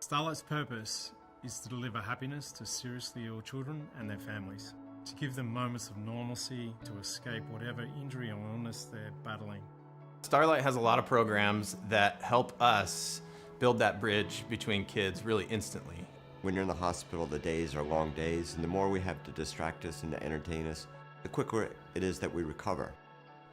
Starlight's purpose is to deliver happiness to seriously ill children and their families, to give them moments of normalcy, to escape whatever injury or illness they're battling. Starlight has a lot of programs that help us build that bridge between kids really instantly. When you're in the hospital, the days are long days, and the more we have to distract us and to entertain us, the quicker it is that we recover.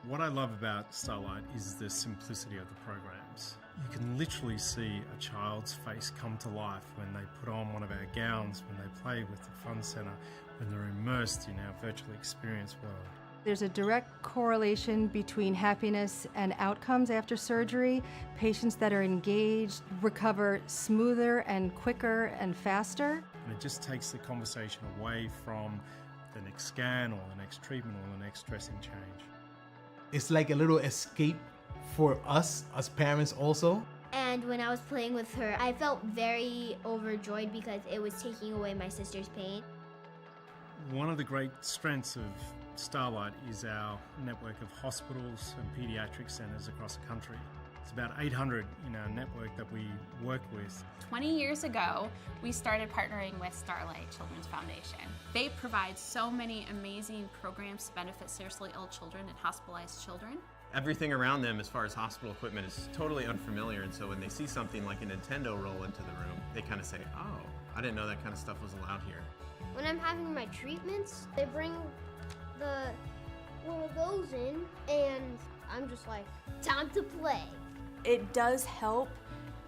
What I love about Starlight is the simplicity of the programs. You can literally see a child's face come to life when they put on one of our gowns, when they play with the fun centre, when they're immersed in our virtual experience world. There's a direct correlation between happiness and outcomes after surgery. Patients that are engaged recover smoother and quicker and faster. And it just takes the conversation away from the next scan or the next treatment or the next dressing change. It's like a little escape for us as parents also. And when I was playing with her, I felt very overjoyed because it was taking away my sister's pain. One of the great strengths of Starlight is our network of hospitals and paediatric centres across the country. It's about 800 in our network that we work with. 20 years ago, we started partnering with Starlight Children's Foundation. They provide so many amazing programs to benefit seriously ill children and hospitalized children. Everything around them as far as hospital equipment is totally unfamiliar, and so when they see something like a Nintendo roll into the room, they kind of say, oh, I didn't know that kind of stuff was allowed here. When I'm having my treatments, they bring one of those in, and I'm just like, time to play. It does help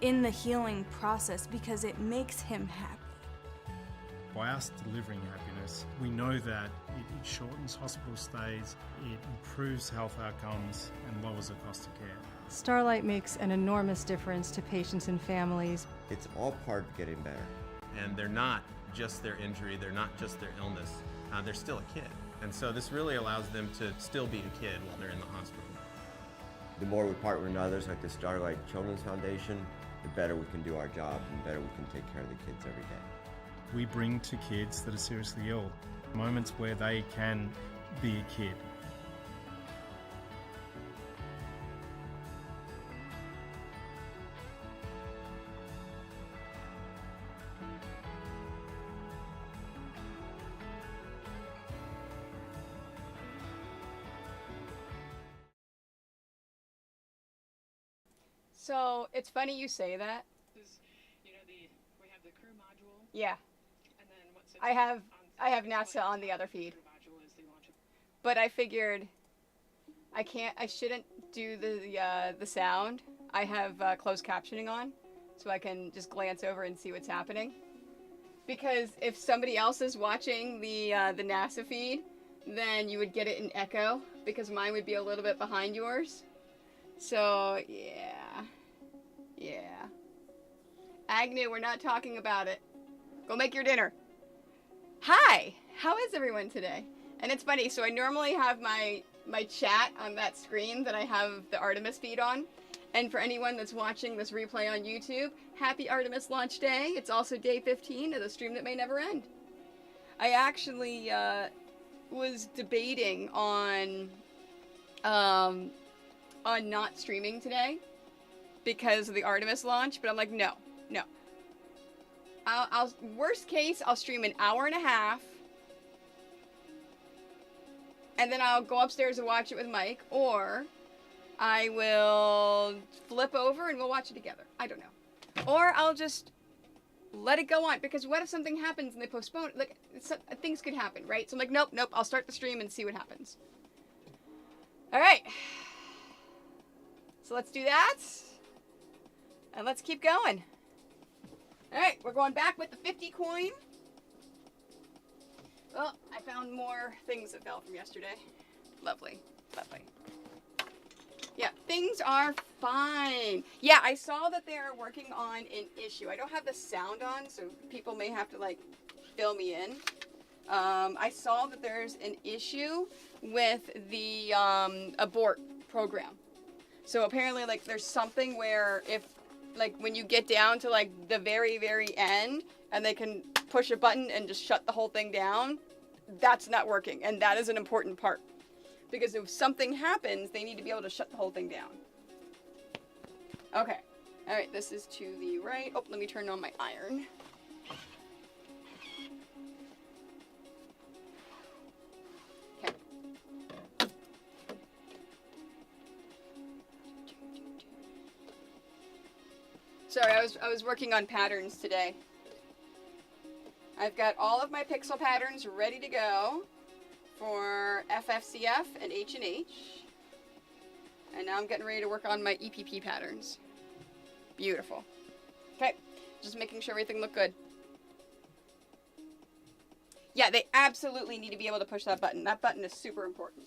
in the healing process because it makes him happy. By us delivering happiness, we know that it shortens hospital stays, it improves health outcomes, and lowers the cost of care. Starlight makes an enormous difference to patients and families. It's all part of getting better. And they're not just their injury, they're not just their illness, they're still a kid. And so this really allows them to still be a kid while they're in the hospital. The more we partner with others like the Starlight Children's Foundation, the better we can do our job and the better we can take care of the kids every day. We bring to kids that are seriously ill moments where they can be a kid. So it's funny you say that. We have the crew module. Yeah. And then what sits I have NASA on the other feed. But I figured I shouldn't do the sound. I have closed captioning on, so I can just glance over and see what's happening. Because if somebody else is watching the NASA feed, then you would get it in echo, because mine would be a little bit behind yours. So, yeah. Agnew, we're not talking about it. Go make your dinner. Hi! How is everyone today? And it's funny, so I normally have my chat on that screen that I have the Artemis feed on. And for anyone that's watching this replay on YouTube, happy Artemis launch day. It's also day 15 of the stream that may never end. I actually was debating on not streaming today because of the Artemis launch, but I'm like, no. I'll worst case, I'll stream an hour and a half, and then I'll go upstairs and watch it with Mike, or I will flip over and we'll watch it together. I don't know. Or I'll just let it go on, because what if something happens and they postpone it? Like, things could happen, right? So I'm like, nope, I'll start the stream and see what happens. All right. So let's do that. And let's keep going. All right, we're going back with the 50 coin. Oh, I found more things that fell from yesterday. Lovely. Yeah, things are fine. Yeah, I saw that they're working on an issue. I don't have the sound on, so people may have to, like, fill me in. I saw that there's an issue with the abort program. So apparently, like, there's something where if, like, when you get down to, like, the very, very end, and they can push a button and just shut the whole thing down, that's not working. And that is an important part. Because if something happens, they need to be able to shut the whole thing down. Okay. All right, this is to the right. Oh, let me turn on my iron. Okay. Sorry, I was working on patterns today. I've got all of my pixel patterns ready to go for FFCF and H&H. And now I'm getting ready to work on my EPP patterns. Beautiful. Okay, just making sure everything looked good. Yeah, they absolutely need to be able to push that button. That button is super important.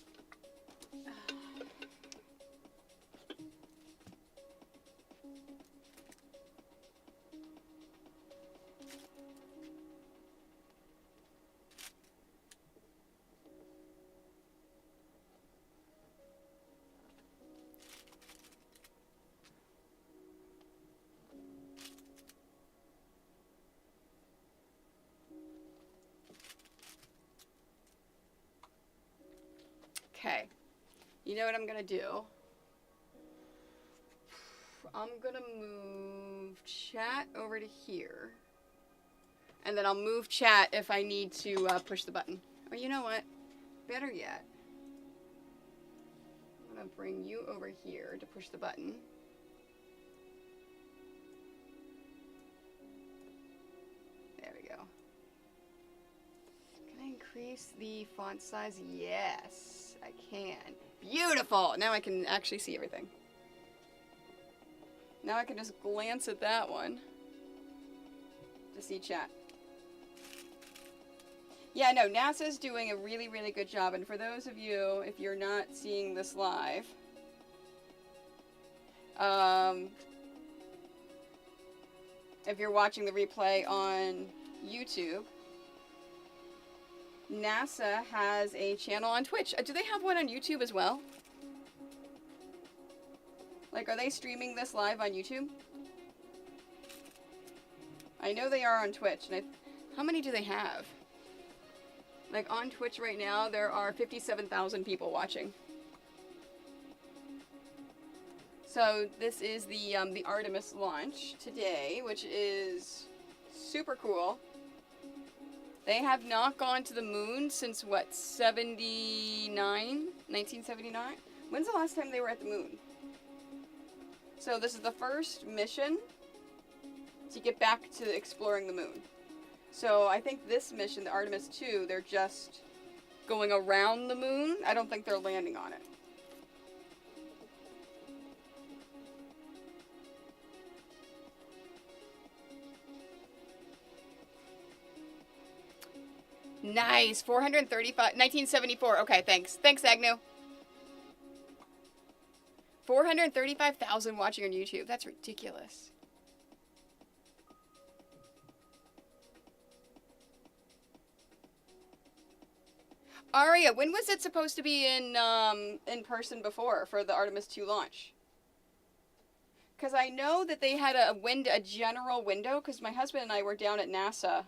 Okay, you know what I'm gonna do? I'm gonna move chat over to here. And then I'll move chat if I need to push the button. Or you know what? Better yet. I'm gonna bring you over here to push the button. There we go. Can I increase the font size? Yes. I can. Beautiful! Now I can actually see everything. Now I can just glance at that one to see chat. Yeah, no, NASA's doing a really, really good job. And for those of you, if you're not seeing this live, if you're watching the replay on YouTube, NASA has a channel on Twitch. Do they have one on YouTube as well? Like, are they streaming this live on YouTube? I know they are on Twitch. And how many do they have? Like, on Twitch right now, there are 57,000 people watching. So, this is the Artemis launch today, which is super cool. They have not gone to the moon since, what, 1979? When's the last time they were at the moon? So this is the first mission to get back to exploring the moon. So I think this mission, the Artemis 2, they're just going around the moon. I don't think they're landing on it. Nice. 435. 1974. Okay, thanks. Thanks, Agnew. 435,000 watching on YouTube. That's ridiculous. Aria, when was it supposed to be in person before for the Artemis 2 launch? Because I know that they had a general window, because my husband and I were down at NASA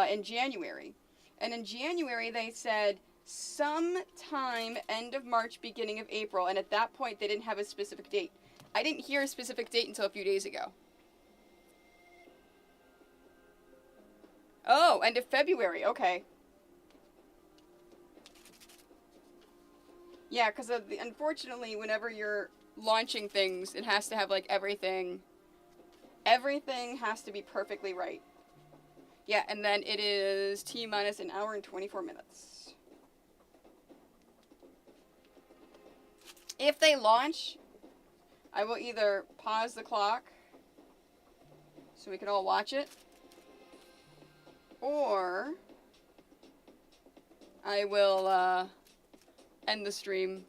in January. And in January, they said sometime end of March, beginning of April. And at that point, they didn't have a specific date. I didn't hear a specific date until a few days ago. Oh, end of February. Okay. Yeah, because unfortunately, whenever you're launching things, it has to have, like, everything. Everything has to be perfectly right. Yeah, and then it is T-minus an hour and 24 minutes. If they launch, I will either pause the clock so we can all watch it, or I will end the stream.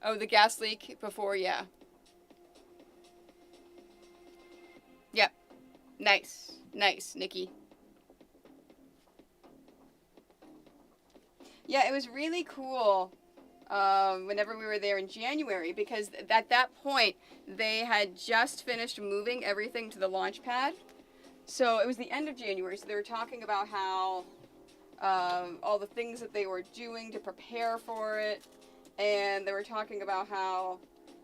Oh, the gas leak before, yeah. Yep. Nice. Nice, Nikki. Yeah, it was really cool whenever we were there in January, because at that point, they had just finished moving everything to the launch pad. So it was the end of January, so they were talking about how all the things that they were doing to prepare for it. and they were talking about how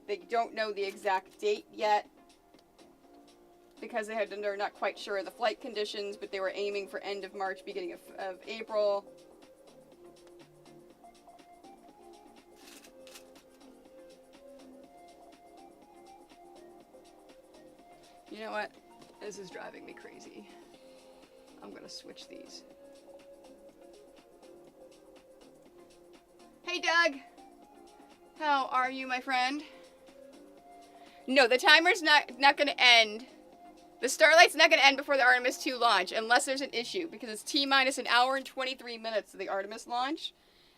they don't know the exact date yet because they're not quite sure of the flight conditions, but they were aiming for end of March, beginning of April. You know what? This is driving me crazy. I'm gonna switch these. Hey, Doug! How are you, my friend? No, the timer's not gonna end. The Starlight's not gonna end before the Artemis 2 launch, unless there's an issue, because it's T-minus an hour and 23 minutes to the Artemis launch,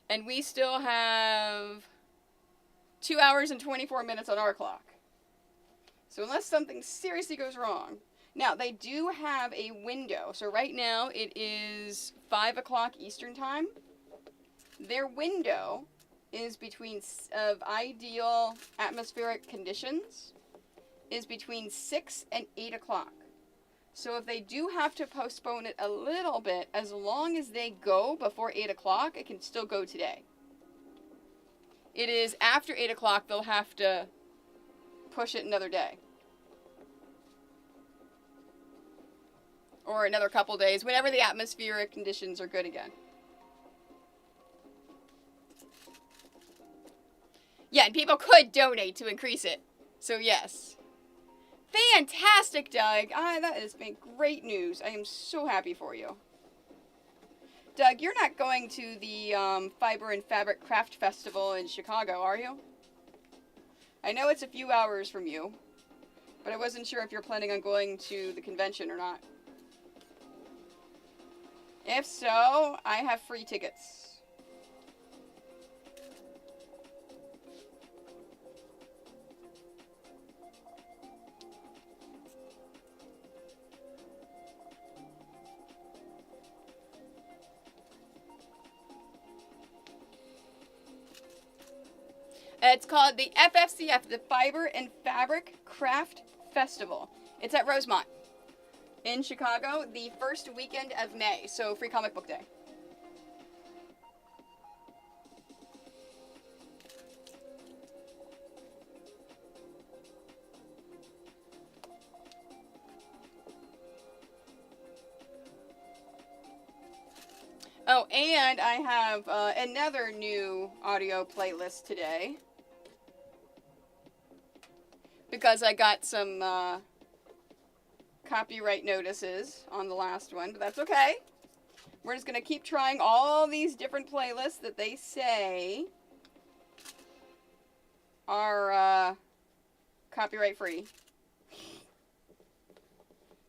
and we still have 2 hours and 24 minutes on our clock. So unless something seriously goes wrong. Now, they do have a window. So right now, it is 5 o'clock Eastern Time. Their window is of ideal atmospheric conditions is between 6 and 8 o'clock. So if they do have to postpone it a little bit, as long as they go before 8 o'clock, it can still go today. It is after 8 o'clock, they'll have to push it another day. Or another couple days, whenever the atmospheric conditions are good again. Yeah, and people could donate to increase it. So yes. Fantastic, Doug. That has been great news. I am so happy for you. Doug, you're not going to the Fiber and Fabric Craft Festival in Chicago, are you? I know it's a few hours from you, but I wasn't sure if you're planning on going to the convention or not. If so, I have free tickets. It's called the FFCF, the Fiber and Fabric Craft Festival. It's at Rosemont in Chicago, the first weekend of May, so Free Comic Book Day. Oh, and I have another new audio playlist today, because I got some copyright notices on the last one, but that's okay. We're just going to keep trying all these different playlists that they say are copyright free.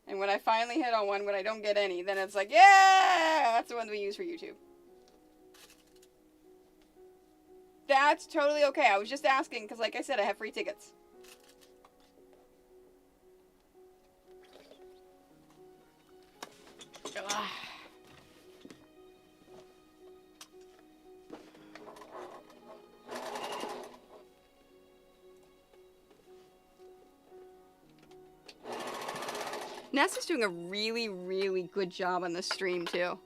And when I finally hit on one, when I don't get any, then it's like, yeah, that's the one we use for YouTube. That's totally okay. I was just asking because, like I said, I have free tickets. Ugh. NASA's doing a really, really good job on this stream, too.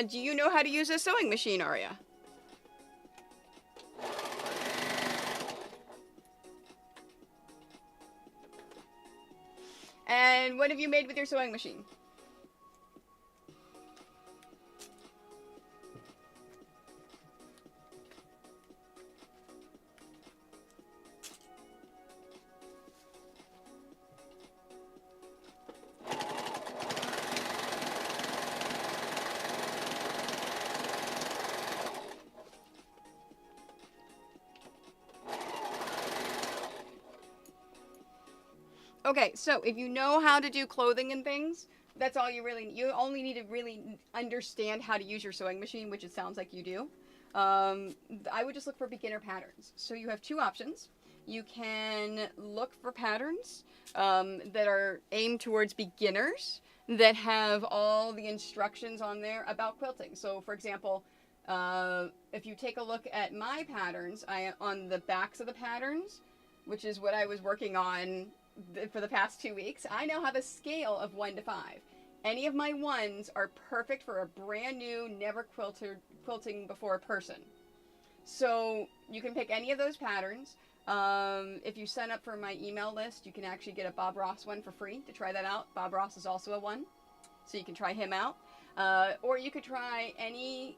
Do you know how to use a sewing machine, Aria? And what have you made with your sewing machine? Okay, so if you know how to do clothing and things, that's all you really need. You only need to really understand how to use your sewing machine, which it sounds like you do. I would just look for beginner patterns. So you have two options. You can look for patterns that are aimed towards beginners that have all the instructions on there about quilting. So for example, if you take a look at my patterns, on the backs of the patterns, which is what I was working on for the past 2 weeks, I now have a scale of 1 to 5. Any of my ones are perfect for a brand new, never quilting before person. So you can pick any of those patterns. If you sign up for my email list, you can actually get a Bob Ross one for free to try that out. Bob Ross is also a 1, so you can try him out. Or you could try any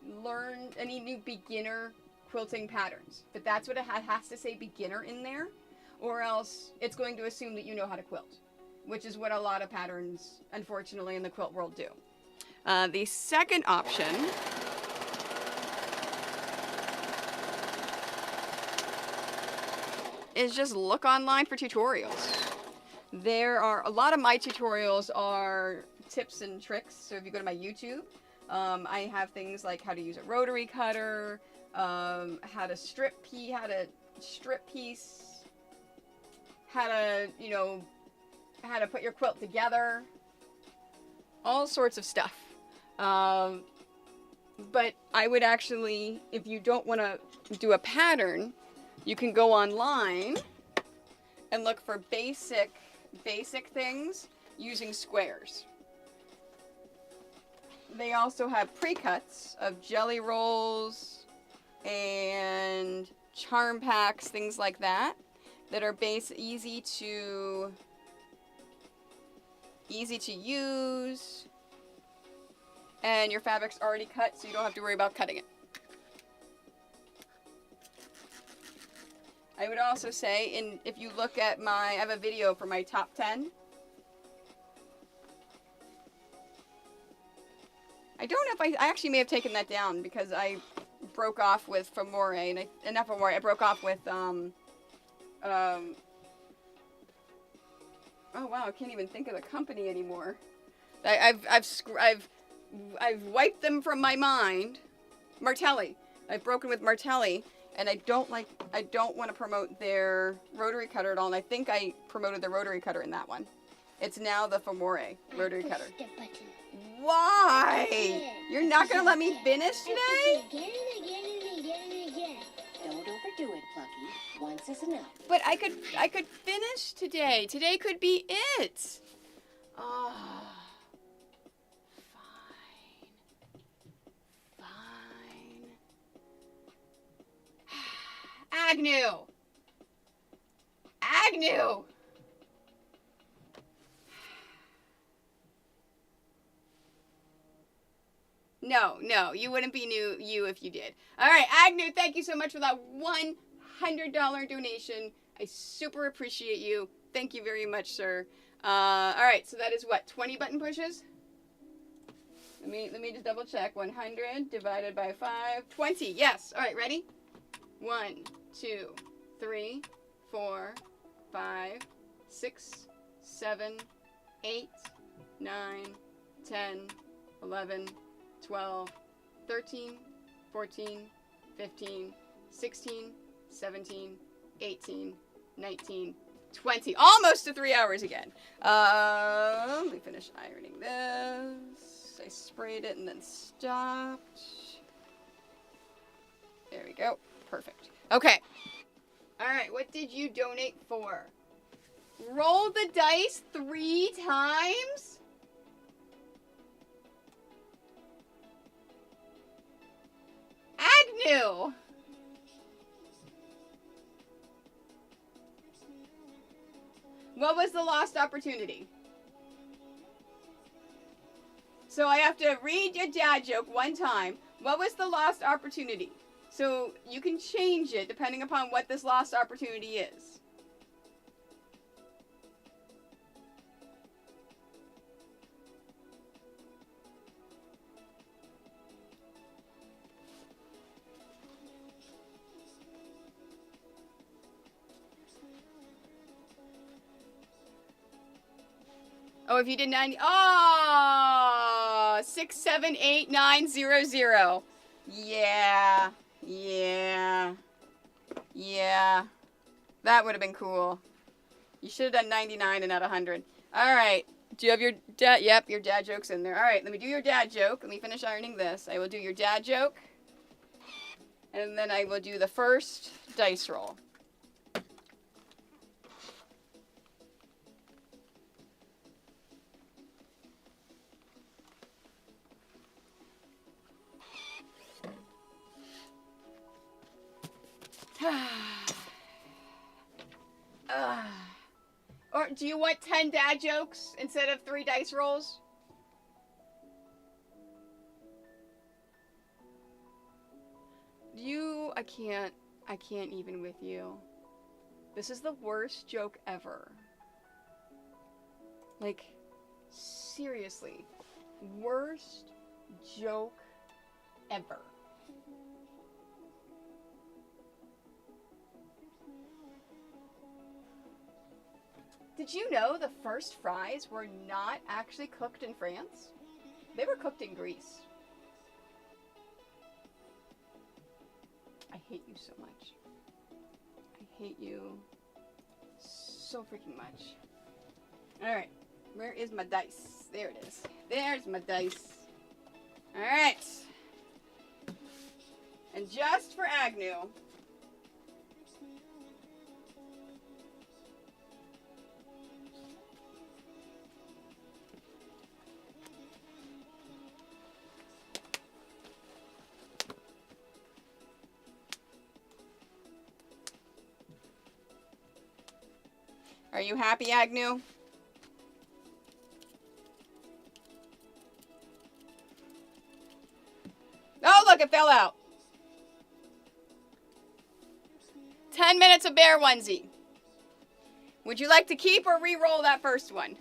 new beginner quilting patterns. But that's what it has to say, beginner in there, or else it's going to assume that you know how to quilt, which is what a lot of patterns, unfortunately, in the quilt world do. The second option is just look online for tutorials. There are a lot of my tutorials are tips and tricks. So if you go to my YouTube, I have things like how to use a rotary cutter, how to strip piece, how to put your quilt together, all sorts of stuff. But I would actually, if you don't want to do a pattern, you can go online and look for basic things using squares. They also have pre-cuts of jelly rolls and charm packs, things like that are easy to use, and your fabric's already cut, so you don't have to worry about cutting it. I would also say, if you look at I have a video for my top 10. I don't know if I actually may have taken that down because I broke off with Famore, and not Famore, I broke off with, oh wow, I can't even think of the company anymore. I've wiped them from my mind. Martelli. I've broken with Martelli. And I don't want to promote their rotary cutter at all. And I think I promoted the rotary cutter in that one. It's now the Famore rotary cutter. Why? You're not going to let me finish today? Again and again and again and again. Don't overdo it, Plucky. Once is enough. But I could finish today. Today could be it. Oh. Agnew! No, you wouldn't be you if you did. All right, Agnew, thank you so much for that $100 donation. I super appreciate you. Thank you very much, sir. All right, so that is what, 20 button pushes? Let me just double check. 100 divided by 5, 20. Yes. All right, ready? 1, 2, 3, 4, 5, 6, 7, 8, 9, 10, 11, 12, 13, 14, 15, 16, 17, 18, 19, 20. Almost to 3 hours again. Let me finish ironing this. I sprayed it and then stopped. There we go. Perfect. Okay. All right, what did you donate for? Roll the dice 3 times? Agnew! What was the lost opportunity? So I have to read your dad joke 1 time. What was the lost opportunity? So you can change it depending upon what this lost opportunity is. Oh, if you did 90. Oh, 678,900. Yeah. Yeah. Yeah. That would have been cool. You should have done 99 and not 100. All right. Do you have your dad? Yep, your dad joke's in there. All right, let me do your dad joke. Let me finish ironing this. I will do your dad joke. And then I will do the first dice roll. Or do you want 10 dad jokes instead of 3 dice rolls? I can't even with you. This is the worst joke ever. Like, seriously. Worst joke ever. Did you know the first fries were not actually cooked in France? They were cooked in Greece. I hate you so much. I hate you so freaking much. Alright, where is my dice? There it is. There's my dice. Alright. And just for Agnew, are you happy, Agnew? Oh, look, it fell out. 10 minutes of bear onesie. Would you like to keep or re-roll that first one?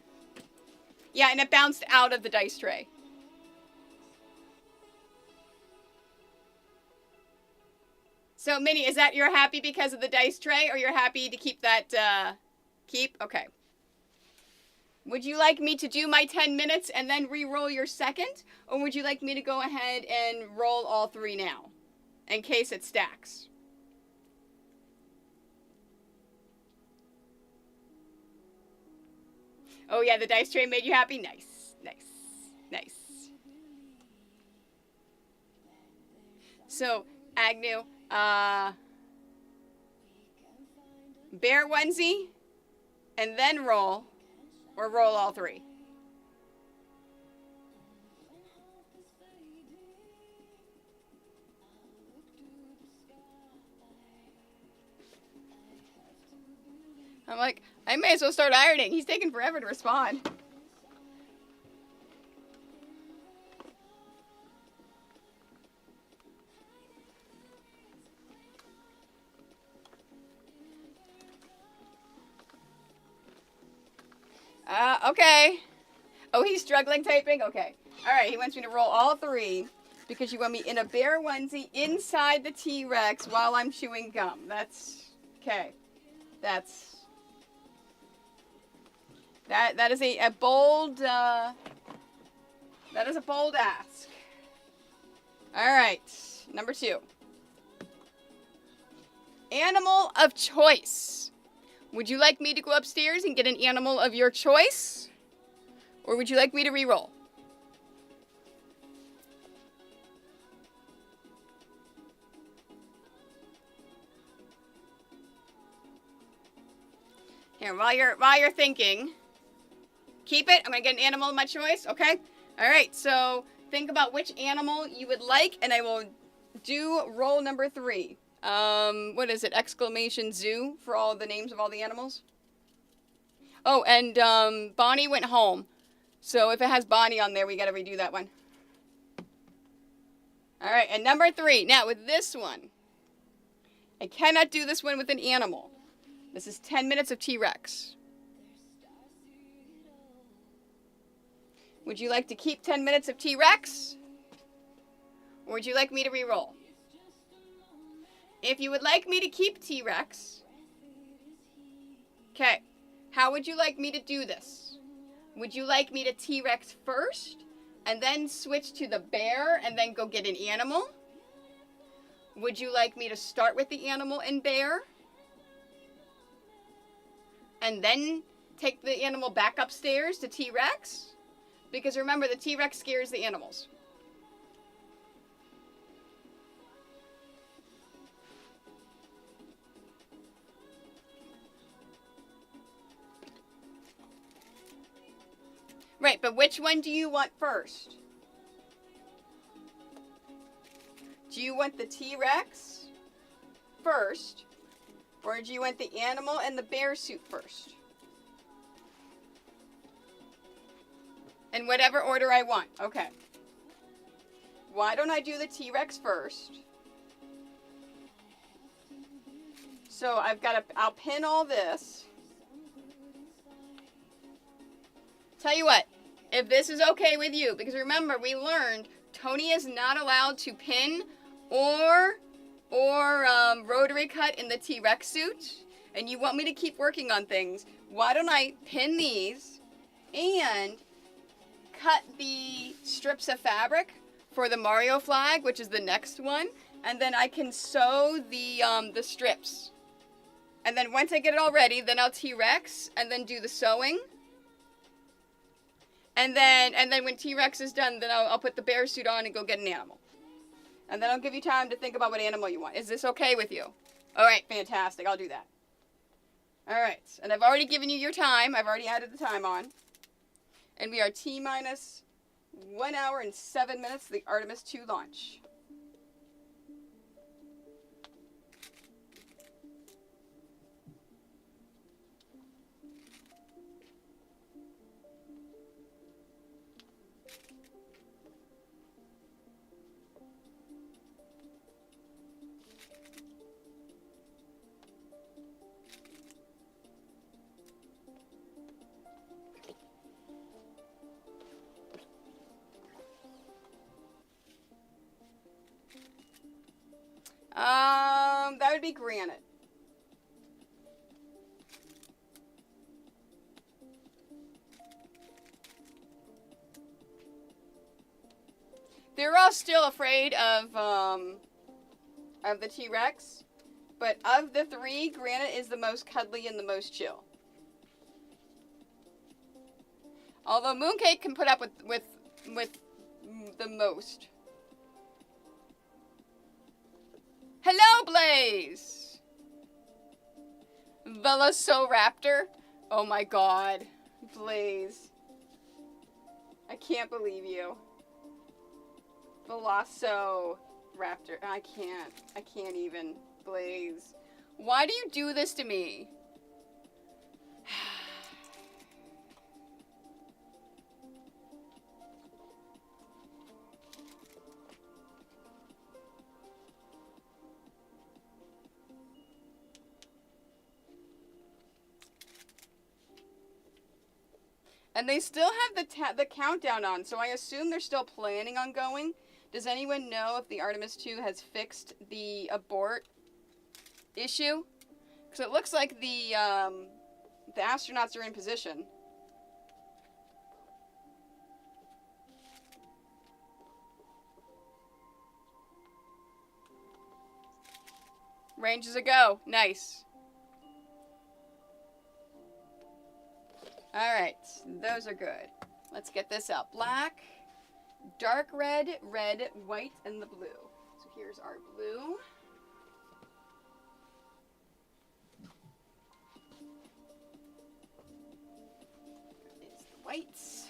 Yeah, and it bounced out of the dice tray. So, Minnie, is that you're happy because of the dice tray, or you're happy to keep that, keep? Okay. Would you like me to do my 10 minutes and then re-roll your second? Or would you like me to go ahead and roll all 3 now? In case it stacks. Oh yeah, the dice tray made you happy? Nice, nice, nice. So, Agnew, bear onesie, and then roll, or roll all 3. I'm like, I may as well start ironing. He's taking forever to respond. Okay. Oh, he's struggling typing? Okay. All right, he wants me to roll all 3 because you want me in a bear onesie inside the T-Rex while I'm chewing gum. That's, okay. That is a bold, that is a bold ask. All right, number 2. Animal of choice. Would you like me to go upstairs and get an animal of your choice? Or would you like me to re-roll? Here, while you're thinking, keep it. I'm gonna get an animal of my choice. Okay. All right. So think about which animal you would like, and I will do roll number 3. What is it? Exclamation zoo for all the names of all the animals. Oh, and Bonnie went home. So if it has Bonnie on there, we gotta redo that one. All right, and number 3. Now with this one, I cannot do this one with an animal. This is 10 minutes of T-Rex. Would you like to keep 10 minutes of T-Rex? Or would you like me to re-roll? If you would like me to keep T-Rex, okay, how would you like me to do this? Would you like me to T-Rex first and then switch to the bear and then go get an animal? Would you like me to start with the animal and bear and then take the animal back upstairs to T-Rex? Because remember, the T-Rex scares the animals. Right, but which one do you want first? Do you want the T-Rex first, or do you want the animal and the bear suit first? In whatever order I want. Okay. Why don't I do the T-Rex first? So I'll pin all this. Tell you what, if this is okay with you, because remember we learned Toni is not allowed to pin or rotary cut in the T-Rex suit, and you want me to keep working on things, why don't I pin these and cut the strips of fabric for the Mario flag, which is the next one, and then I can sew the strips. And then once I get it all ready, then I'll T-Rex and then do the sewing. And then when T-Rex is done, then I'll put the bear suit on and go get an animal. And then I'll give you time to think about what animal you want. Is this okay with you? All right, fantastic. I'll do that. All right, and I've already given you your time. I've already added the time on. And we are T-minus 1 hour and 7 minutes to the Artemis II launch. That would be granite. They're all still afraid of the T-Rex, but of the three, granite is the most cuddly and the most chill. Although Mooncake can put up with the most. Hello, Blaze! Velociraptor? Oh my god. Blaze. I can't believe you. Velociraptor. I can't even. Blaze. Why do you do this to me? And they still have the countdown on, so I assume they're still planning on going. Does anyone know if the Artemis II has fixed the abort issue? Because it looks like the astronauts are in position. Range is a go. Nice. Alright, those are good. Let's get this out. Black, dark red, red, white, and the blue. So here's our blue. There is the whites.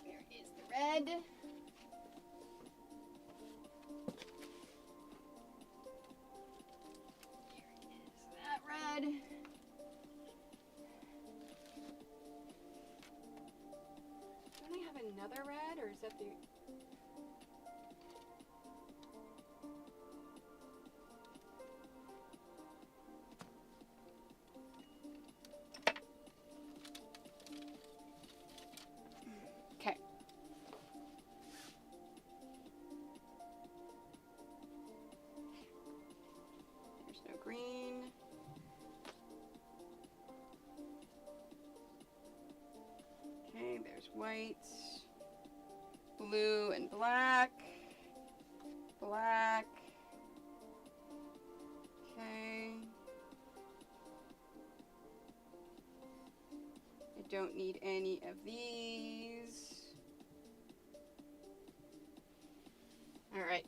There is the red. Here is that red. Another red, or is that the... Okay. There's no green. blue and black. Black. Okay. I don't need any of these. All right.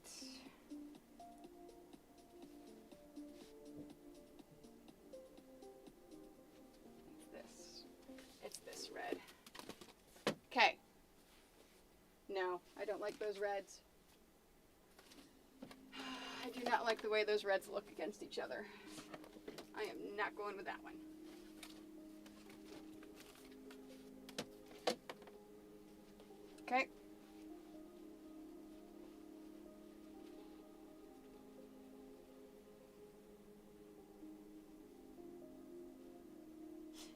It's this red. Okay. No, I don't like those reds. I do not like the way those reds look against each other. I am not going with that one. Okay.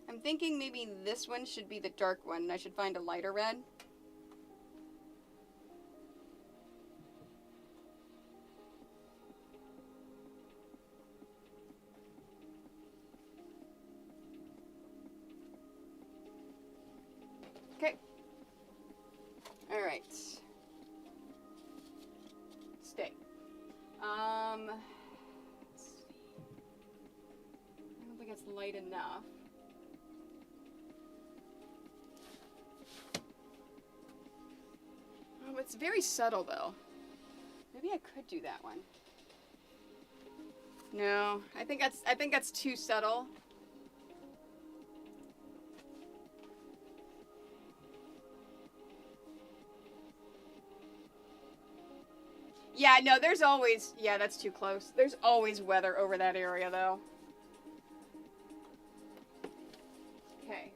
I'm thinking maybe this one should be the dark one, and I should find a lighter red. Okay. All right. Stay. I don't think it's light enough. Oh, it's very subtle though. Maybe I could do that one. No, I think that's too subtle. Yeah, no, there's always, yeah, that's too close. There's always weather over that area though. Okay.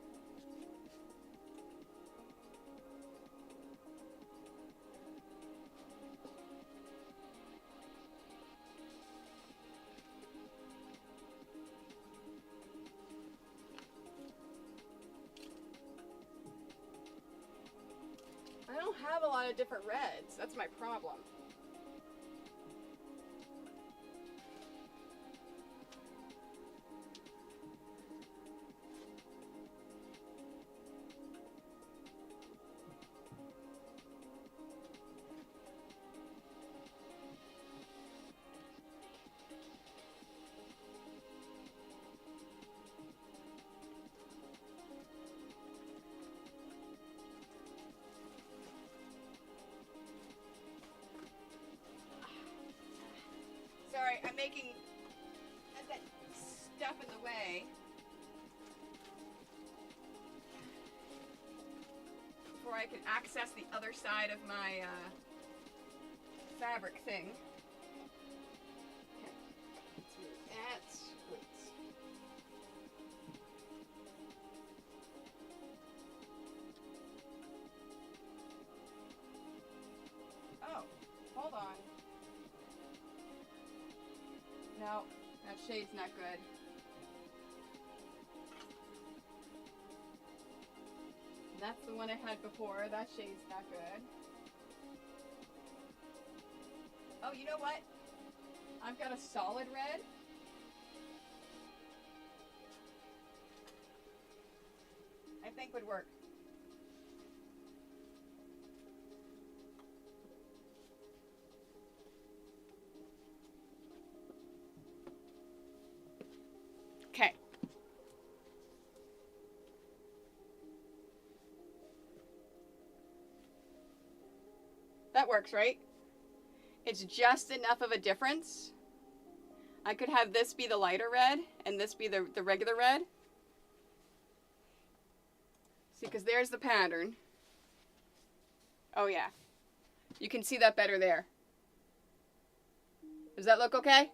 I don't have a lot of different reds. That's my problem. Sorry, I'm making that stuff in the way. Before I can access the other side of my fabric thing. Okay, let's move that. Wait. Oh, hold on. No, that shade's not good. That's the one I had before. That shade's not good. Oh, you know what? I've got a solid red. I think would work. Okay. That works, right? It's just enough of a difference. I could have this be the lighter red and this be the regular red. See, because there's the pattern. Oh yeah. You can see that better there. Does that look okay?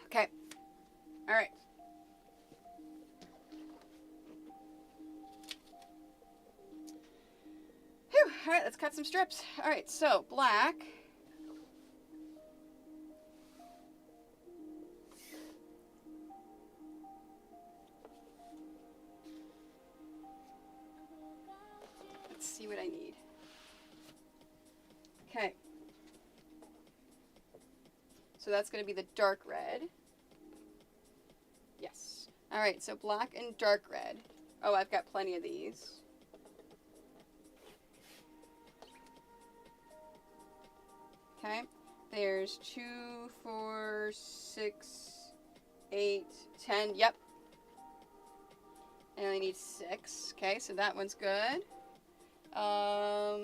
Okay. All right. Whew. All right, let's cut some strips. All right, so black. Let's see what I need. Okay. So that's going to be the dark red. Yes. All right, so black and dark red. Oh, I've got plenty of these. Okay, there's 2, 4, 6, 8, 10. Yep. I only need 6. Okay, so that one's good. Oh,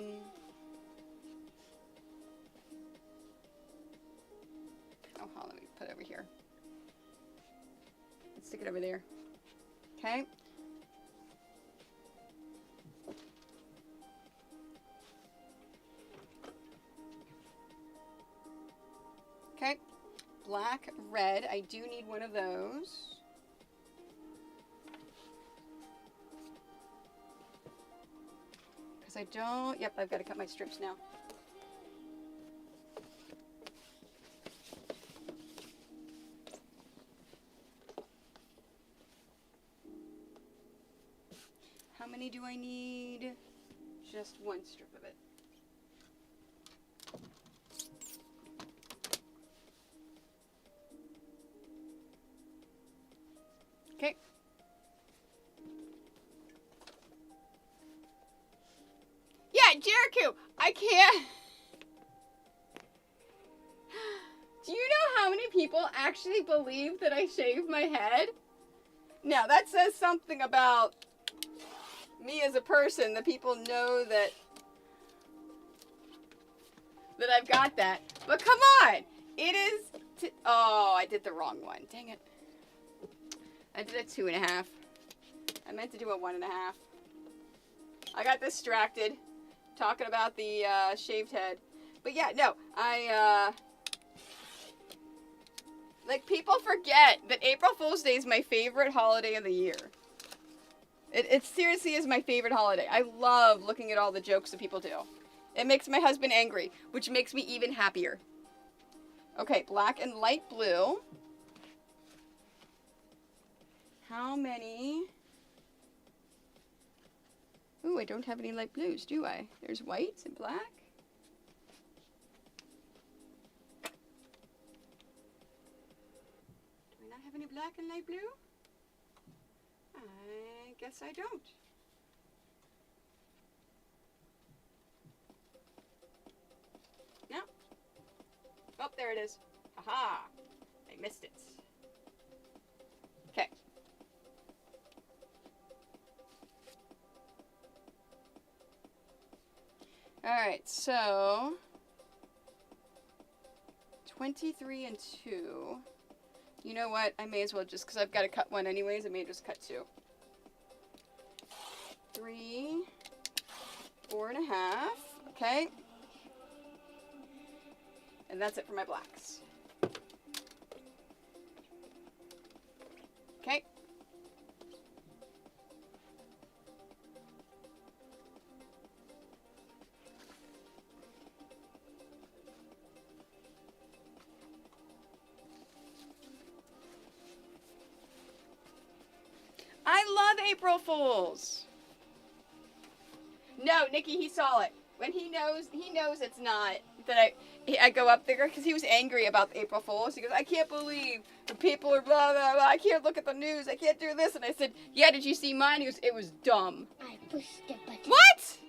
hold on, let me put it over here. Let's stick it over there. Okay. Okay. Black, red. I do need one of those. Because I don't... Yep, I've got to cut my strips now. How many do I need? Just one strip of it. Okay. Yeah, Jericho, I can't. Do you know how many people actually believe that I shave my head? Now, that says something about me as a person, that people know that I've got that. But come on, it is. Oh, I did the wrong one. Dang it. I did a 2.5. I meant to do a 1.5. I got distracted talking about the shaved head. But yeah, no, like, people forget that April Fool's Day is my favorite holiday of the year. It seriously is my favorite holiday. I love looking at all the jokes that people do. It makes my husband angry, which makes me even happier. Okay, black and light blue. How many? Ooh, I don't have any light blues, do I? There's whites and black. Do I not have any black and light blue? I guess I don't. No. Oh, there it is. Haha. I missed it. Okay. Alright, so 23 and 2. You know what? I may as well just, because I've got to cut one anyways, I may just cut 2. 3, 4.5. Okay. And that's it for my blacks. Okay. I love April Fools. No, Nikki, he saw it. When he knows it's not that I go up there because he was angry about the April Fools. He goes, I can't believe the people are blah, blah, blah. I can't look at the news. I can't do this. And I said, yeah, did you see mine? He goes, it was dumb. I pushed the button. What?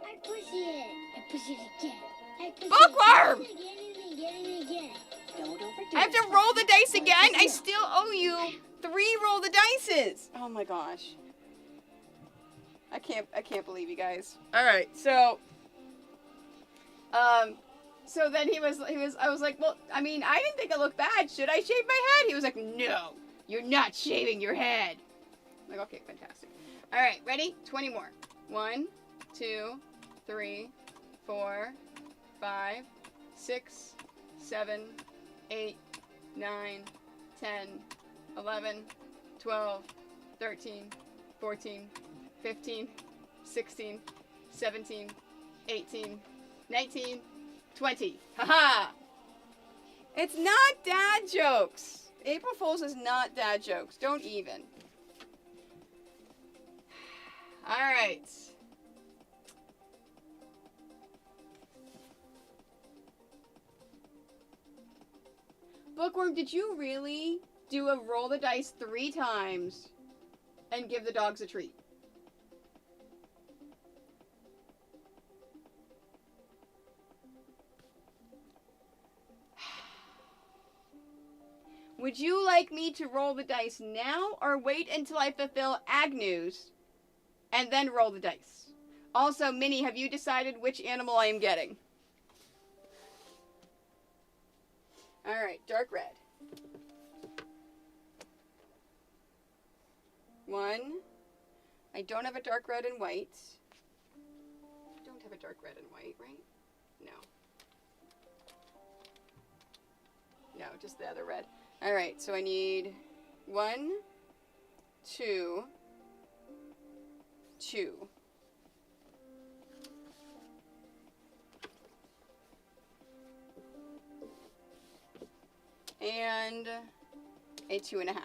I push it. I push it again. I push Bookworm! it again and again and again. Don't overdo I have to it. roll the dice again? I still owe you 3 roll the dices. Oh my gosh. I can't believe you guys. All right, so then I was like, well, I mean, I didn't think it looked bad. Should I shave my head? He was like, no, you're not shaving your head. I'm like, okay, fantastic. All right, ready? 20 more. 1, 2, 3, 4, 5, 6, 7, 8, 9, 10, 11, 12, 13, 14, 15, 16, 17, 18, 19, 20. Haha! It's not dad jokes. April Fool's is not dad jokes. Don't even. All right. Bookworm, did you really do a roll the dice 3 times and give the dogs a treat. Would you like me to roll the dice now or wait until I fulfill Agnew's and then roll the dice? Also, Minnie, have you decided which animal I am getting? Alright, dark red. 1. I don't have a dark red and white. I don't have a dark red and white, right? No. No, just the other red. Alright, so I need 1, 2, 2. And a 2.5.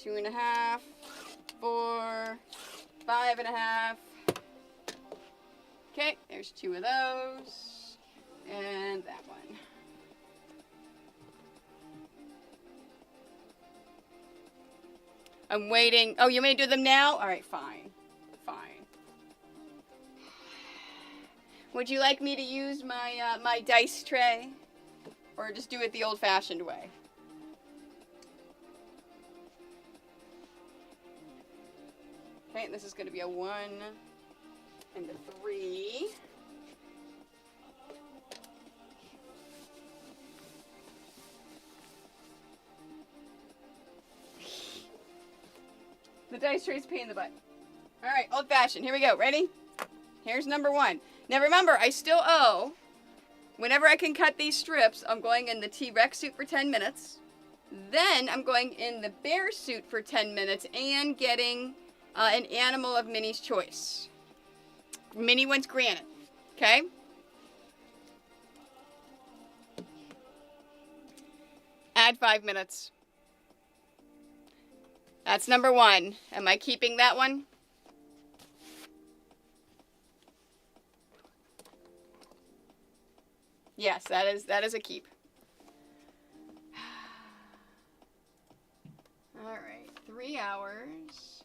2.5, 4, 5.5. Okay, there's 2 of those. And that one. I'm waiting. Oh, you may do them now? Alright, fine. Fine. Would you like me to use my my dice tray? Or just do it the old-fashioned way? Okay, and this is going to be a 1 and a 3. The dice tray is a pain in the butt. Alright, old-fashioned. Here we go. Ready? Here's number 1. Now remember, I still owe, whenever I can cut these strips, I'm going in the T-Rex suit for 10 minutes. Then I'm going in the bear suit for 10 minutes and getting an animal of Minnie's choice. Minnie wants granite. Okay? Add 5 minutes. That's number 1. Am I keeping that one? Yes, that is a keep. All right, 3 hours,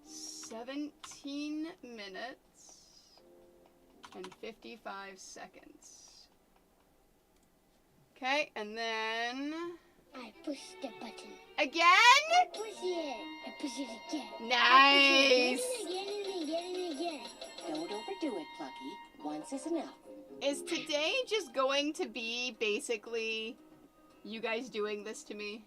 17 minutes, and 55 seconds. Okay, and then I push the button. Again? I push it. I push it again. Nice. Again and again and again. Don't overdo it, Plucky. Once is enough. Is today just going to be basically you guys doing this to me?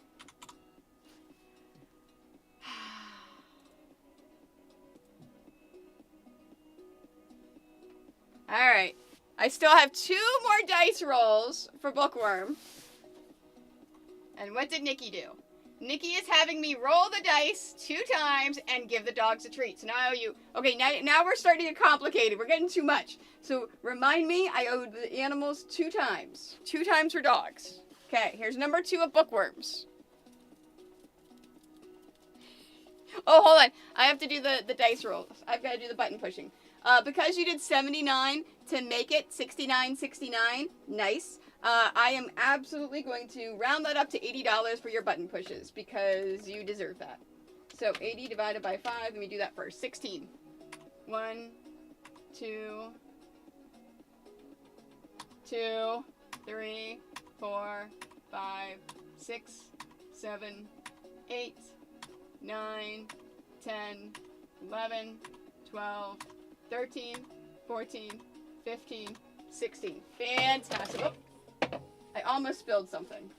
Alright. I still have 2 more dice rolls for Bookworm. And what did Nikki do? Nikki is having me roll the dice 2 times and give the dogs a treat. So now I owe you... Okay, now we're starting to get complicated. We're getting too much. So remind me, I owe the animals 2 times. 2 times for dogs. Okay, here's number 2 of Bookworms. Oh, hold on. I have to do the dice rolls. I've got to do the button pushing. Because you did 79 to make it 69.69. Nice. I am absolutely going to round that up to $80 for your button pushes because you deserve that. So 80 divided by 5. Let me do that first. 16. 1, 2, 2, 3, 4, 5, 6, 7, 8, 9, 10, 11, 12, 13, 14, 15, 16. Fantastic. Oh. I almost spilled something,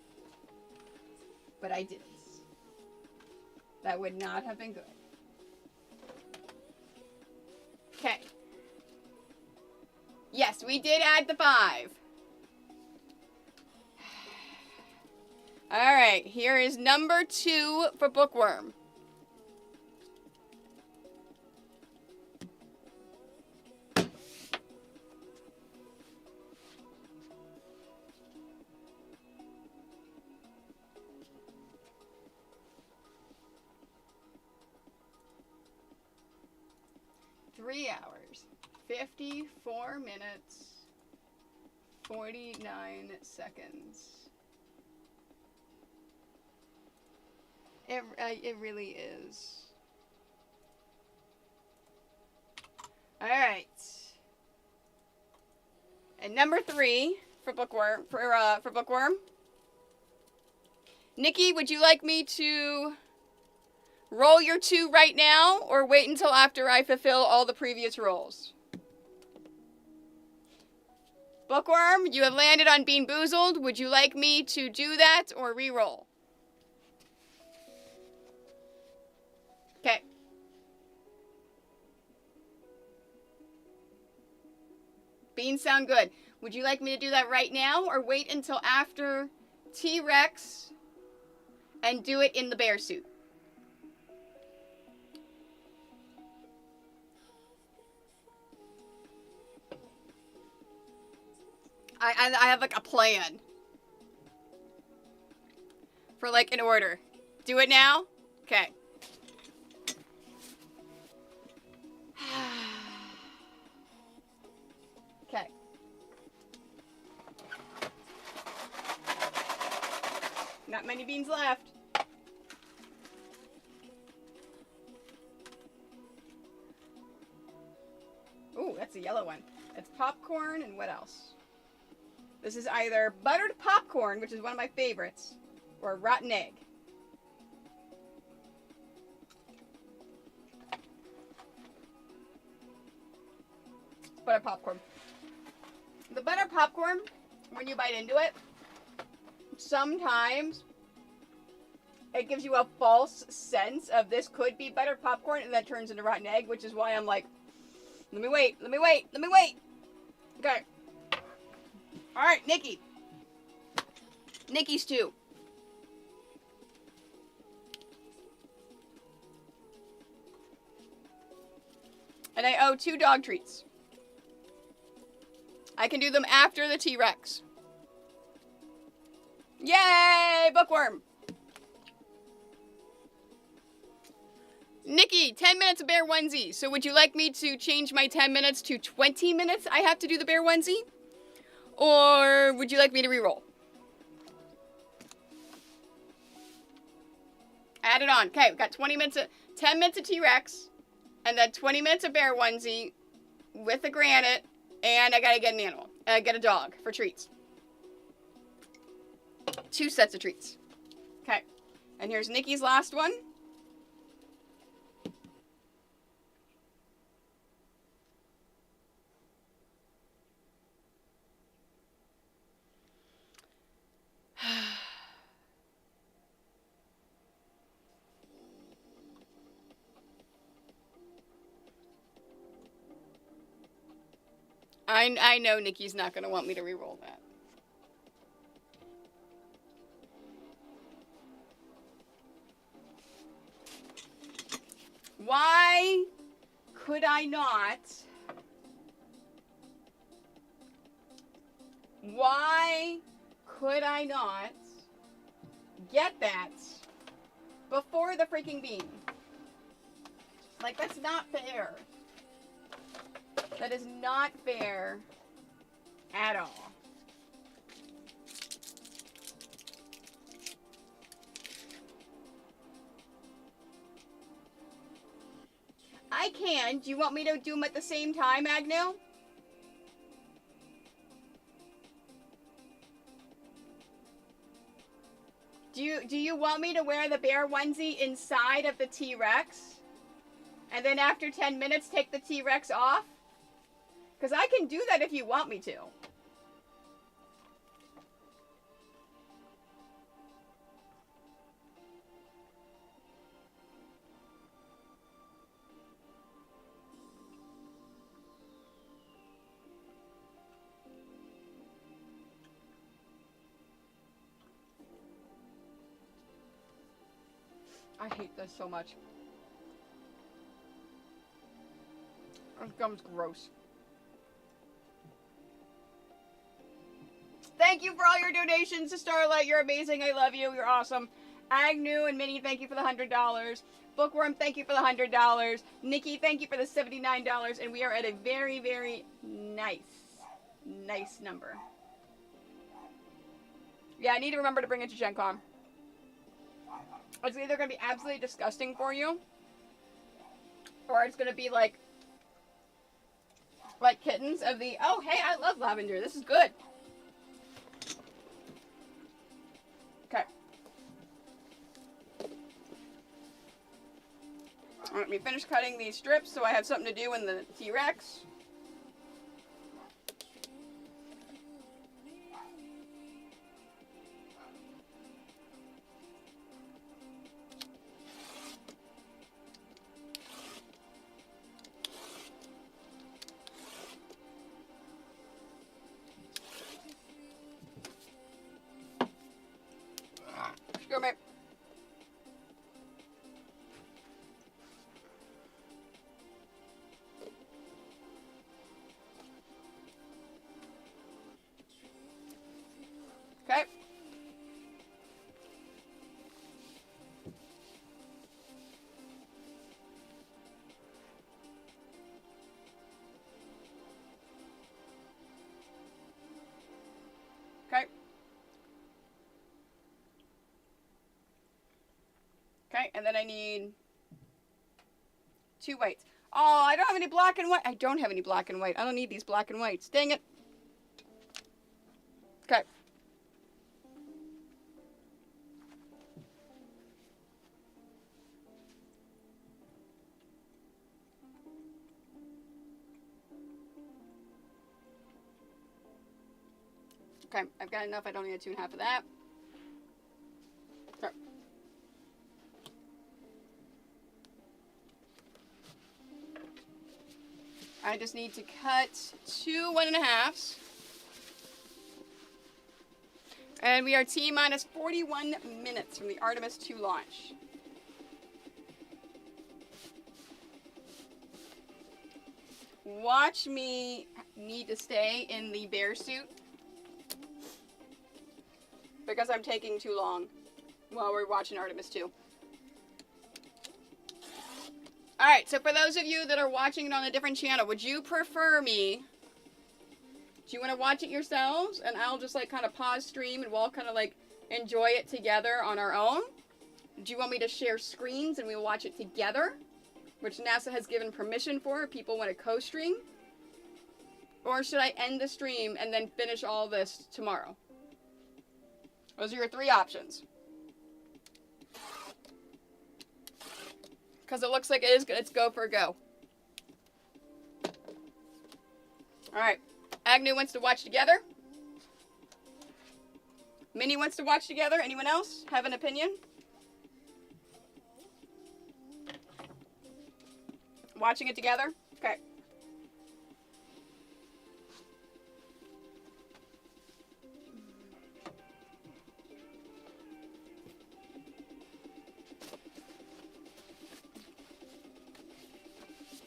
but I didn't. That would not have been good. Okay. Yes, we did add the 5. All right, here is number 2 for Bookworm. $3 hours, 54 minutes, 49 seconds. It really is. All right. And number 3 for Bookworm, for Bookworm. Nikki, would you like me to roll your 2 right now, or wait until after I fulfill all the previous rolls? Bookworm, you have landed on Bean Boozled. Would you like me to do that or re-roll? Okay. Beans sound good. Would you like me to do that right now or wait until after T-Rex and do it in the bear suit? I have like a plan for like an order. Do it now? Okay. Okay. Not many beans left. Ooh, that's a yellow one. It's popcorn and what else? This is either buttered popcorn, which is one of my favorites, or rotten egg. Butter popcorn. The butter popcorn, when you bite into it, sometimes it gives you a false sense of this could be buttered popcorn and then turns into rotten egg, which is why I'm like, let me wait. Okay. All right, Nikki. Nikki's 2. And I owe 2 dog treats. I can do them after the T-Rex. Yay, Bookworm. Nikki, 10 minutes of bear onesie. So would you like me to change my 10 minutes to 20 minutes I have to do the bear onesie? Or would you like me to re-roll? Add it on. Okay, we've got 10 minutes of T-Rex, and then 20 minutes of bear onesie with the granite, and I gotta get an animal. Get a dog for treats. 2 sets of treats. Okay, and here's Nikki's last one. I know Nikki's not going to want me to re-roll that. Why could I not? Why could I not get that before the freaking bean? Like, that's not fair. That is not fair at all. I can. Do you want me to do them at the same time, Agnew? Do you want me to wear the bear onesie inside of the T-Rex? And then after 10 minutes, take the T-Rex off? Because I can do that if you want me to. I hate this so much. This gum's gross. Thank you for all your donations to Starlight. You're amazing. I love you. You're awesome. Agnew and Minnie, thank you for the $100. Bookworm, thank you for the $100. Nikki, thank you for the $79. And we are at a very, very nice number. Yeah, I need to remember to bring it to Gen Con. It's either going to be absolutely disgusting for you, or it's going to be like kittens of the, oh, hey, I love lavender. This is good. Okay. Let me finish cutting these strips so I have something to do in the T-Rex. Go, mate. Okay. Okay. Okay, and then I need 2 whites. Oh, I don't have any black and white. I don't have any black and white. I don't need these black and whites. Dang it. Okay. Okay, I've got enough. I don't need 2.5 of that. Okay. I just need to cut 2 1.5s. And we are T-minus 41 minutes from the Artemis 2 launch. Watch me need to stay in the bear suit because I'm taking too long while we're watching Artemis 2. Alright, so for those of you that are watching it on a different channel, would you prefer me? Do you want to watch it yourselves? And I'll just like kind of pause stream and we'll all kind of like enjoy it together on our own? Do you want me to share screens and we'll watch it together? Which NASA has given permission for if people want to co-stream? Or should I end the stream and then finish all this tomorrow? Those are your 3 options. Because it looks like it is good. It's go for a go. Alright. Agnew wants to watch together. Minnie wants to watch together. Anyone else have an opinion? Watching it together? Okay.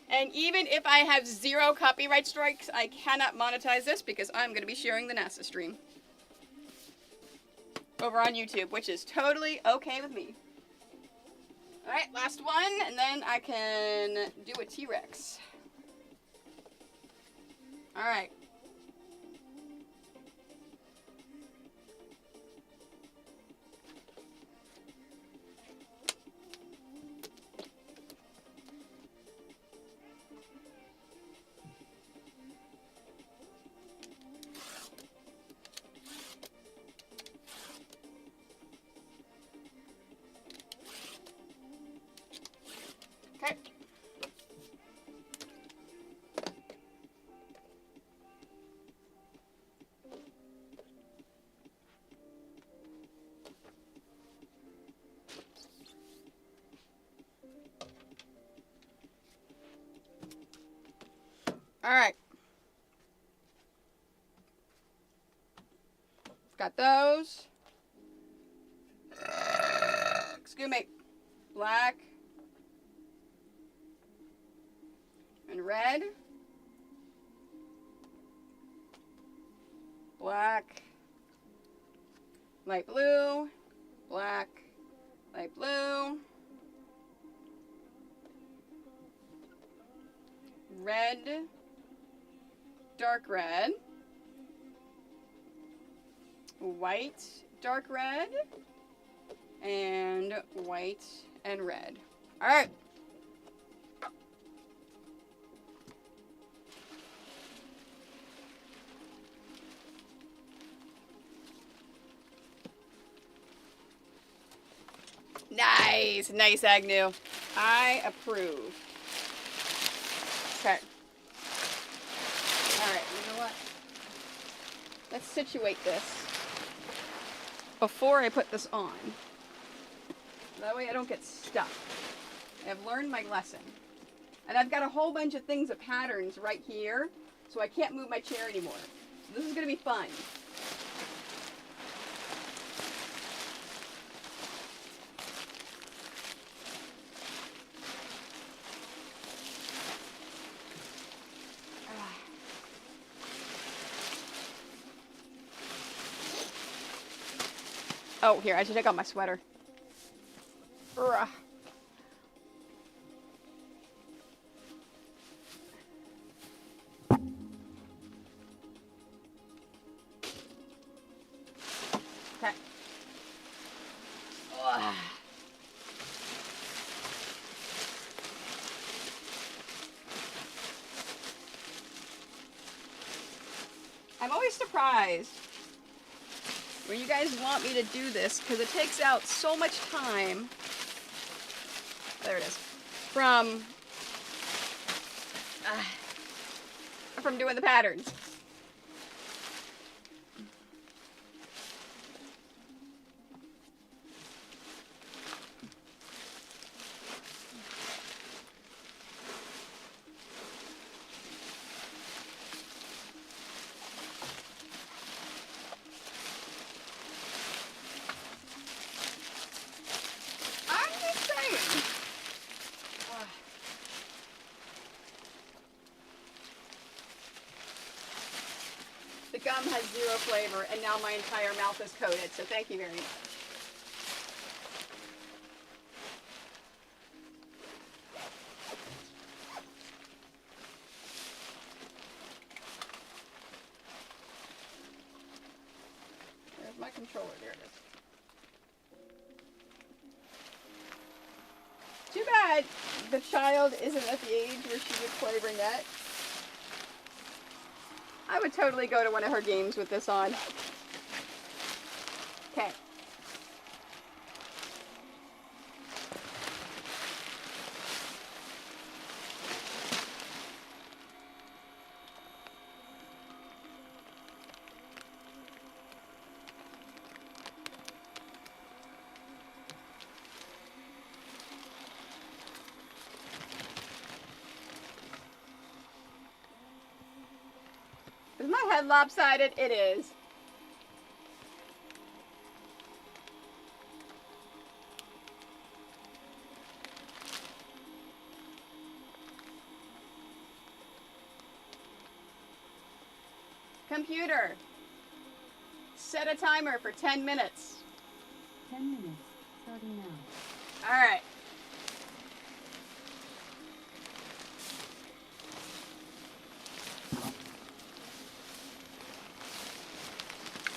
And even if I have 0 copyright strikes, I cannot monetize this because I'm going to be sharing the NASA stream over on YouTube, which is totally okay with me. Alright, last one, and then I can do a T-Rex. Alright. Okay. All right. Got those. Excuse me. Black. And red. Black. Light blue. Black. light blue, red, dark red, white, dark red, and white and red. All right. Nice, nice, Agnew. I approve. Okay. All right, you know what? Let's situate this before I put this on. That way I don't get stuck. I've learned my lesson. And I've got a whole bunch of things of patterns right here, so I can't move my chair anymore. So this is gonna be fun. Oh, here, I should take out my sweater. Ugh. Okay. Ugh. I'm always surprised when you guys want me to do this, because it takes out so much time. There it is. From doing the patterns. The gum has zero flavor, and now my entire mouth is coated, so thank you very much. There's my controller, there it is. Too bad the child isn't at the age where she would play brunette. I would totally go to one of her games with this on. Okay. Is my head lopsided? It is. Computer, set a timer for 10 minutes. 10 minutes, starting now. All right.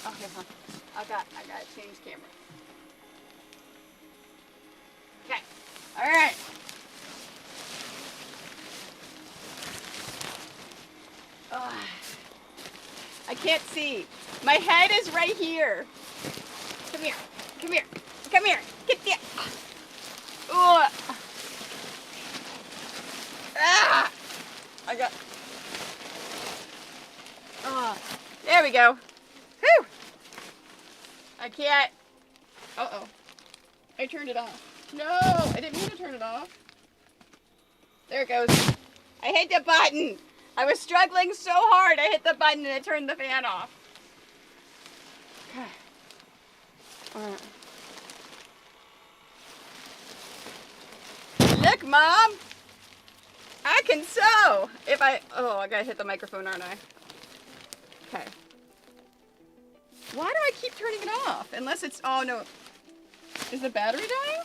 Okay, huh? I got to change camera. Okay. All right. I can't see. My head is right here. Come here. Come here. Come here. Get there. Ugh. Ah! I got. Oh, there we go. Whew. I can't. Uh-oh. I turned it off. No, I didn't mean to turn it off. There it goes. I hit the button. I was struggling so hard, I hit the button and it turned the fan off. Okay. All right. Look, Mom. I can sew. If I gotta hit the microphone, aren't I? Okay. Why do I keep turning it off? Unless it's, oh no. Is the battery dying?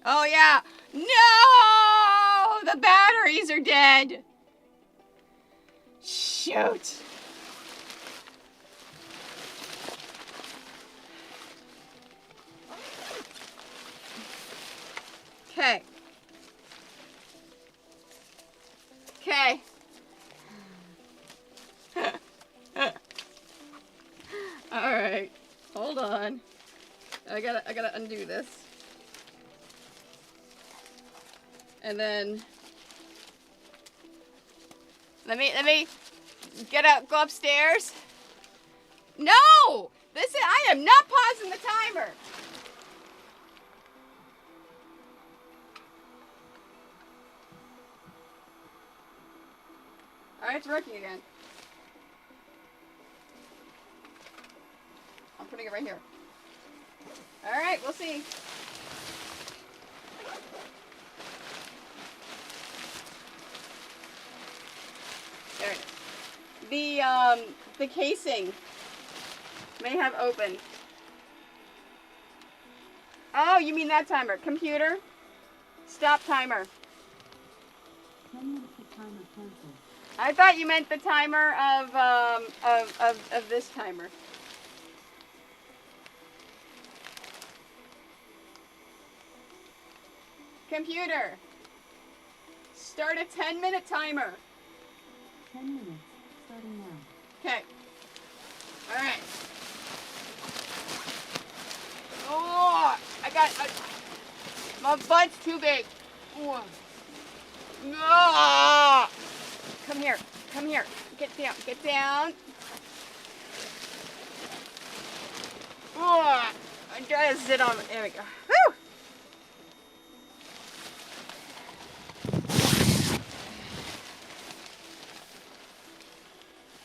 Oh yeah. No! The batteries are dead. Shoot. Okay. Okay. All right. Hold on. I gotta undo this. And then let me go upstairs. No! I am not pausing the timer. Alright, it's working again. I'm putting it right here. Alright, we'll see. There it is. The casing may have opened. Oh, you mean that timer. Computer, stop timer. 10 minutes of timer canceled. I thought you meant the timer of this timer. Computer, start a 10-minute timer. 10 minutes, starting now. Okay. All right. Oh, my butt's too big. Oh. Ah. Come here. Come here. Get down. Get down. Oh, I'm trying to sit on it. There we go. Woo!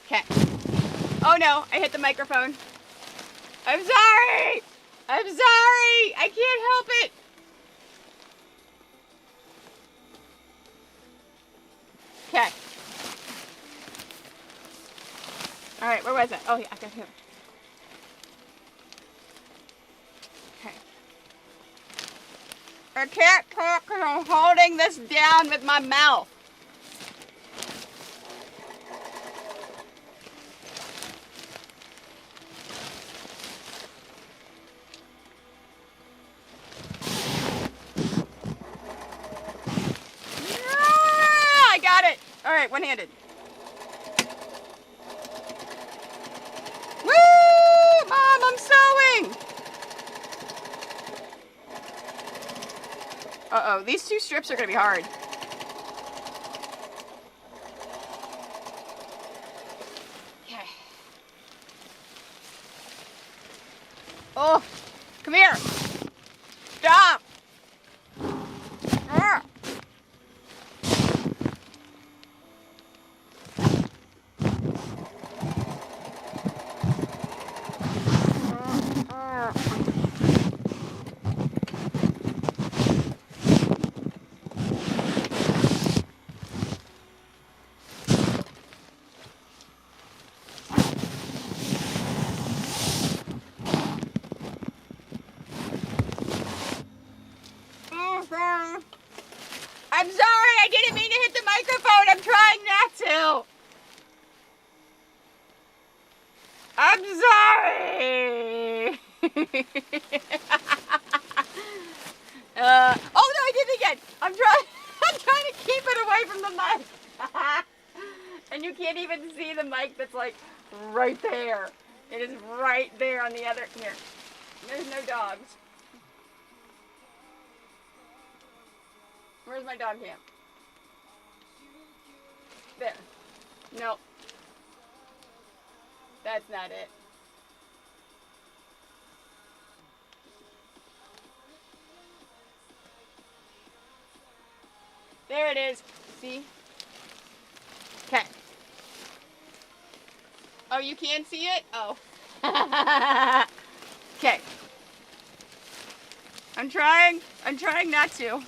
Okay. Oh no, I hit the microphone. I'm sorry! I'm sorry! I can't help it! Okay. Alright, where was I? Oh yeah, I got him. Okay. I can't talk because I'm holding this down with my mouth. I got it. All right, one-handed. Woo! Mom, I'm sewing. Uh-oh, these two strips are going to be hard. Okay. Oh, come here. Stop. Ah. I'm sorry, I didn't mean to hit the microphone. I'm trying not to. I'm sorry. Oh no, I did it again. I'm trying to keep it away from the mic. And you can't even see the mic that's like right there. It is right there on the other, here. There's no dogs. Where's my dog cam? There. Nope. That's not it. There it is. See? Okay. Oh, you can see it? Oh. Okay. I'm trying not to.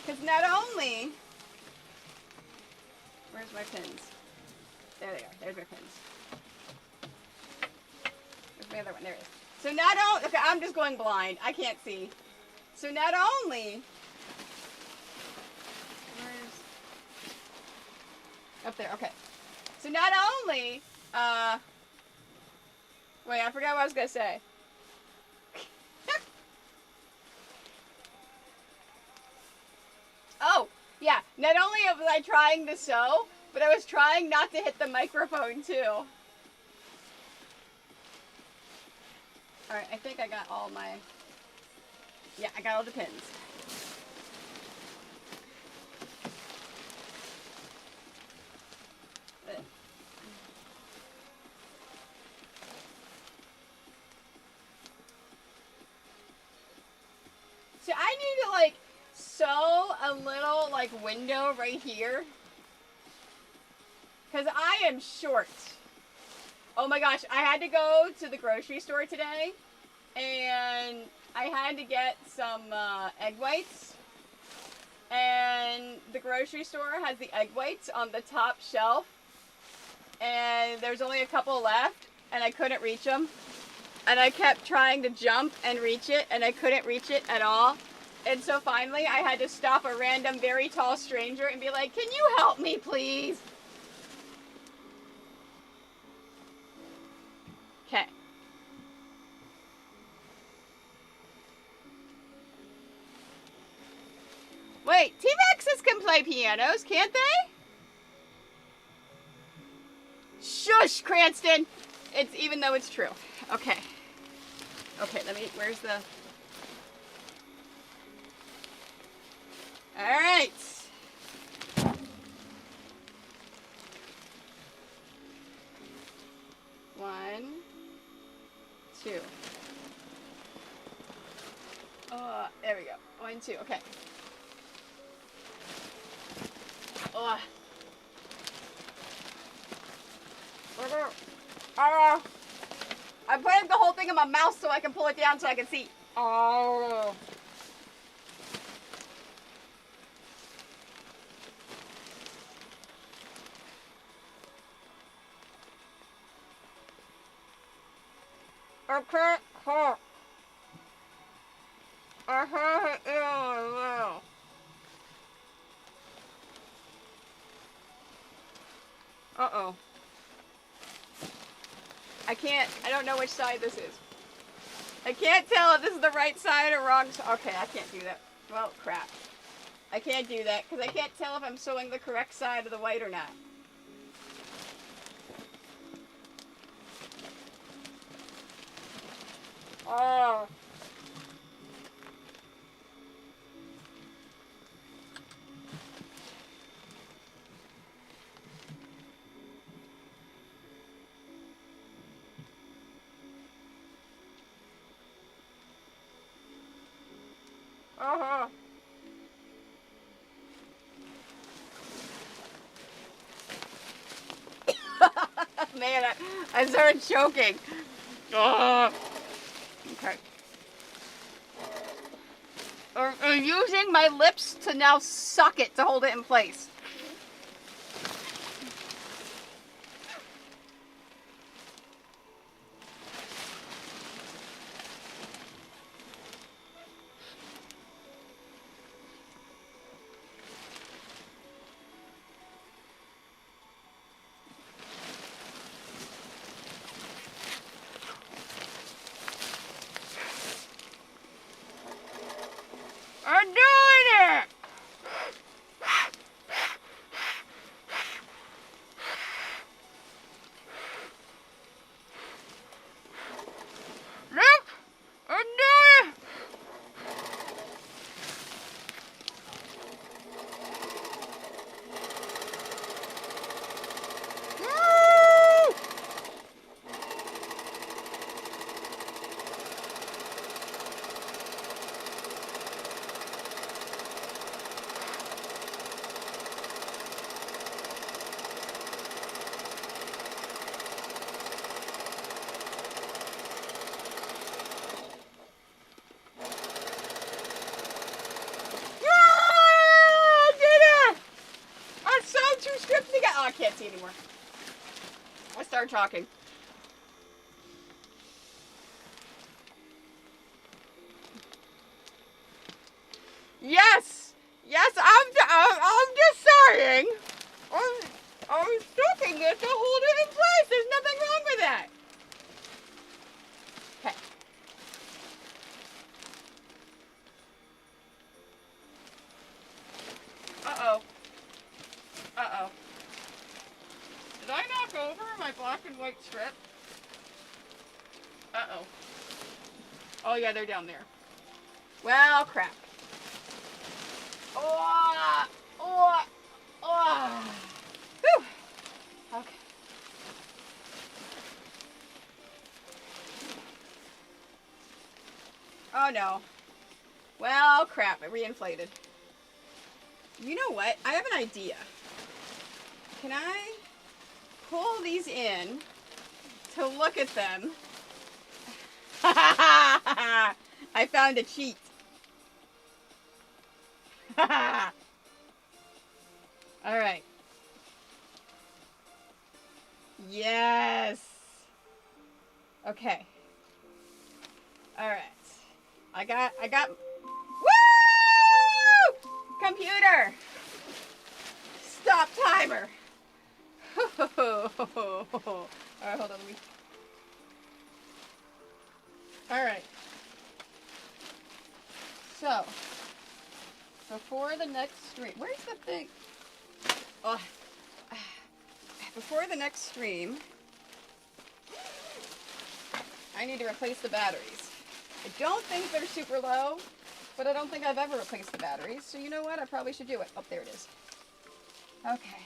Because not only, where's my pins? There they are. There's my pins. Where's my other one? There it is. So not only, okay, I'm just going blind. I can't see. So not only, where's, up there, okay. So not only, wait, I forgot what I was going to say. Oh, yeah, not only was I trying to sew, but I was trying not to hit the microphone too. Alright, I think I got all my, yeah, I got all the pins. So I need to like sew a little like window right here. Because I am short. Oh my gosh, I had to go to the grocery store today. And I had to get some egg whites. And the grocery store has the egg whites on the top shelf. And there's only a couple left. And I couldn't reach them. And I kept trying to jump and reach it. And I couldn't reach it at all. And so finally I had to stop a random very tall stranger and be like, can you help me please? Okay. Wait, T-Rexes can play pianos, can't they? Shush, Cranston! It's even though it's true. Okay. Okay, let me, where's the... Alright. One, two. There we go. 1, 2, okay. I'm putting the whole thing in my mouth so I can pull it down so I can see. Oh. Okay, huh. Uh-oh. I don't know which side this is. I can't tell if this is the right side or wrong side. Okay, I can't do that. Well, crap. I can't do that because I can't tell if I'm sewing the correct side of the white or not. Oh. Uh-huh. Man, I started choking. Okay. I'm using my lips to now suck it to hold it in place. I'm doing it! Look! I'm doing it! Woo! start talking. Yes! Yes, I'm just saying. I'm sticking it to hold it in place. There's nothing wrong with that. Okay. Uh-oh. Uh-oh. Did I knock over my black and white strip? Uh-oh. Oh, yeah, they're down there. Well, crap. Oh, oh, oh. Whew. Okay. Oh, no. Well, crap, it reinflated. You know what? I have an idea. Can I pull these in to look at them? I found a cheat. All right. Yes. Okay. All right. I got. Woo! Computer. Stop timer. All right, hold on. Let me. All right. So, before the next stream, where's the thing? Oh, before the next stream, I need to replace the batteries. I don't think they're super low, but I don't think I've ever replaced the batteries. So you know what? I probably should do it. Oh, there it is. Okay.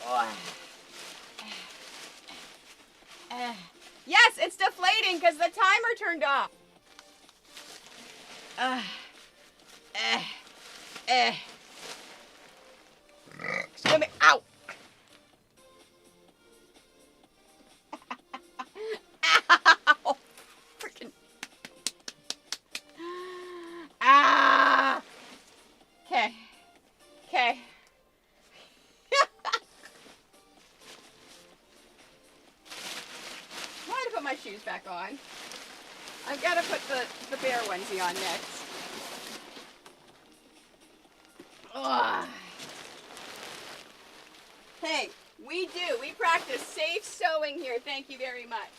Oh. Yes, it's deflating because the timer turned off. Excuse me. Ow. Ow. Freaking. Ah. Okay. Okay. I gotta put my shoes back on. I've got to put the bear onesie on next. Ugh. Hey, we practice safe sewing here. Thank you very much.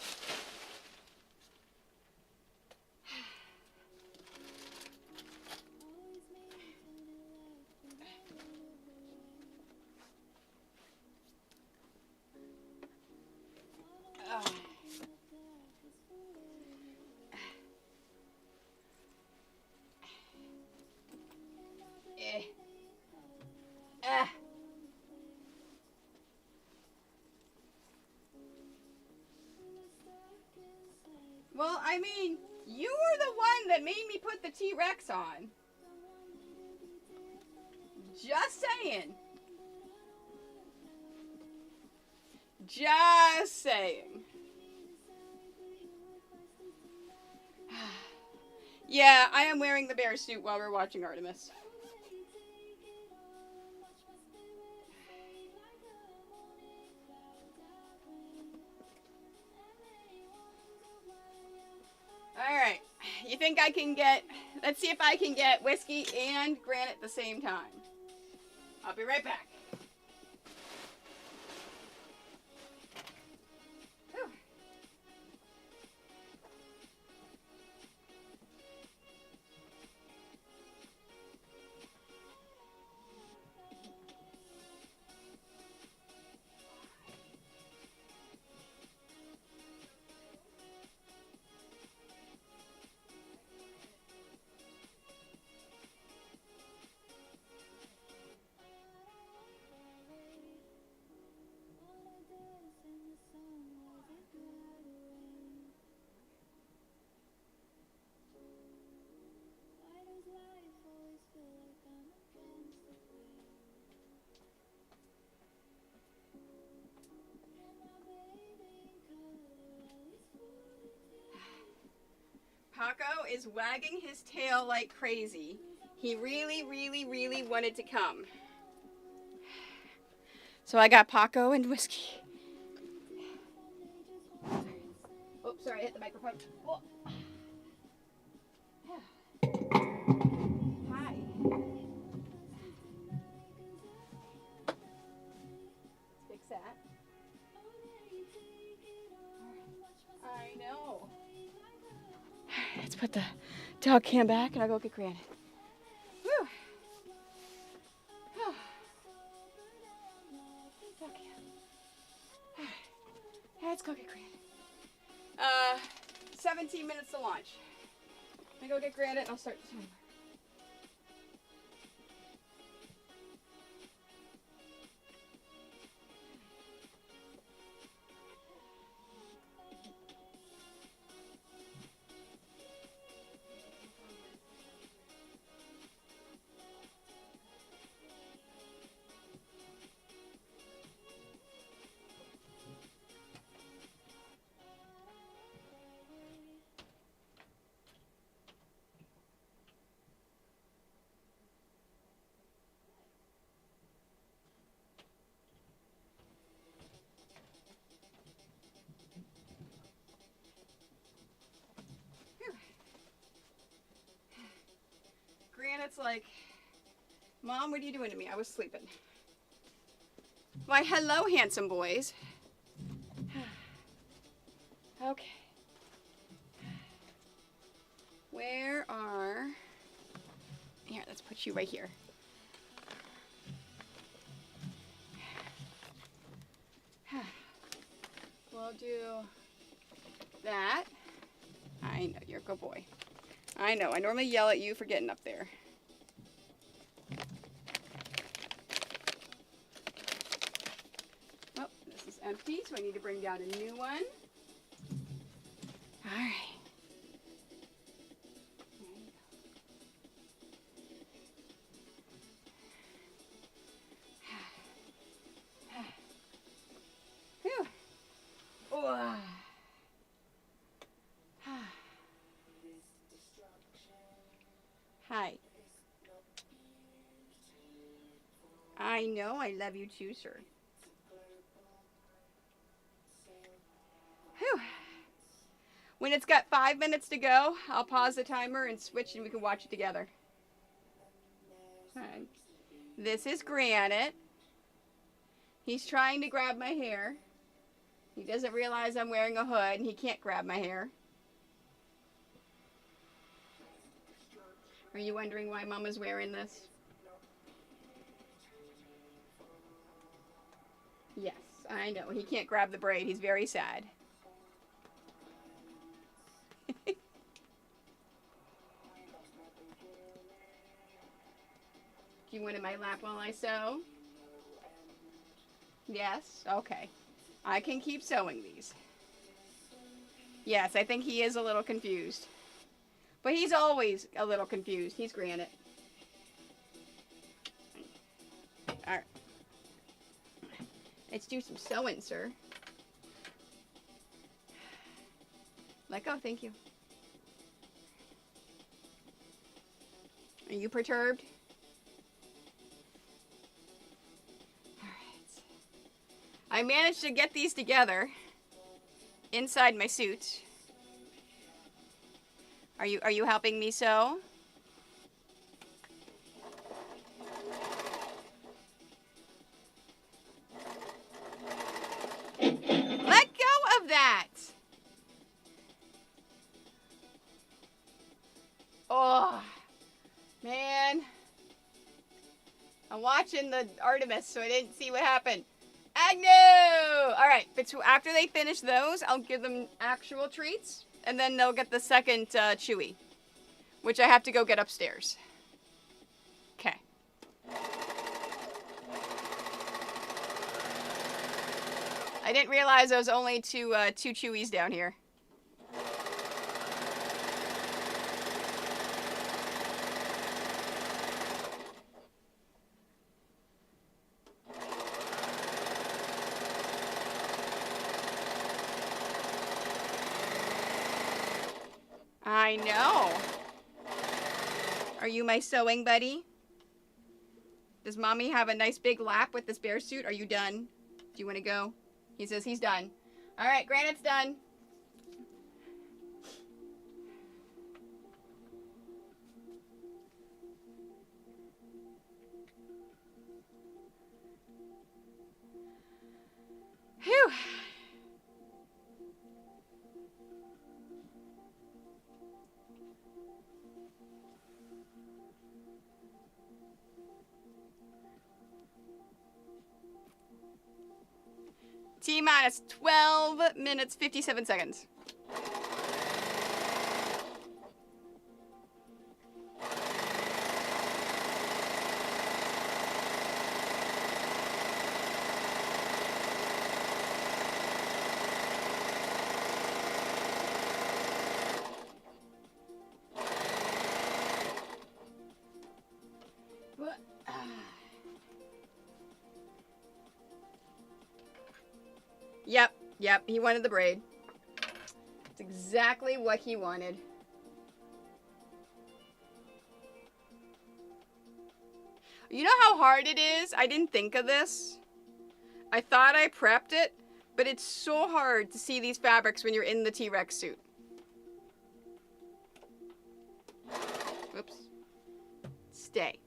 Well, I mean, you were the one that made me put the T-Rex on. Just saying. Just saying. Yeah, I am wearing the bear suit while we're watching Artemis. Alright, you think I can get, let's see if I can get whiskey and granite at the same time. I'll be right back. Whew. Paco is wagging his tail like crazy. He really, really, really wanted to come. So I got Paco and whiskey. Oh, sorry, I hit the microphone. Oh. Hi. Fix that. I know. Let's put the dog cam back and I'll go get Granite. Whew. Dog cam. Let's go get Granite. 17 minutes to launch. I go get Granite and I'll start the timer. Granite's like, Mom, what are you doing to me? I was sleeping. Why, hello, handsome boys. Okay. Where are... Here, let's put you right here. We'll do that. I know, you're a good boy. I know, I normally yell at you for getting up there. Oh, this is empty, so I need to bring down a new one. All right. Whew. Oh. Hi. I know, I love you too, sir. Whew. When it's got 5 minutes to go, I'll pause the timer and switch and we can watch it together. Okay. This is Granite. He's trying to grab my hair. He doesn't realize I'm wearing a hood and he can't grab my hair. Are you wondering why Mama's wearing this? Yes, I know. He can't grab the braid. He's very sad. Do you want in my lap while I sew? Yes? Okay. I can keep sewing these. Yes, I think he is a little confused. But he's always a little confused. He's Granite. Alright. Let's do some sewing, sir. Let go, thank you. Are you perturbed? Alright. I managed to get these together inside my suit. Are you helping me sew? Let go of that! Oh, man. I'm watching the Artemis, so I didn't see what happened. Agnew! Alright, after they finish those, I'll give them actual treats. And then they'll get the second Chewy, which I have to go get upstairs. Okay. I didn't realize there was only two Chewies down here. I know. Are you my sewing buddy? Does mommy have a nice big lap with this bear suit? Are you done? Do you want to go? He says he's done. All right, Granite's done. Phew. T-minus 12 minutes, 57 seconds. Yep, he wanted the braid. It's exactly what he wanted. You know how hard it is? I didn't think of this. I thought I prepped it, but it's so hard to see these fabrics when you're in the T-Rex suit. Oops. Stay.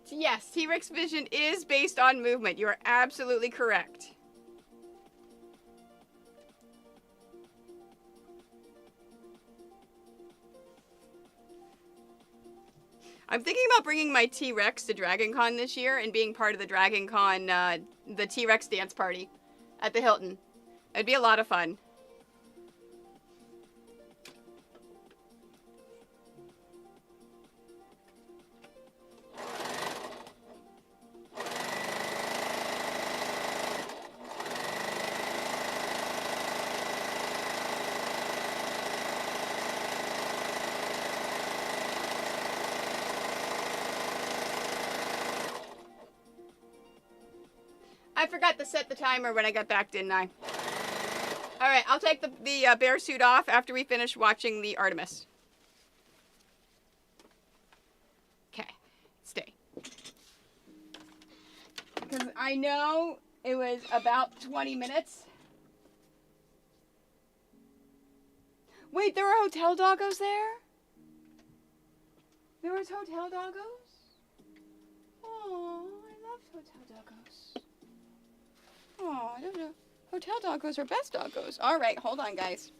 Yes, T-Rex vision is based on movement. You are absolutely correct. I'm thinking about bringing my T-Rex to Dragon Con this year and being part of the Dragon Con, the T-Rex dance party at the Hilton. It'd be a lot of fun. I forgot to set the timer when I got back, didn't I? All right, I'll take the bear suit off after we finish watching the Artemis. Okay, stay. Because I know it was about 20 minutes. Wait, there were hotel doggos there? There was hotel doggos? Oh, I loved hotel doggos. Oh, I don't know. Hotel doggos are best doggos. All right, hold on, guys.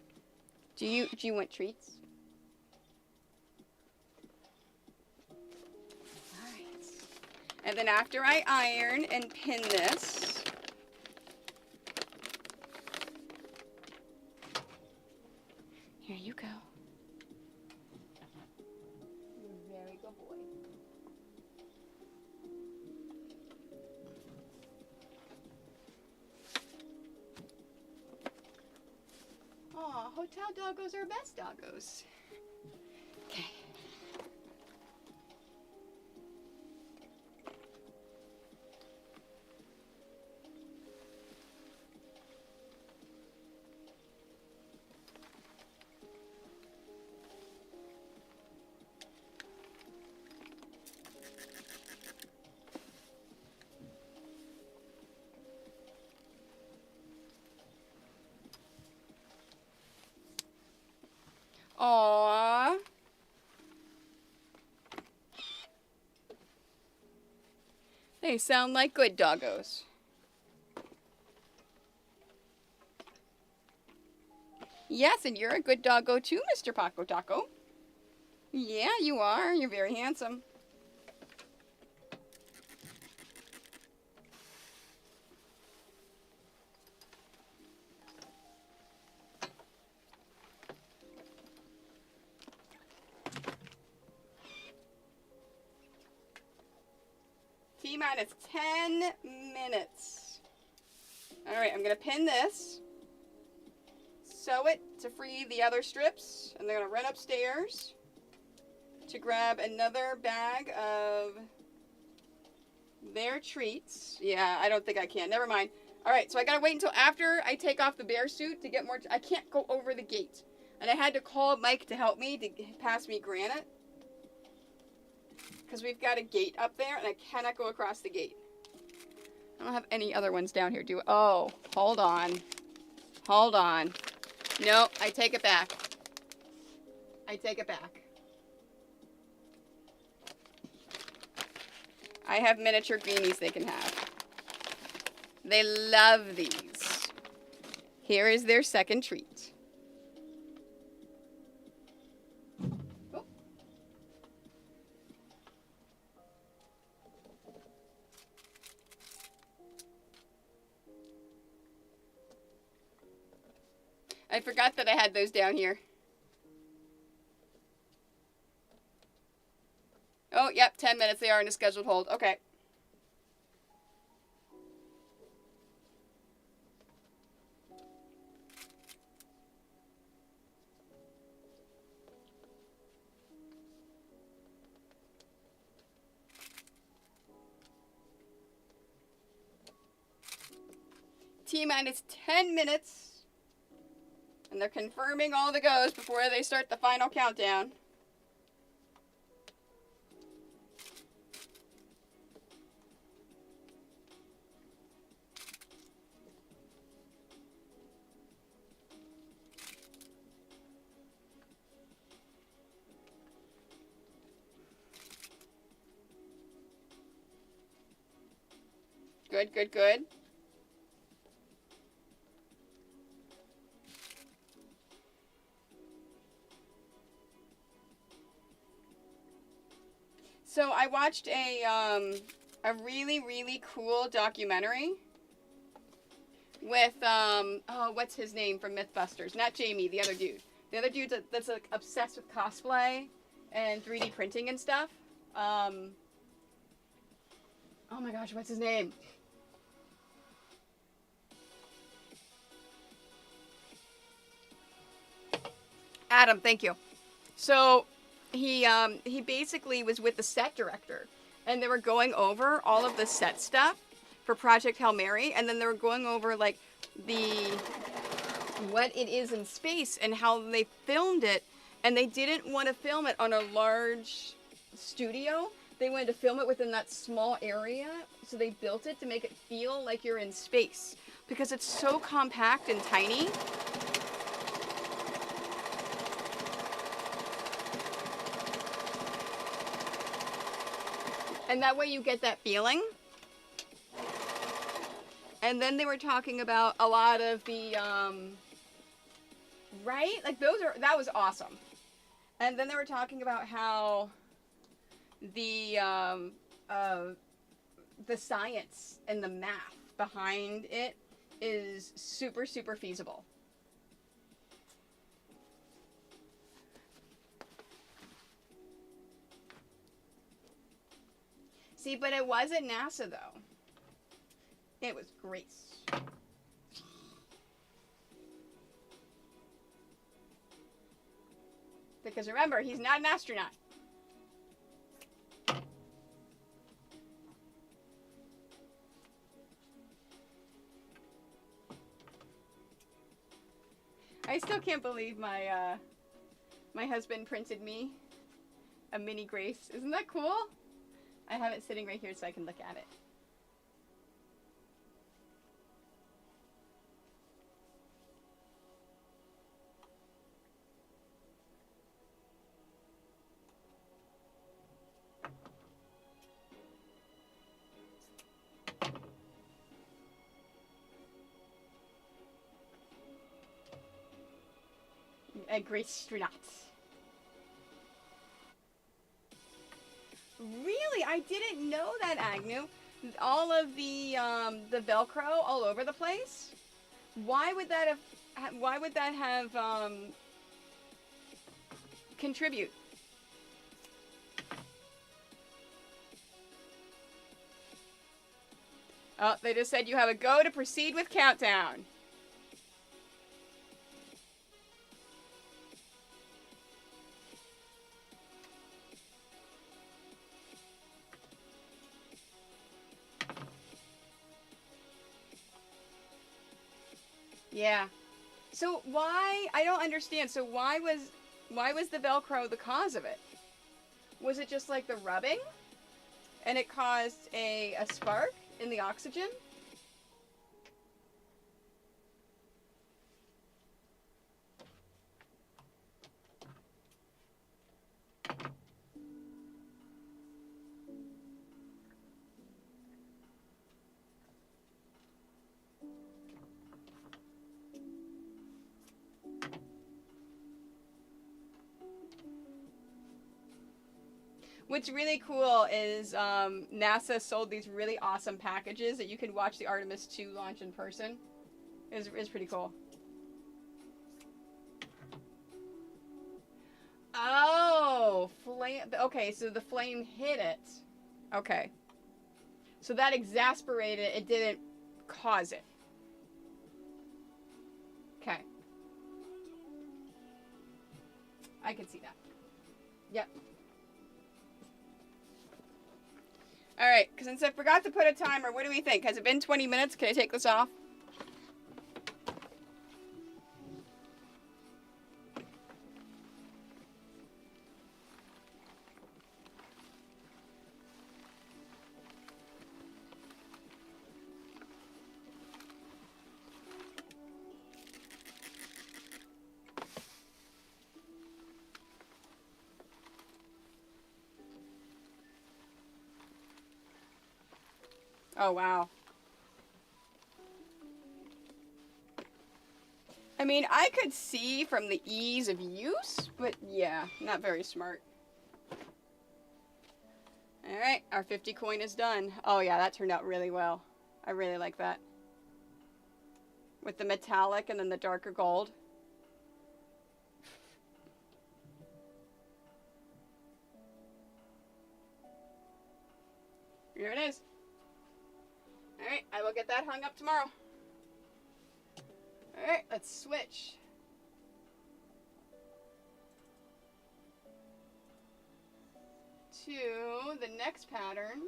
Do you want treats? All right. And then after I iron and pin this, here you go. You're a very good boy. Aw, hotel doggos are best doggos. Okay. Aww. They sound like good doggos. Yes, and you're a good doggo too, Mr. Paco Taco. Yeah, you are. You're very handsome. T-minus 10 minutes. All right, I'm gonna pin this, sew it to free the other strips, and they're gonna run upstairs to grab another bag of their treats. Yeah, I don't think I can. Never mind. All right, so I gotta wait until after I take off the bear suit to get more. I can't go over the gate, and I had to call Mike to help me to pass me granite because we've got a gate up there, and I cannot go across the gate. I don't have any other ones down here, do I? Oh, hold on. Hold on. No, I take it back. I take it back. I have miniature greenies they can have. They love these. Here is their second treat. Oh. I forgot that I had those down here. Oh, yep, 10 minutes. They are in a scheduled hold. Okay. T-minus 10 minutes. And they're confirming all the goes before they start the final countdown. Good, good, good. So I watched a really, really cool documentary with, oh, what's his name from Mythbusters? Not Jamie, the other dude. The other dude that's like, obsessed with cosplay and 3D printing and stuff. Oh my gosh, what's his name? Adam, thank you. So he basically was with the set director, and they were going over all of the set stuff for Project Hail Mary, and then they were going over like what it is in space and how they filmed it, and they didn't want to film it on a large studio. They wanted to film it within that small area, so they built it to make it feel like you're in space because it's so compact and tiny. And that way you get that feeling. And then they were talking about a lot of the, right? Like that was awesome. And then they were talking about how the science and the math behind it is super, super feasible. See, but it wasn't NASA, though. It was Grace. Because remember, he's not an astronaut. I still can't believe my husband printed me a mini Grace. Isn't that cool? I have it sitting right here so I can look at it. Really? I didn't know that, Agnew. All of the Velcro all over the place? Why would that have contribute? Oh, they just said you have a go to proceed with countdown. Yeah. So why, I don't understand. So why was the Velcro the cause of it? Was it just like the rubbing? And it caused a spark in the oxygen? What's really cool is NASA sold these really awesome packages that you can watch the Artemis 2 launch in person. It's pretty cool. Oh, flame. Okay, so the flame hit it. Okay. So that exasperated it. It didn't cause it. Okay. I can see that. Yep. All right, since I forgot to put a timer, what do we think? Has it been 20 minutes? Can I take this off? Oh, wow. I mean, I could see from the ease of use, but yeah, not very smart. All right, our 50 coin is done. Oh yeah, that turned out really well. I really like that. With the metallic and then the darker gold. Here it is. Alright, I will get that hung up tomorrow. Alright, let's switch. To the next pattern.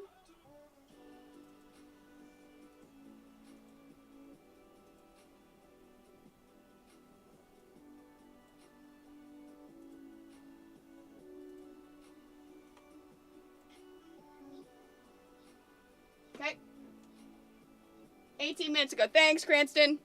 Okay. 18 minutes ago. Thanks, Cranston.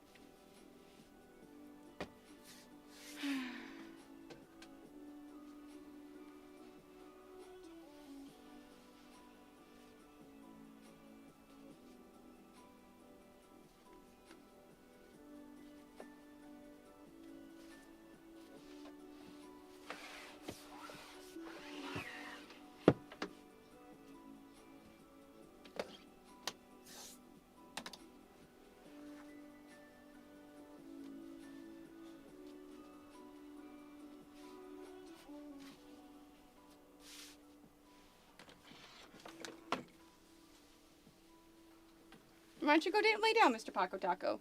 Why don't you go lay down, Mr. Paco Taco?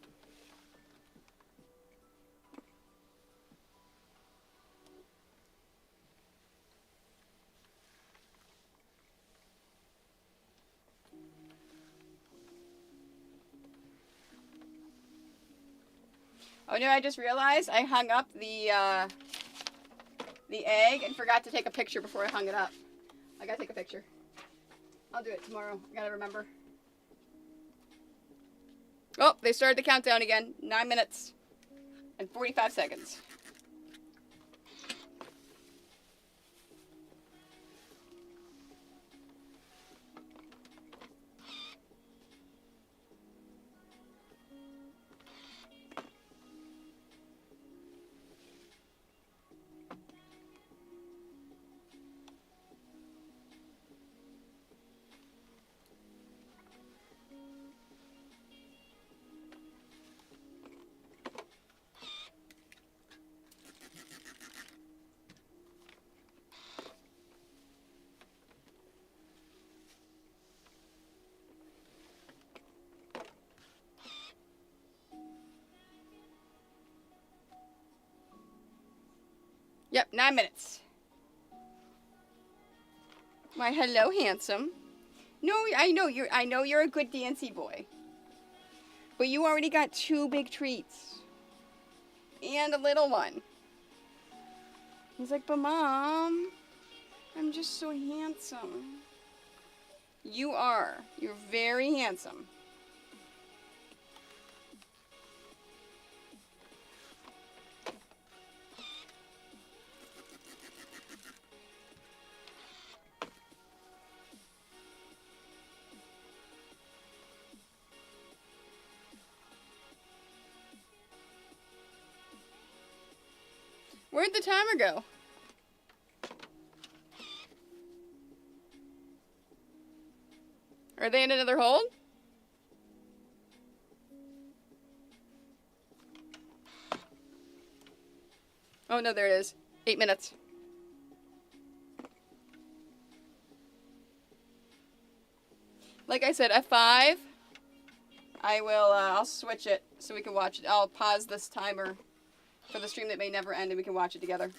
Oh no, I just realized I hung up the egg and forgot to take a picture before I hung it up. I gotta take a picture. I'll do it tomorrow. I gotta remember. Oh, they started the countdown again. 9 minutes and 45 seconds. Yep, 9 minutes. Why, hello, handsome. No, I know you're a good dancy boy. But you already got 2 big treats. And a little one. He's like, but Mom, I'm just so handsome. You are. You're very handsome. Where'd the timer go? Are they in another hold? Oh no, there it is. 8 minutes. Like I said, at 5, I'll switch it so we can watch it. I'll pause this timer for the stream that may never end and we can watch it together.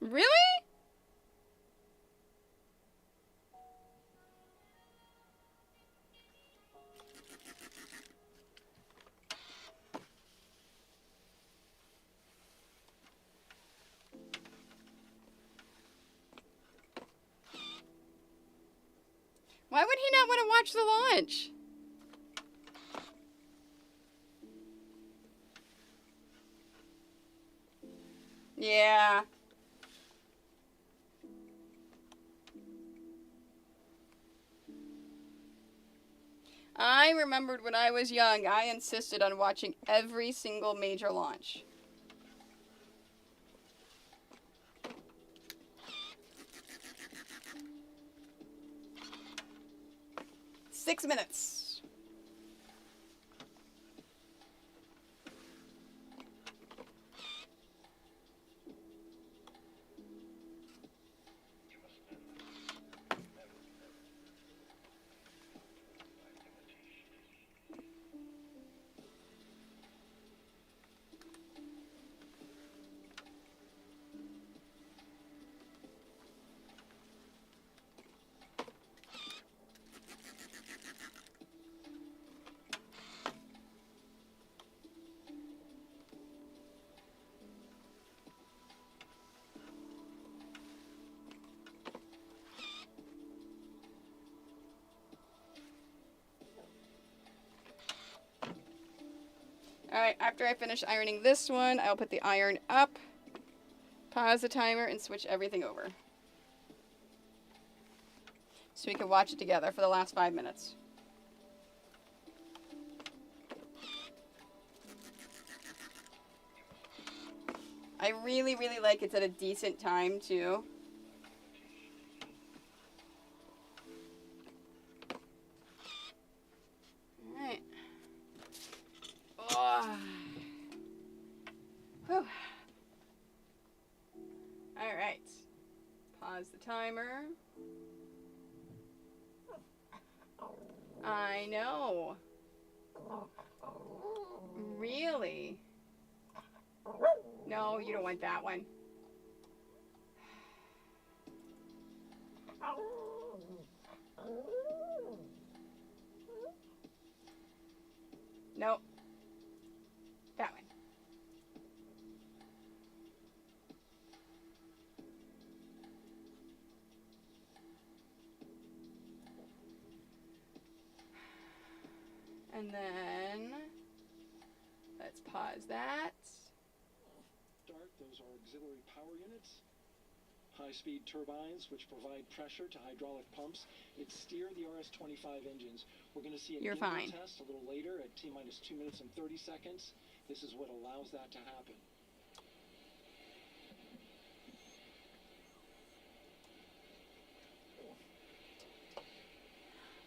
Really? Why would he not want to watch the launch? Yeah. I remembered when I was young, I insisted on watching every single major launch. Six minutes. Alright, after I finish ironing this one, I'll put the iron up, pause the timer, and switch everything over. So we can watch it together for the last 5 minutes. I really, really like it's at a decent time, too. Alright. Oh. Whew. Alright. Pause the timer. I know. Really? No, you don't want that one. Nope. That one. And then pause that. Start, those are auxiliary power units. High-speed turbines, which provide pressure to hydraulic pumps that steer the RS-25 engines. We're going to see a You're gimbal fine. test a little later at T-minus 2 minutes and 30 seconds. This is what allows that to happen.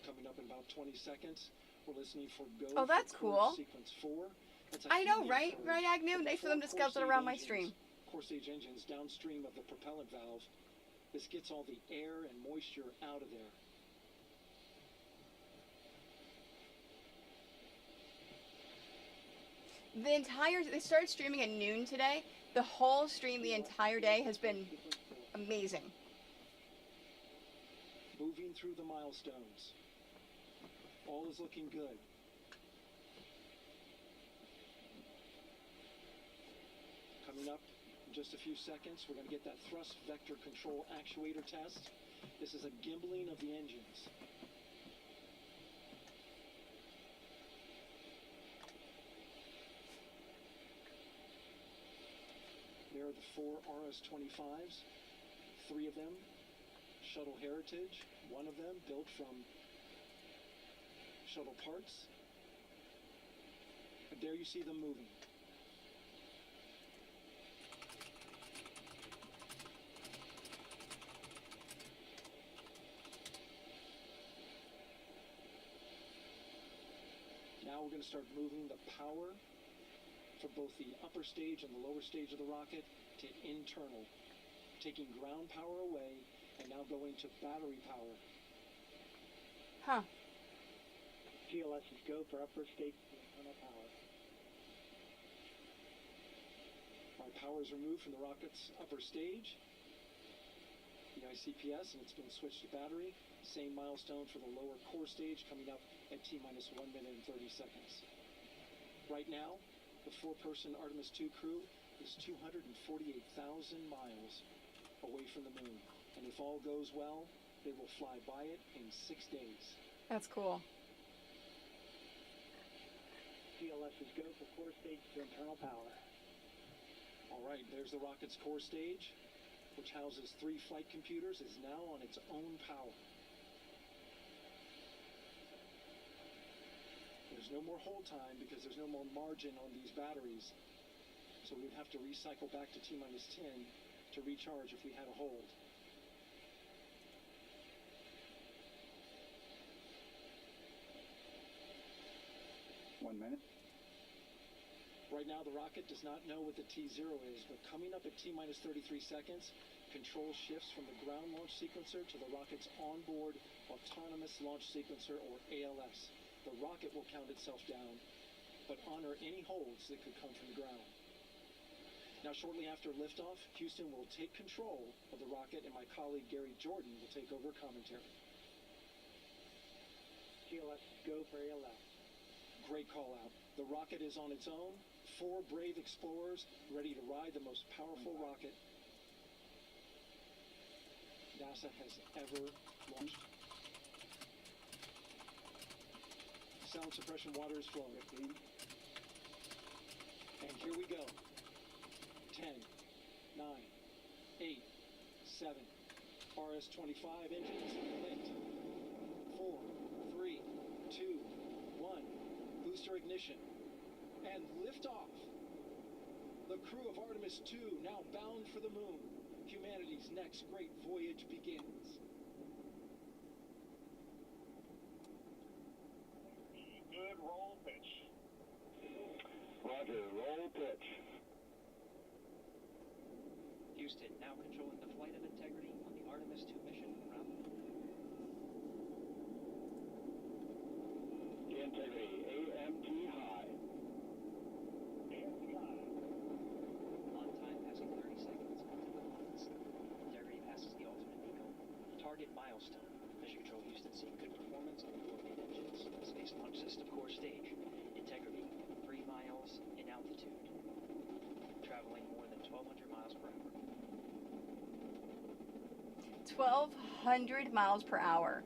Coming up in about 20 seconds, we're listening for go. Oh, that's for cool. Sequence 4. That's a I know, helium right? surge. Right, Agnew? Nice for them to Four scout it core around my stage stream. engines- Core stage engines downstream of the propellant valve. This gets all the air and moisture out of there. They started streaming at noon today. The whole stream the entire day has been amazing. Moving through the milestones. All is looking good. Coming up in just a few seconds, we're going to get that thrust vector control actuator test. This is a gimbling of the engines. There are the 4 RS-25s, 3 of them Shuttle Heritage, 1 of them built from shuttle parts. But there you see them moving. Now we're going to start moving the power for both the upper stage and the lower stage of the rocket to internal, taking ground power away and now going to battery power. Huh. GLS is go for upper stage internal power. Our power is removed from the rocket's upper stage, the ICPS, and it's been switched to battery. Same milestone for the lower core stage coming up at T-minus 1 minute and 30 seconds. Right now, the 4-person Artemis II crew is 248,000 miles away from the moon. And if all goes well, they will fly by it in 6 days. That's cool. GLS is go for core stage to internal power. All right, there's the rocket's core stage, which houses 3 flight computers, is now on its own power. There's no more hold time because there's no more margin on these batteries. So we'd have to recycle back to T-minus 10 to recharge if we had a hold. One minute. Right now the rocket does not know what the T0 is, but coming up at T-minus 33 seconds, control shifts from the ground launch sequencer to the rocket's onboard autonomous launch sequencer, or ALS. The rocket will count itself down, but honor any holds that could come from the ground. Now, shortly after liftoff, Houston will take control of the rocket, and my colleague Gary Jordan will take over commentary. GLS, go for ALS. Great call out. The rocket is on its own. 4 brave explorers ready to ride the most powerful rocket NASA has ever launched. Sound suppression water is flowing. And here we go. 10, 9, 8, 7. RS-25 engines lit. 4, 3, 2, 1. Booster ignition. And liftoff. The crew of Artemis II now bound for the moon. Humanity's next great voyage begins. Good roll pitch. Roger, roll pitch. Houston now controlling the flight of integrity on the Artemis II mission around the moon. Integrity, AMT high. AMT high. On time passing 30 seconds onto the lines. Integrity passes the alternate beacon. Target milestone. Mission Control Houston seeing good performance on the coordinate engines. Space Launch System core stage. Integrity 3 miles in altitude. Traveling more than 1,200 miles per hour. 1,200 miles per hour.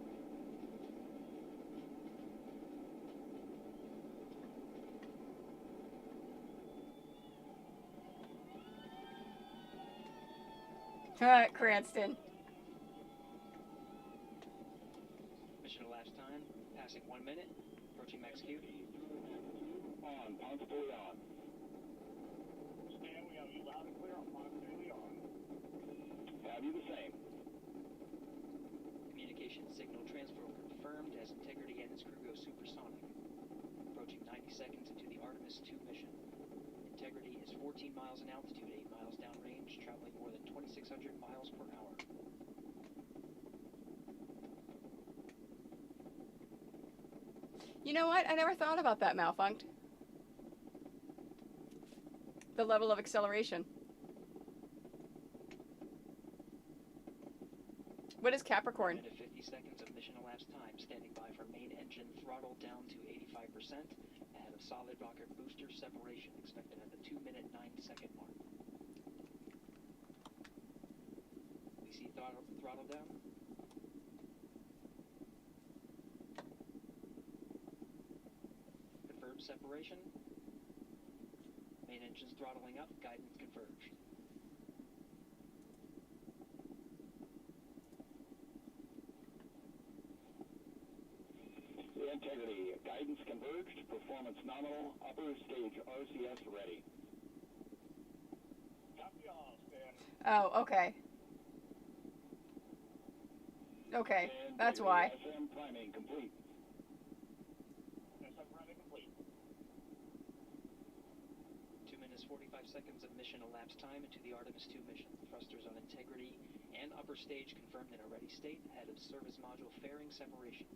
Cranston. Mission elapsed time, passing 1 minute, approaching max Q. On, Ponce de Leon. Stan, we have you loud and clear on Ponce de Leon. Have you the same? Communication signal transfer confirmed as Integrity and its crew go supersonic. Approaching 90 seconds into the Artemis 2 mission. Integrity is 14 miles in altitude, 8 miles downrange, traveling more than 2,600 miles per hour. You know what? I never thought about that, Malfunct. The level of acceleration. What is Capricorn? 50 seconds of mission elapsed time, standing by for main engine throttle down to 85%, ahead of solid rocket booster separation, expected at the 2-minute 9-second mark. We see throttle down. Confirmed separation. Main engine's throttling up, guidance converged. Integrity, guidance converged, performance nominal, upper stage RCS ready. Copy all, Stan. Oh, okay. Okay, that's why. SM priming complete. SM priming complete. 2 minutes 45 seconds of mission elapsed time into the Artemis 2 mission. Thrusters on Integrity and upper stage confirmed in a ready state, ahead of service module fairing separation.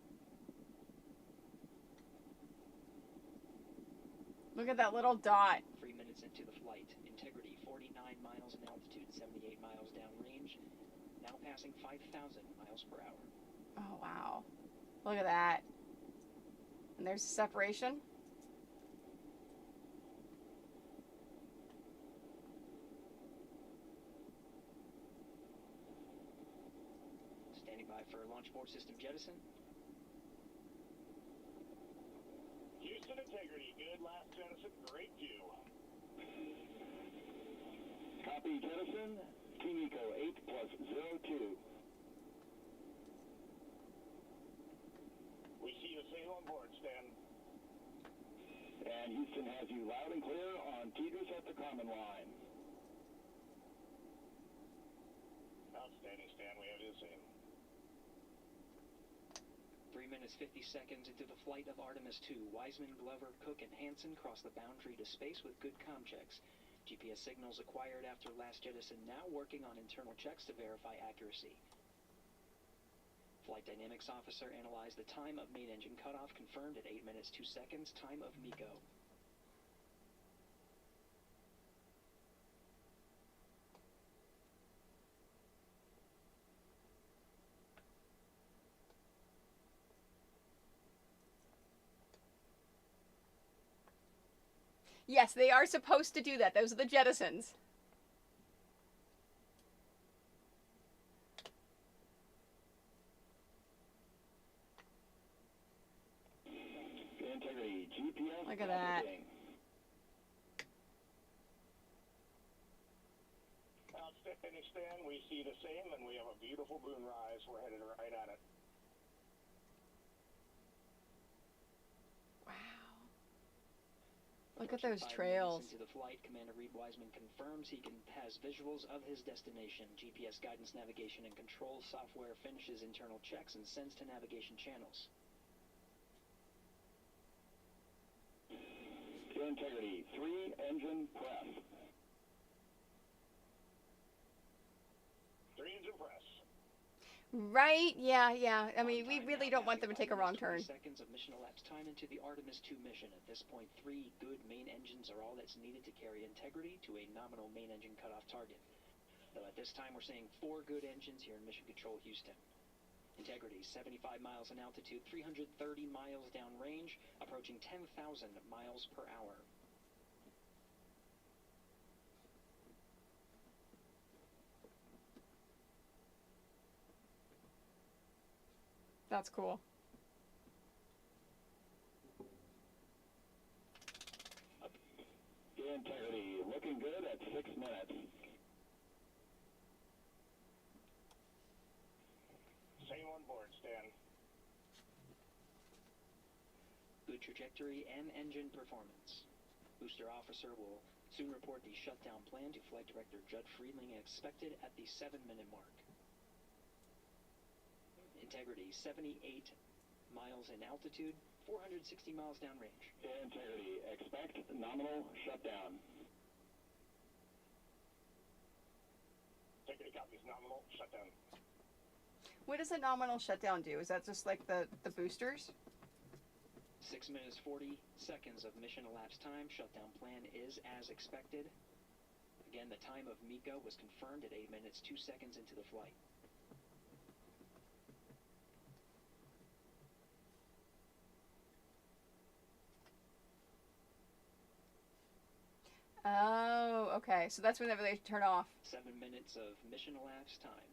Look at that little dot. 3 minutes into the flight. Integrity, 49 miles in altitude, 78 miles downrange, now passing 5,000 miles per hour. Oh, wow. Look at that. And there's the separation. Standing by for launch board system jettison. Houston Integrity, good last jettison, great view. Copy jettison, Team Eco 8 plus 02. We see the same on board, Stan. And Houston has you loud and clear on Tigris at the common line. Outstanding, Stan, we have you the same. 3 minutes 50 seconds into the flight of Artemis 2, Wiseman, Glover, Cook, and Hansen cross the boundary to space with good comm checks. GPS signals acquired after last jettison, now working on internal checks to verify accuracy. Flight Dynamics Officer analyzed the time of main engine cutoff, confirmed at 8 minutes 2 seconds, time of MECO. Yes, they are supposed to do that. Those are the jettisons. Integrity, GPS. Look at that. Outstanding, Stan. We see the same, and we have a beautiful moonrise. We're headed right at it. Look at those 5 trails. minutes into the flight, Commander Reed Wiseman confirms he has visuals of his destination. GPS guidance, navigation, and control software finishes internal checks and sends to navigation channels. Integrity, 3 engine press. 3 engine press. Right? Yeah. I mean, we really don't want them to take a wrong turn. Seconds of mission elapsed time into the Artemis 2 mission. At this point, 3 good main engines are all that's needed to carry Integrity to a nominal main engine cutoff target. Though at this time, we're seeing 4 good engines here in Mission Control Houston. Integrity, 75 miles in altitude, 330 miles downrange, approaching 10,000 miles per hour. That's cool. Integrity, looking good at 6 minutes. good trajectory and engine performance. Booster officer will soon report the shutdown plan to Flight Director Judd Friedling, expected at the 7-minute mark. Integrity, 78 miles in altitude, 460 miles downrange. Integrity, expect nominal shutdown. Integrity copies nominal shutdown. What does a nominal shutdown do? Is that just like the boosters? 6 minutes 40 seconds of mission elapsed time. Shutdown plan is as expected. Again, the time of MECO was confirmed at 8 minutes 2 seconds into the flight. Oh, okay. So that's whenever they turn off. 7 minutes of mission elapsed time.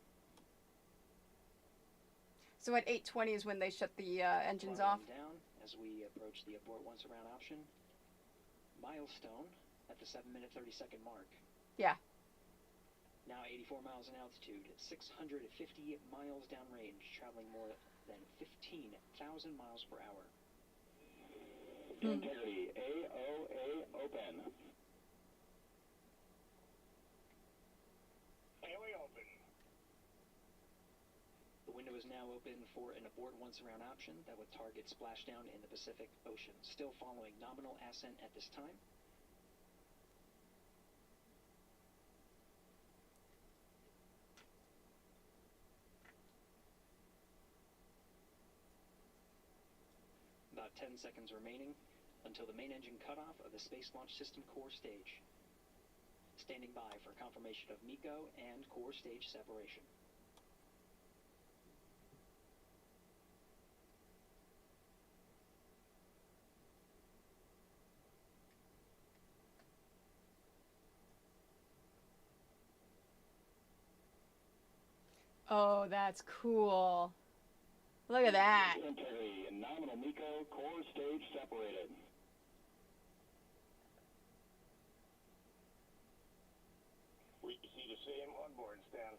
So at 8:20 is when they shut the engines off? Down as we approach the abort once around option. Milestone at the 7-minute 30-second mark. Yeah. Now 84 miles in altitude, 650 miles downrange, traveling more than 15,000 miles per hour. Integrity, AOA open. AOA open. The window is now open for an abort once around option that would target splashdown in the Pacific Ocean. Still following nominal ascent at this time. About 10 seconds remaining until the main engine cutoff of the Space Launch System core stage. Standing by for confirmation of MECO and core stage separation. Oh, that's cool. Look at that. Integrity and nominal MECO core stage separated. We see the same on board, Stan.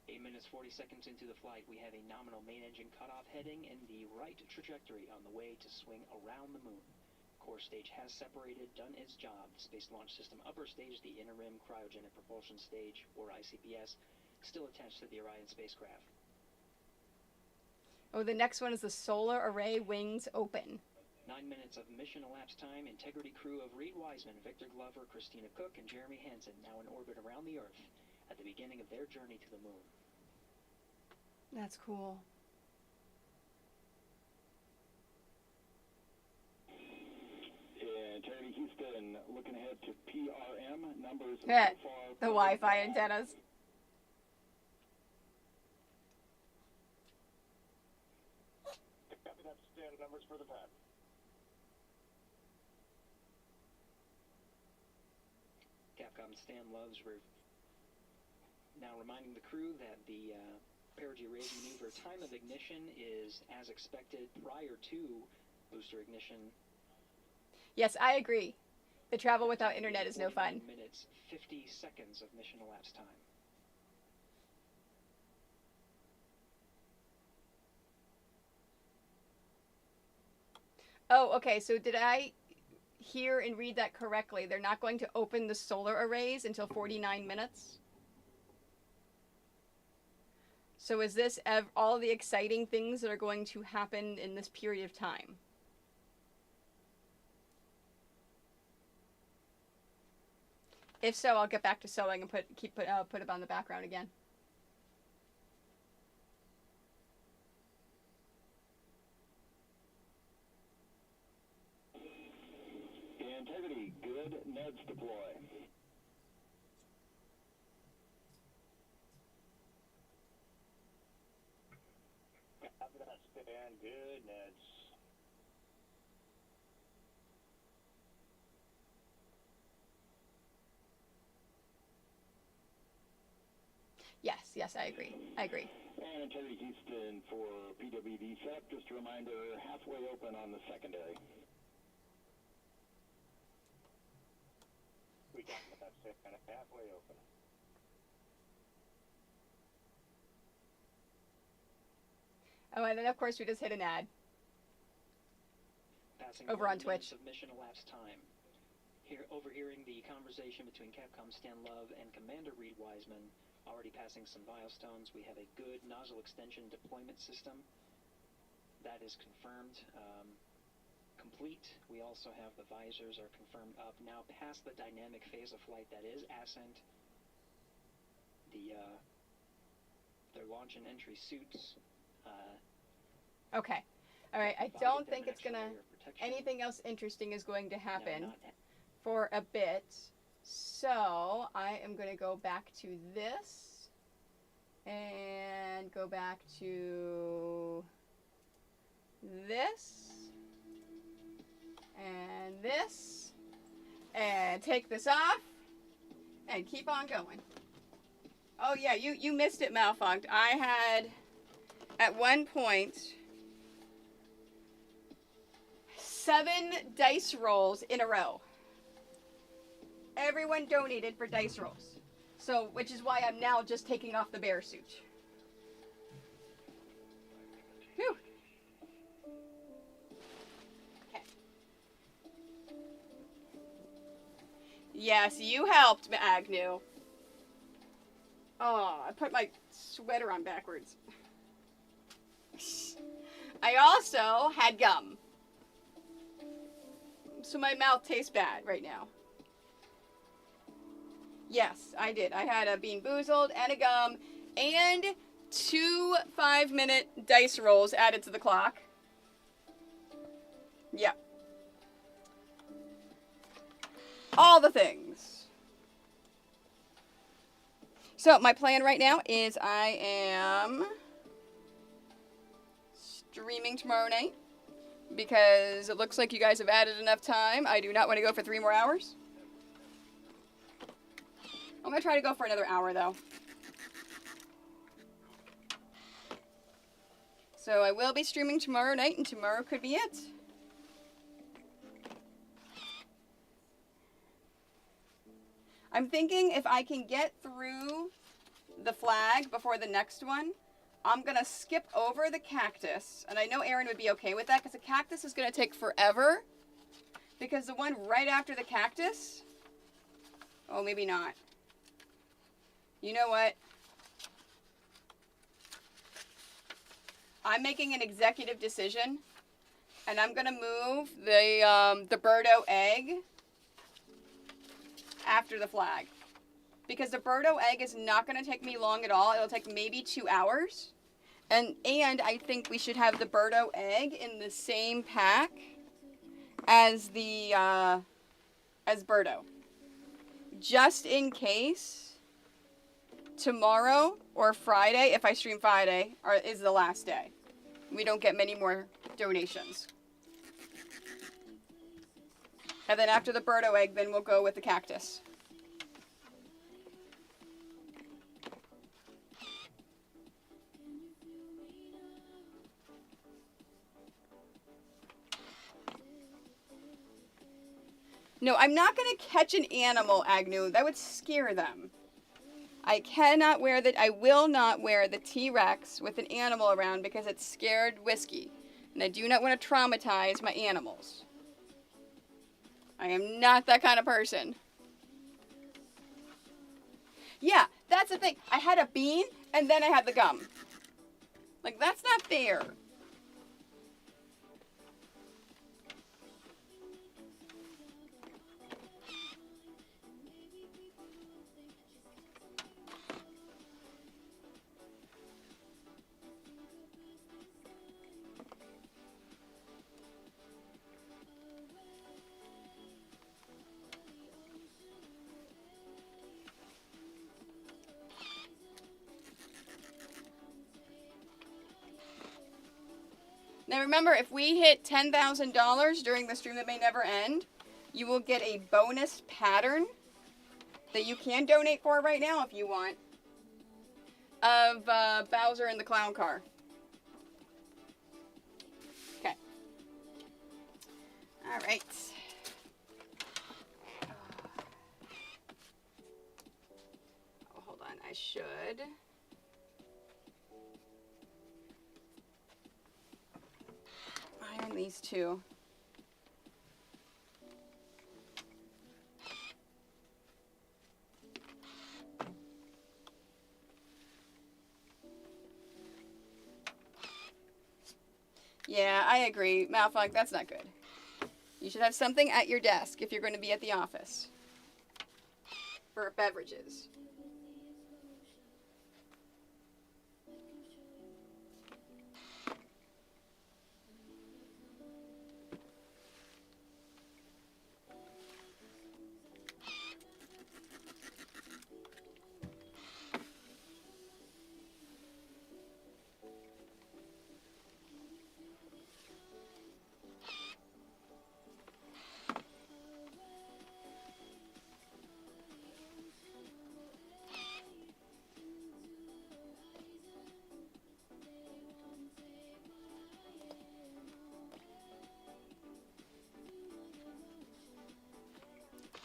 Eight minutes 40 seconds into the flight, we have a nominal main engine cutoff heading in the right trajectory on the way to swing around the moon. Core stage has separated, done its job. The Space Launch System upper stage, the interim cryogenic propulsion stage, or ICPS, still attached to the Orion spacecraft. Oh, the next one is the solar array wings open. 9 minutes of mission elapsed time. Integrity crew of Reed Wiseman, Victor Glover, Christina Cook, and Jeremy Hansen now in orbit around the Earth at the beginning of their journey to the moon. That's cool. Integrity Houston, looking ahead to PRM numbers. Yeah, so far. the Wi-Fi antennas. Copy that, Stan. Numbers for the pad. Capcom Stan Loves now reminding the crew that the perigee raise maneuver time of ignition is as expected prior to booster ignition. Yes, I agree. The travel without internet is no fun. 49 minutes, 50 seconds of mission elapsed time. Oh, okay, so did I hear and read that correctly? They're not going to open the solar arrays until 49 minutes? So is this all the exciting things that are going to happen in this period of time? If so, I'll get back to sewing and put it on the background again. Integrity, good. Neds deploy. Copy that, Stan. Good, Neds. Yes, I agree. And Integrity Houston for PWD SEP, just a reminder, halfway open on the secondary. We got that, Stan. Halfway open. Oh, and then of course we just hit an ad. Passing Over on 11 Twitch. minutes of mission elapsed time. Overhearing the conversation between Capcom Stan Love and Commander Reed Wiseman, already passing some milestones. We have a good nozzle extension deployment system. That is confirmed. Complete. We also have the visors are confirmed up. Now past the dynamic phase of flight, that is ascent. Their launch and entry suits. Okay. All right. I don't think it's gonna. Anything else interesting is going to happen for a bit. So I am going to go back to this and go back to this and this and take this off and keep on going. Oh yeah, you missed it, Malfunct. I had at one point 7 dice rolls in a row. Everyone donated for dice rolls. So, which is why I'm now just taking off the bear suit. Whew. Okay. Yes, you helped, Agnew. Oh, I put my sweater on backwards. I also had gum. So my mouth tastes bad right now. Yes, I did. I had a Bean Boozled and a gum and 2 5-minute dice rolls added to the clock. Yeah. All the things. So my plan right now is I am streaming tomorrow night because it looks like you guys have added enough time. I do not want to go for 3 more hours. I'm going to try to go for another hour, though. So I will be streaming tomorrow night, and tomorrow could be it. I'm thinking if I can get through the flag before the next one, I'm going to skip over the cactus. And I know Aaron would be okay with that, because the cactus is going to take forever. Because the one right after the cactus... Oh, maybe not. You know what? I'm making an executive decision, and I'm gonna move the Birdo egg after the flag, because the Birdo egg is not gonna take me long at all. It'll take maybe 2 hours, and I think we should have the Birdo egg in the same pack as the as Birdo, just in case. Tomorrow or Friday, if I stream Friday, is the last day. We don't get many more donations. And then after the Birdo egg, then we'll go with the cactus. No, I'm not going to catch an animal, Agnew. That would scare them. I cannot wear I will not wear the T-Rex with an animal around because it's scared whiskey. And I do not want to traumatize my animals. I am not that kind of person. Yeah, that's the thing. I had a bean and then I had the gum. Like, that's not fair. Now remember, if we hit $10,000 during the stream that may never end, you will get a bonus pattern that you can donate for right now if you want, of Bowser and the Clown Car. Okay. All right. Oh, hold on, I should. these two. Yeah, I agree. Malfog, that's not good. You should have something at your desk if you're going to be at the office for beverages.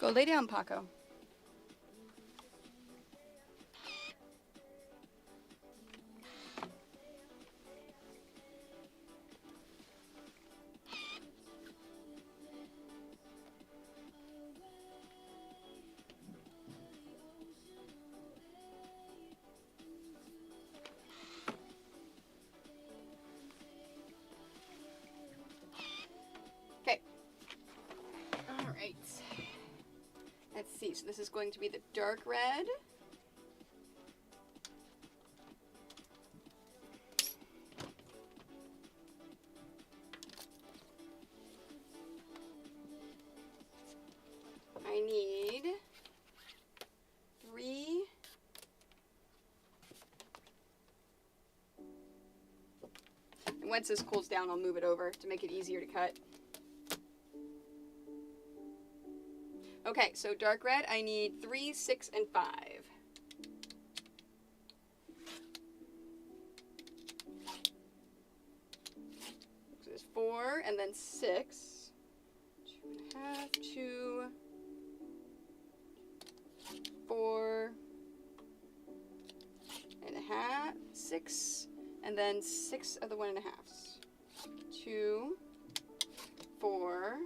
Go lay down, Paco. Okay. All right. Let's see. So this is going to be the dark red. I need 3. And once this cools down, I'll move it over to make it easier to cut. Okay, so dark red, I need 3, 6, and 5. So there's 4, and then 6. 2.5, 2, 4 and a half, 6, and then 6 of the 1.5s. 2, 4,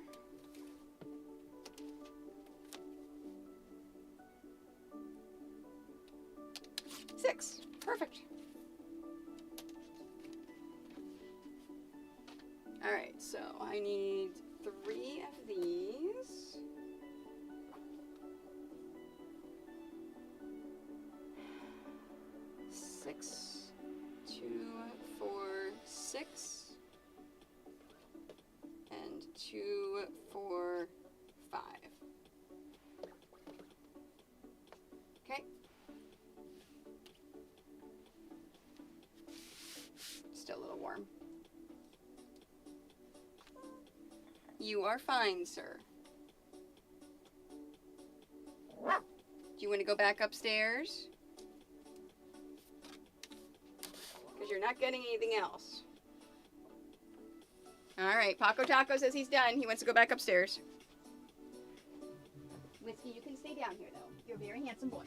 6. Perfect. All right, so I need 3 of these. Six, 2, 4, 6, and 2, 4, 5. Okay. Still a little warm. You are fine, sir. Do you want to go back upstairs? Because you're not getting anything else. All right, Paco Taco says he's done. He wants to go back upstairs. Whiskey, you can stay down here, though. You're a very handsome boy.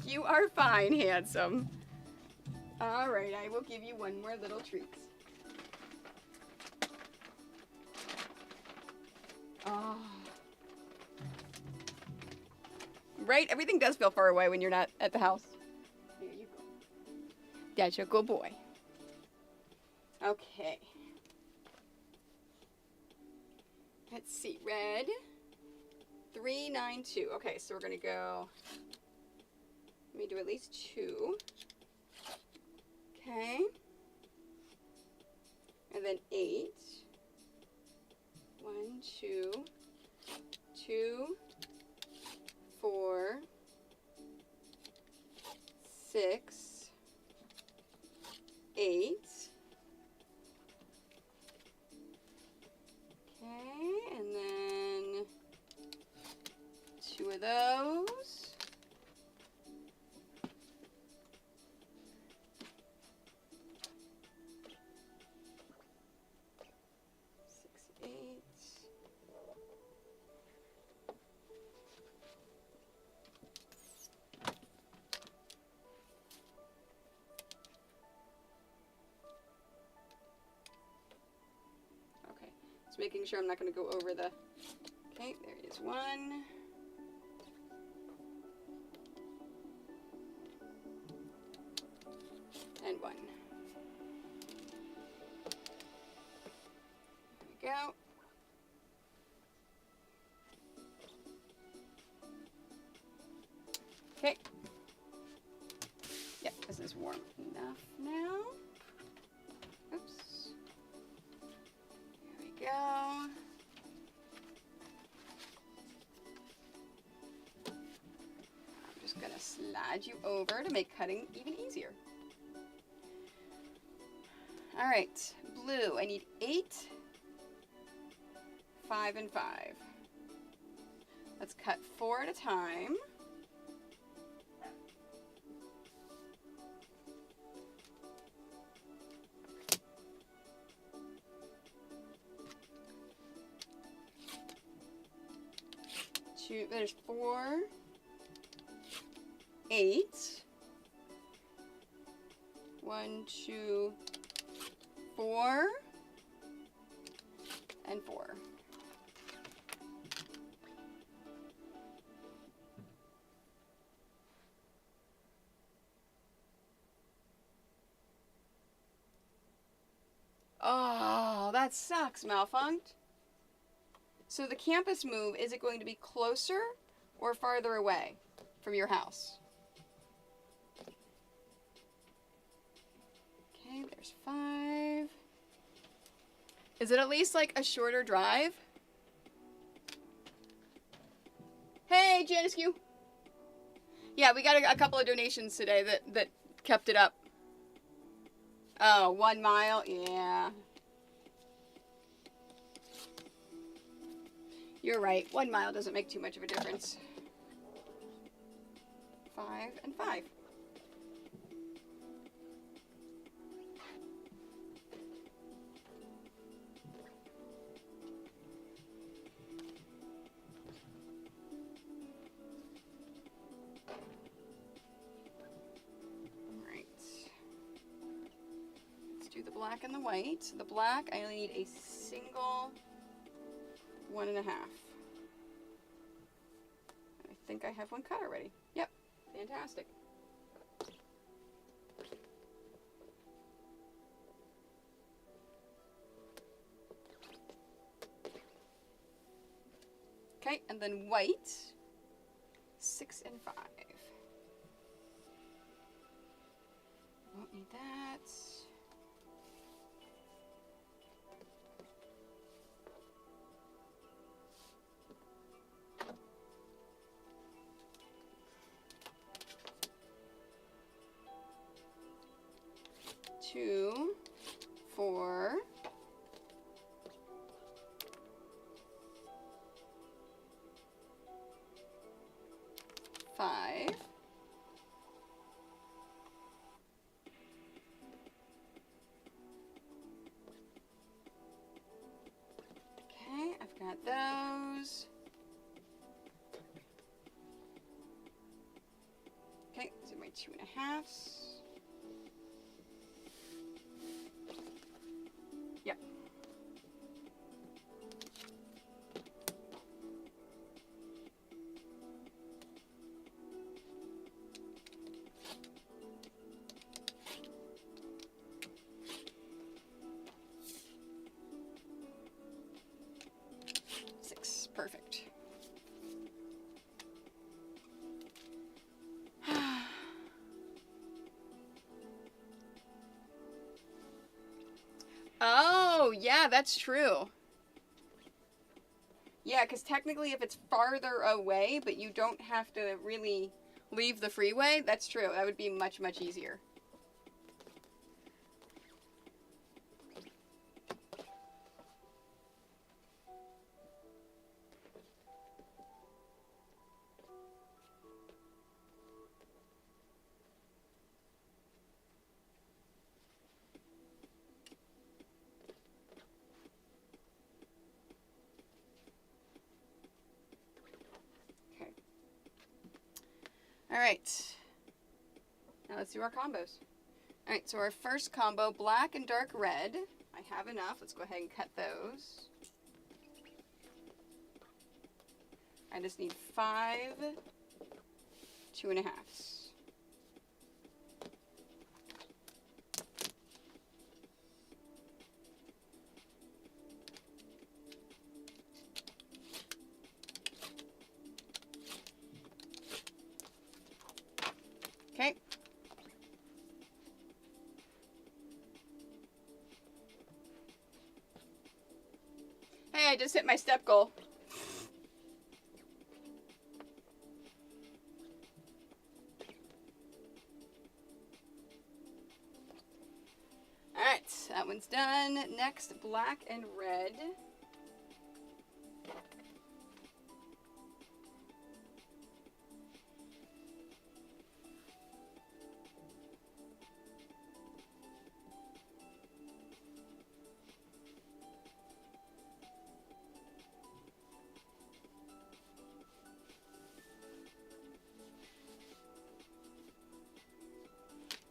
You are fine, handsome. All right, I will give you one more little treat. Oh. Right? Everything does feel far away when you're not at the house. There you go. That's a good boy. Okay. Let's see. Red. 3, 9, 2. Okay, so we're going to go... Let me do at least 2. Okay. And then 8. 1, 2, 2, 4, 6, 8. Okay, and then 2 of those. 6, 8. Okay, just making sure I'm not going to go over the. Okay, there is 1. And 1. There we go. Okay. Yep, this is warm enough now. Oops. There we go. I'm just gonna slide you over to make cutting even easier. All right, blue, I need 8, 5, and 5. Let's cut 4 at a time. There's 4, 8. 1, 2, 4, and 4. Oh, that sucks, Malfunct. So the campus move, is it going to be closer or farther away from your house? Okay, there's 5. Is it at least like a shorter drive? Hey, Janiscu. Yeah, we got a couple of donations today that kept it up. Oh, 1 mile? Yeah. You're right. 1 mile doesn't make too much of a difference. 5 and 5. Right. Let's do the black and the white. The black, I only need a single 1.5. I think I have one cut already. Yep, fantastic. Okay, and then white, 6 and 5. Won't need that. Two, 4, 5, okay, I've got those. Okay, these are my 2.5s. Yep. Perfect. Oh, yeah, that's true. Yeah, because technically if it's farther away, but you don't have to really leave the freeway, that's true. That would be much, much easier. All right. Now let's do our combos. All right, so our first combo, black and dark red. I have enough. Let's go ahead and cut those. I just need 5 2.5s. Okay. Hey, I just hit my step goal. All right, that one's done. Next, black and red.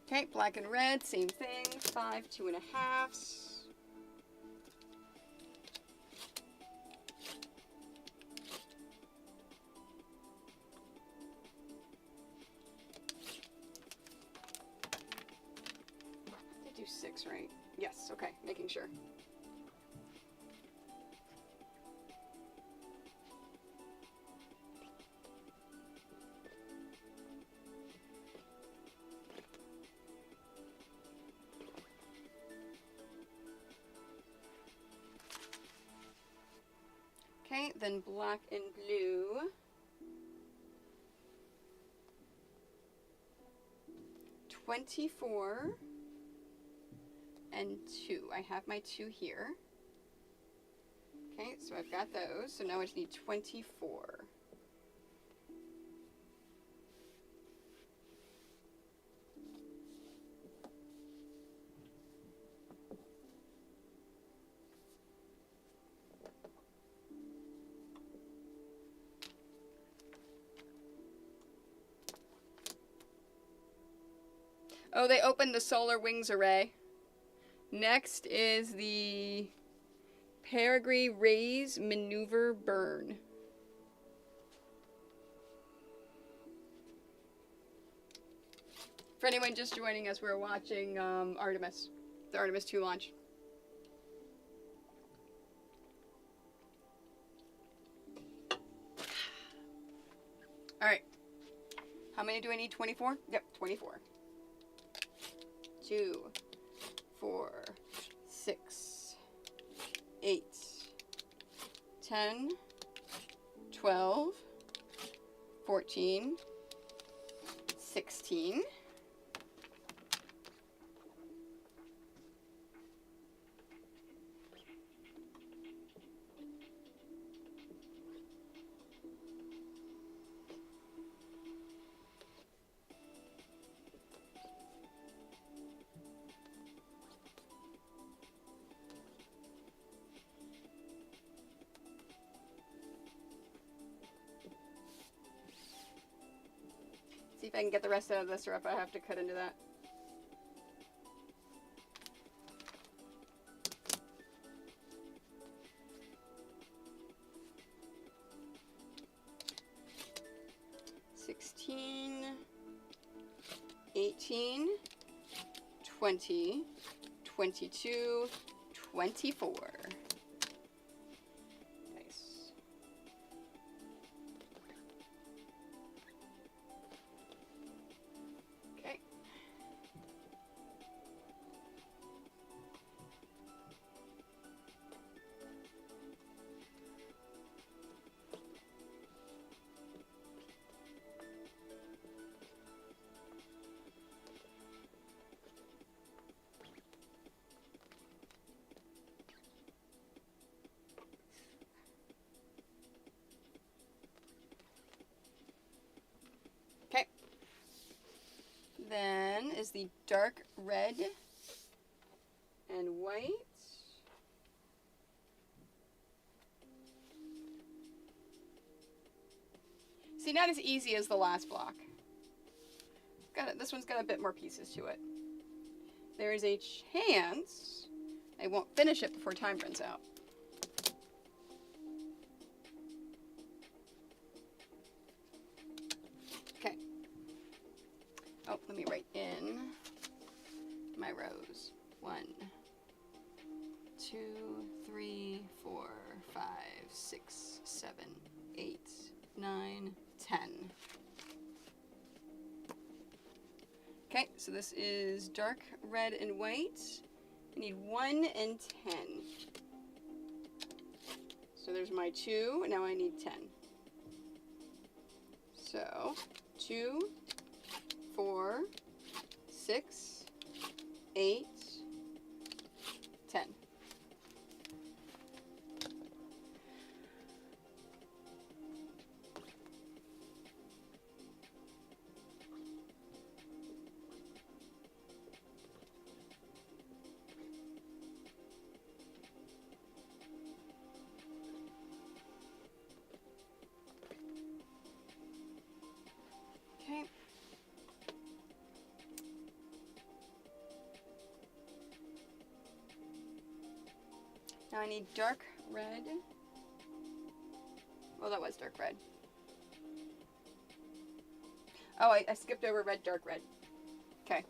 Okay, black and red, same thing, 5 2.5s. Did do 6, right? Yes, okay, making sure. Okay, then black and blue. $24 and 2. I have my 2 here. Okay, so I've got those. So now I just need 24. Oh, they opened the solar wings array. Next is the Perigee Raise Maneuver Burn. For anyone just joining us, we're watching Artemis, the Artemis 2 launch. All right. How many do I need? 24? Yep, 24. 2, 4, 6, 8, 10, 12, 14, 16, see if I can get the rest out of this, or if I have to cut into that. $16, 18, 20, 22, 24. Nice. Okay. Okay. Then is the dark red and white. See, not as easy as the last block. This one's got a bit more pieces to it. There is a chance I won't finish it before time runs out. Okay. Oh, let me write in my rows. 1, 2, 3, 4, 5, 6, 7, 8, 9, 10. Okay, so this is dark red and white. I need 1 and 10. So there's my 2, now I need 10. So 2, 4, 6, 8, 10. Okay. Now I need dark red. Well, that was dark red. Oh, I skipped over red, dark red. Okay.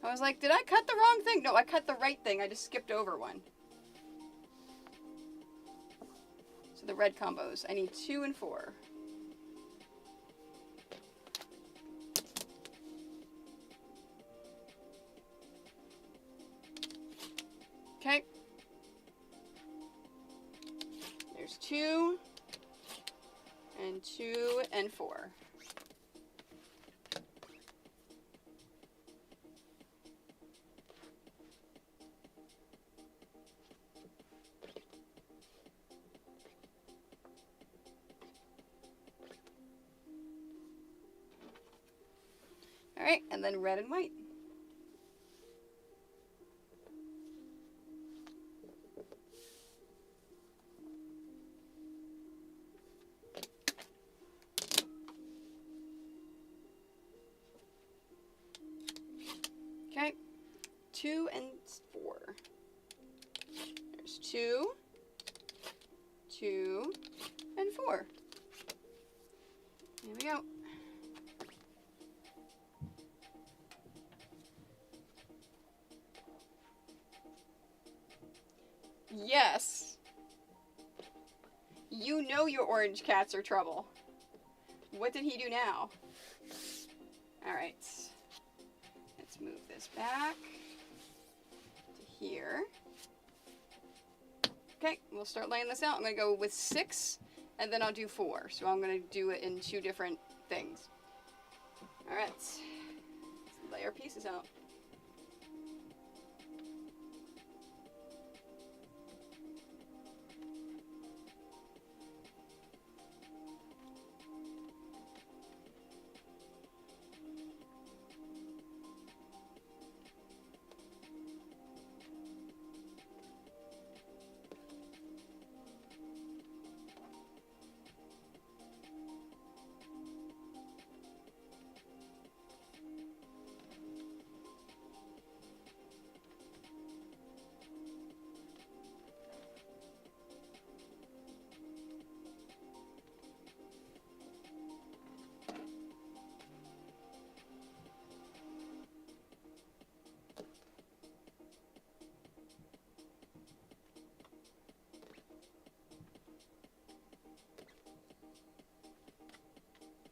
I was like, did I cut the wrong thing? No, I cut the right thing. I just skipped over one. So the red combos. I need 2 and 4. Okay. There's 2 and 2 and 4. All right, and then red and white. Okay, 2 and 4. There's 2, 2, and 4. Here we go. Yes. You know your orange cats are trouble. What did he do now? All right. Let's move this back to here. Okay, we'll start laying this out. I'm going to go with 6, and then I'll do 4. So I'm going to do it in 2 different things. All right. Let's lay our pieces out.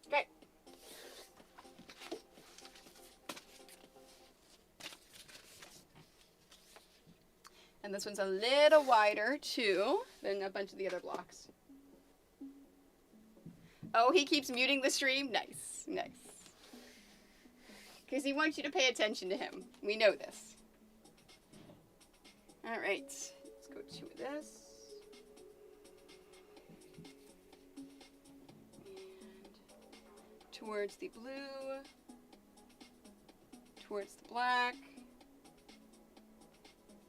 Okay. And this one's a little wider too than a bunch of the other blocks. Oh, he keeps muting the stream? Nice, nice. Because he wants you to pay attention to him. We know this. All right, let's go 2 of this. And towards the blue, towards the black,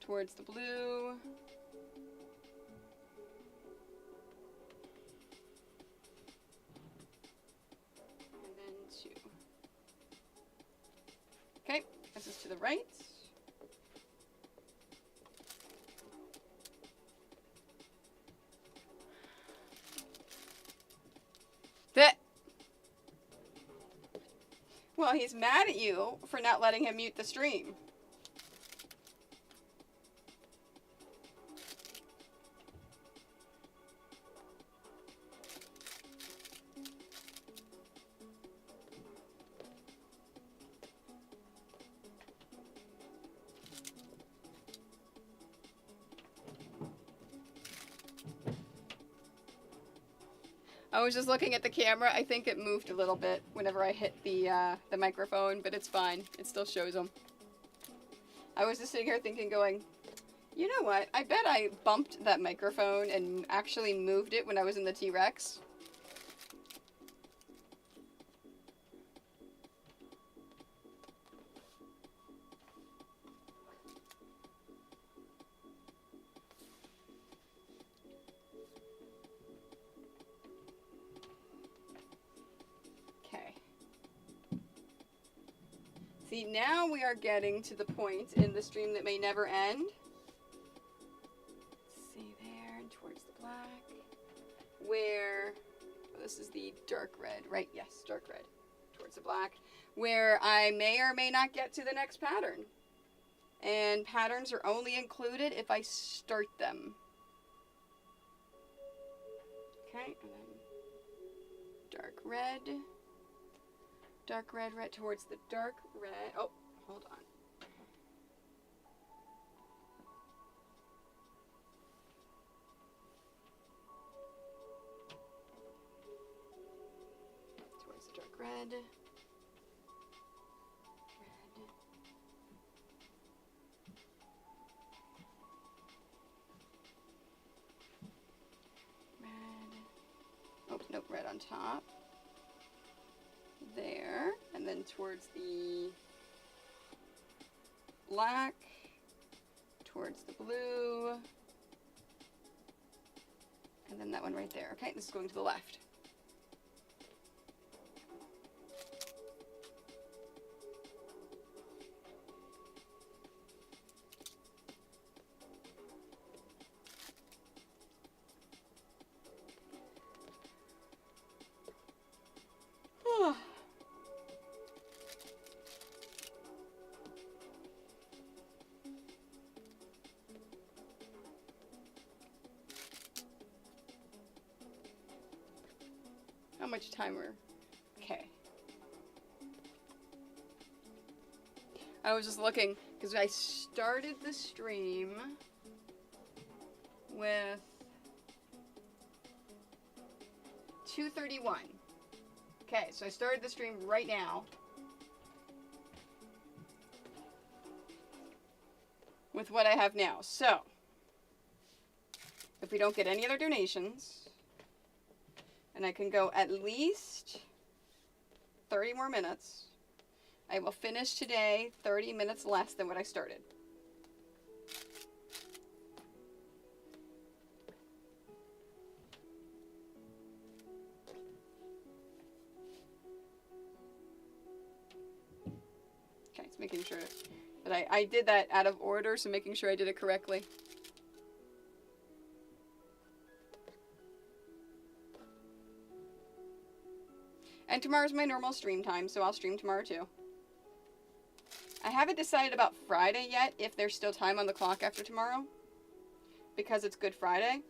towards the blue. And Okay, this is to the right. That. Well, he's mad at you for not letting him mute the stream. I was just looking at the camera. I think it moved a little bit whenever I hit the microphone, but it's fine. It still shows them. I was just sitting here thinking, going, you know what? I bet I bumped that microphone and actually moved it when I was in the T-Rex. See, now we are getting to the point in the stream that may never end. Let's see there, and towards the black, where, oh, this is the dark red, right? Yes, dark red, towards the black, where I may or may not get to the next pattern. And patterns are only included if I start them. Okay, and then dark red. Dark red, red towards the dark red. Oh, hold on. Towards the dark red. Red. Red. Oh, nope, red on top. There, and then towards the black, towards the blue, and then that one right there. Okay, this is going to the left. How much timer? Okay. I was just looking because I started the stream with 2:31. Okay, so I started the stream right now with what I have now. So, if we don't get any other donations, and I can go at least 30 more minutes, I will finish today 30 minutes less than what I started. Okay, it's making sure that I did that out of order, so making sure I did it correctly. And tomorrow's my normal stream time, so I'll stream tomorrow too. I haven't decided about Friday yet, if there's still time on the clock after tomorrow, because it's Good Friday.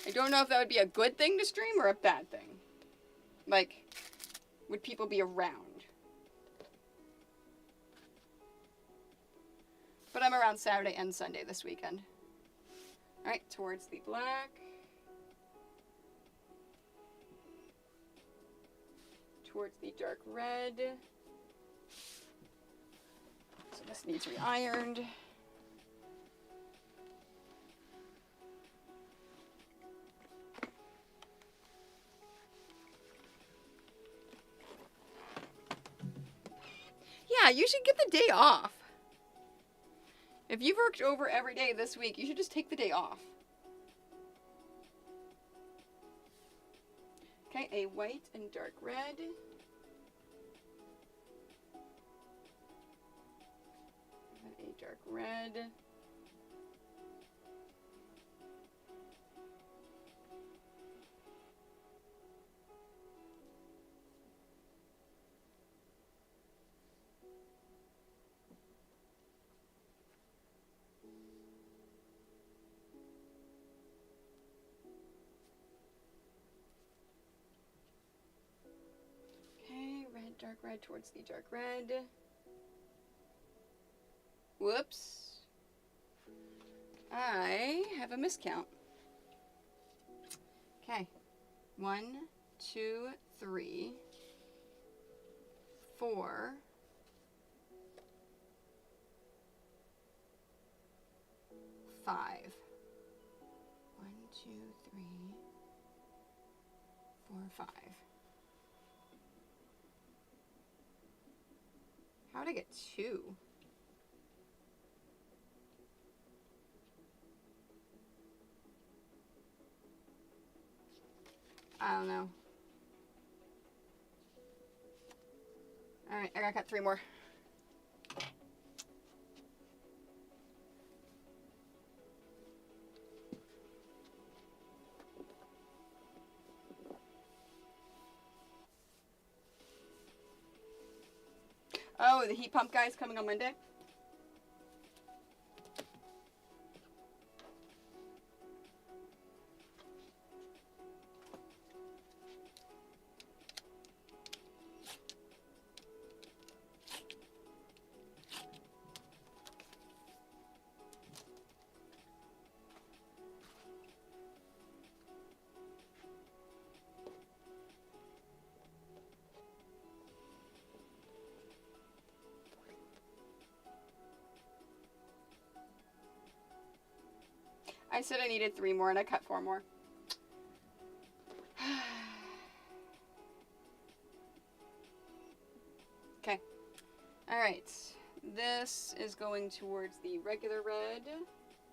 I don't know if that would be a good thing to stream or a bad thing. Like, would people be around? But I'm around Saturday and Sunday this weekend. Alright, towards the black. Towards the dark red. So this needs re-ironed. Yeah, you should get the day off. If you've worked over every day this week, you should just take the day off. Okay, a white and dark red. A dark red. Okay, red, dark red towards the dark red. Whoops. I have a miscount. Okay. 1, 2, 3, 4, 5. 1, 2, 3, 4, 5. How did I get 2? I don't know. Alright, I got 3 more. Oh, the heat pump guy's coming on Monday? I said I needed 3 more and I cut 4 more. Okay. Alright. This is going towards the regular red.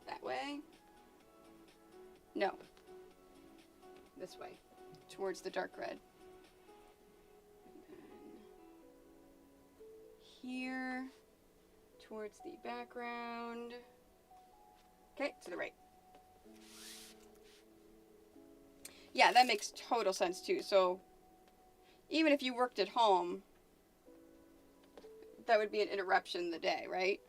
That way. No. This way. Towards the dark red. And then here. Towards the background. Okay, to the right. Yeah, that makes total sense too. So, even if you worked at home, that would be an interruption in the day, right?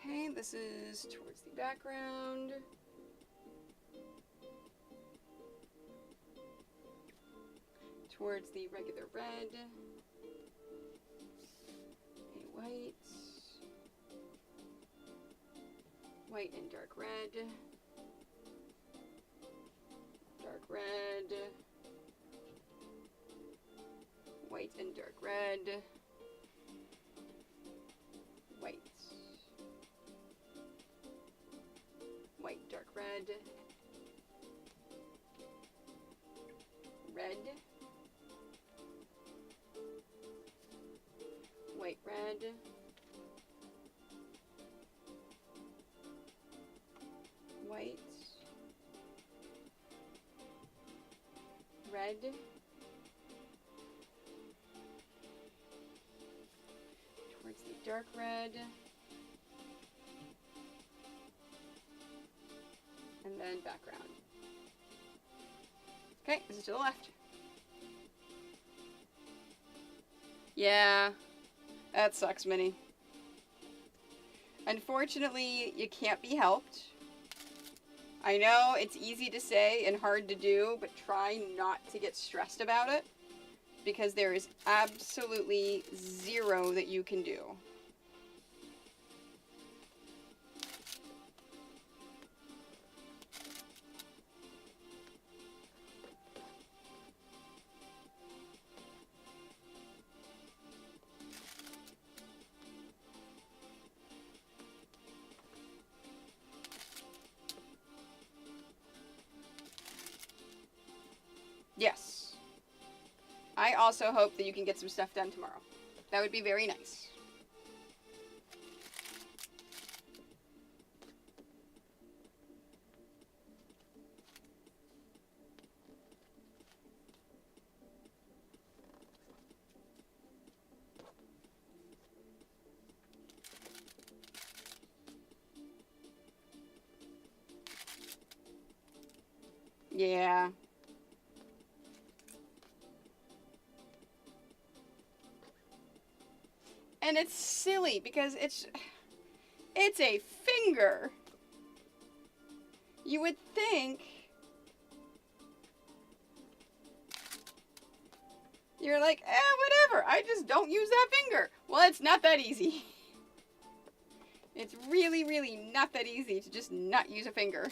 Okay, this is towards the background. Towards the regular red. A white. White and dark red. Dark red. White and dark red. White. White, dark red. Red. White, red. White. Red. Towards the dark red. And then background. Okay, this is to the left. Yeah, that sucks, Minnie. Unfortunately, you can't be helped. I know it's easy to say and hard to do, but try not to get stressed about it, because there is absolutely zero that you can do. Yes. I also hope that you can get some stuff done tomorrow. That would be very nice. Yeah. And it's silly because it's a finger. You would think you're like, whatever, I just don't use that finger. Well, it's not that easy. It's really, really not that easy to just not use a finger.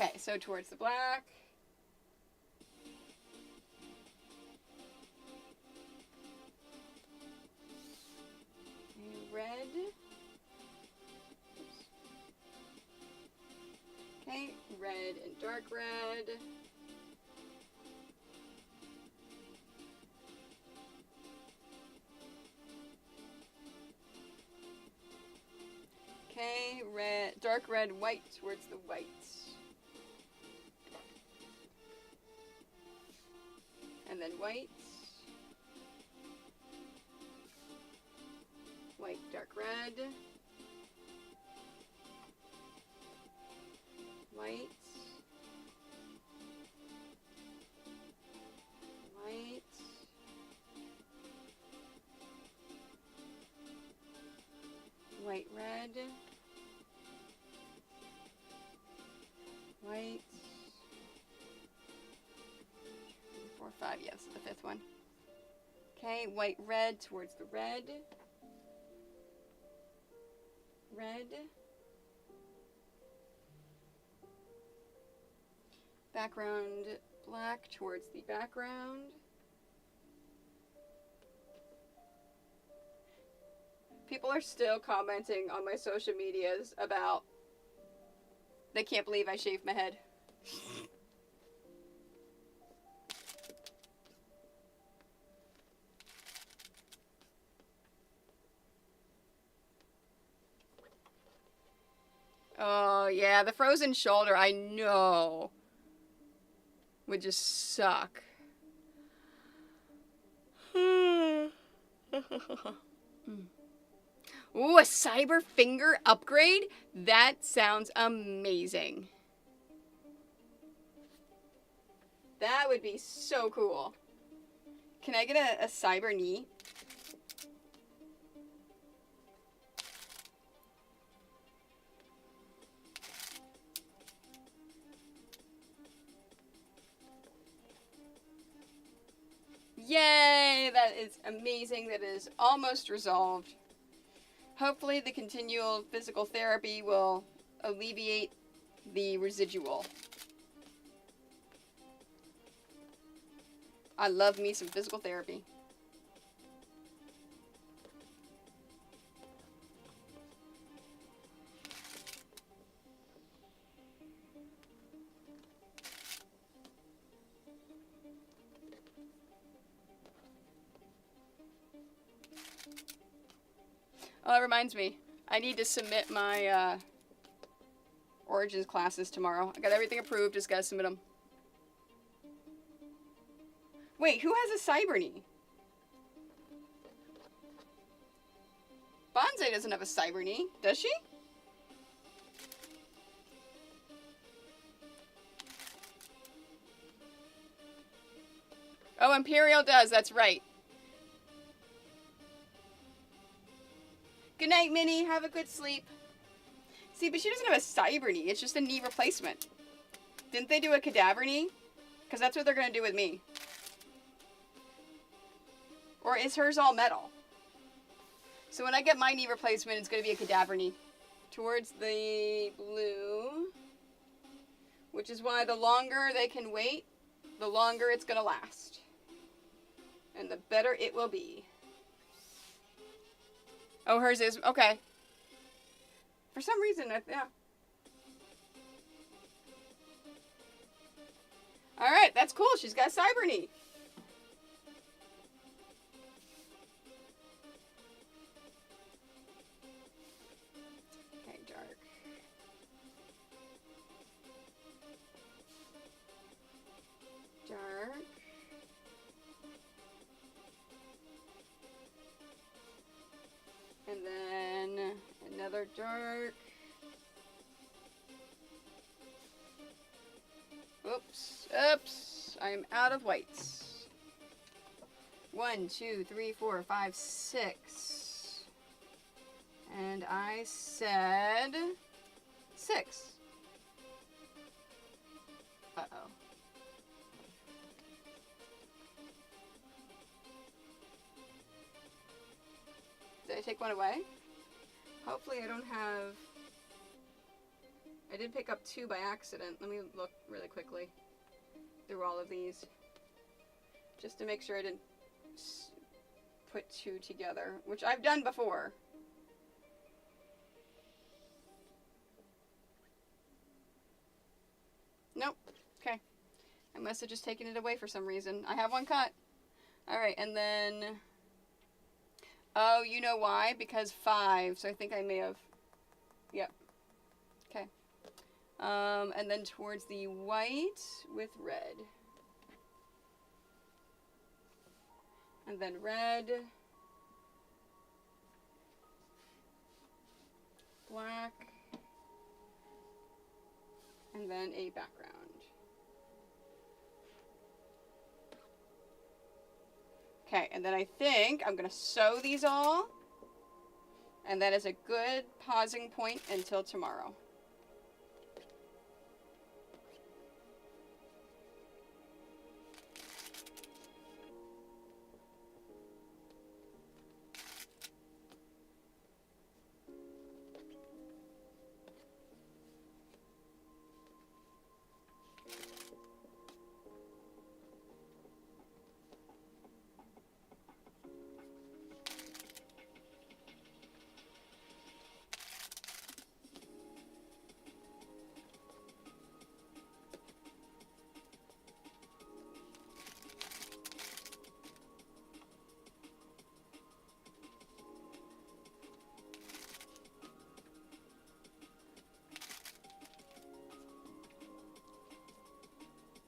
Okay, so towards the black. Red. Oops. Okay, red and dark red. Okay, red, dark red, white towards the white. And then white. White, dark red. White. White. White, red. White. 4, 5, yes, the fifth one. Okay, white, red towards the red. Red. Background black towards the background. People are still commenting on my social medias about they can't believe I shaved my head. Oh, yeah, the frozen shoulder, I know, would just suck. Ooh, a cyber finger upgrade? That sounds amazing. That would be so cool. Can I get a cyber knee? Yay! That is amazing. That is almost resolved. Hopefully the continual physical therapy will alleviate the residual. I love me some physical therapy. Oh, that reminds me. I need to submit my Origins classes tomorrow. I got everything approved, just gotta submit them. Wait, who has a cyber knee? Bonsai doesn't have a cyber knee, does she? Oh, Imperial does. That's right. Good night, Minnie. Have a good sleep. See, but she doesn't have a cyber knee. It's just a knee replacement. Didn't they do a cadaver knee? Because that's what they're going to do with me. Or is hers all metal? So when I get my knee replacement, it's going to be a cadaver knee. Towards the blue. Which is why the longer they can wait, the longer it's going to last. And the better it will be. Oh, hers is. Okay. For some reason, yeah. Alright, that's cool. She's got cyber knee. Okay, dark. Dark. And then another dark. Oops, oops, I'm out of whites. 1, 2, 3, 4, 5, 6. And I said 6. Uh-oh. Did I take one away? Hopefully I don't have... I did pick up 2 by accident. Let me look really quickly through all of these. Just to make sure I didn't put 2 together, which I've done before. Nope. Okay. I must have just taken it away for some reason. I have one cut. Alright, and then... Oh, you know why? Because 5, so I think I may have... Yep. Okay. And then towards the white with red. And then red. Black. And then a background. Okay, and then I think I'm going to sew these all. And that is a good pausing point until tomorrow.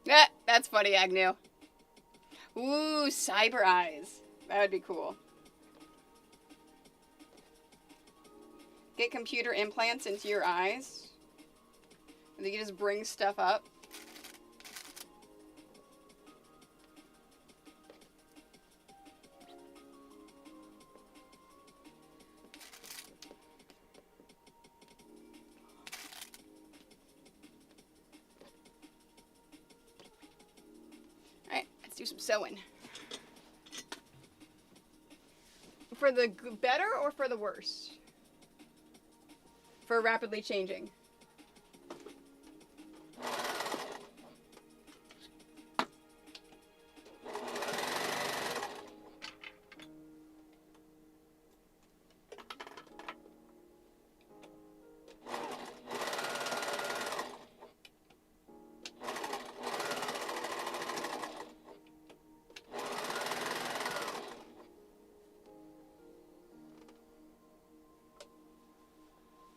Yeah, that's funny, Agnew. Ooh, cyber eyes. That would be cool. Get computer implants into your eyes. And then you just bring stuff up. Do some sewing. For the better or for the worse? For rapidly changing.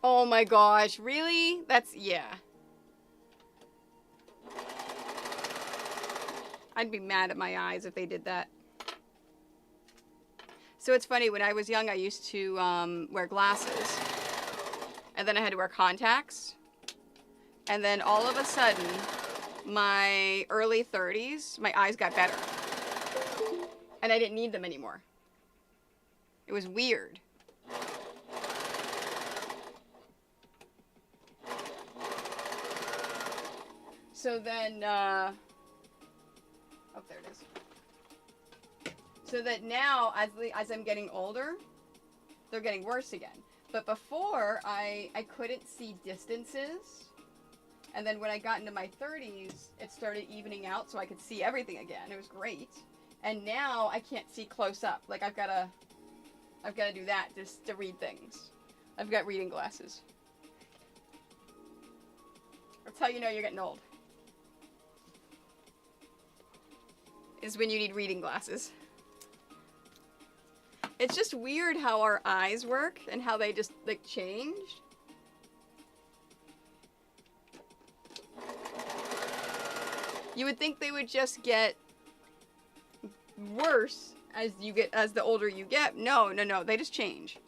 Oh my gosh, really? That's, yeah. I'd be mad at my eyes if they did that. So it's funny, when I was young I used to wear glasses. And then I had to wear contacts. And then all of a sudden, my early 30s, my eyes got better. and I didn't need them anymore. It was weird. So then, oh, there it is. So that now, as I'm getting older, they're getting worse again. But before, I couldn't see distances. And then when I got into my 30s, it started evening out so I could see everything again. It was great. And now I can't see close up. Like I've got to do that just to read things. I've got reading glasses. That's how you know you're getting old. Is when you need reading glasses. It's just weird how our eyes work and how they just like change. You would think they would just get worse as the older you get. No, they just change.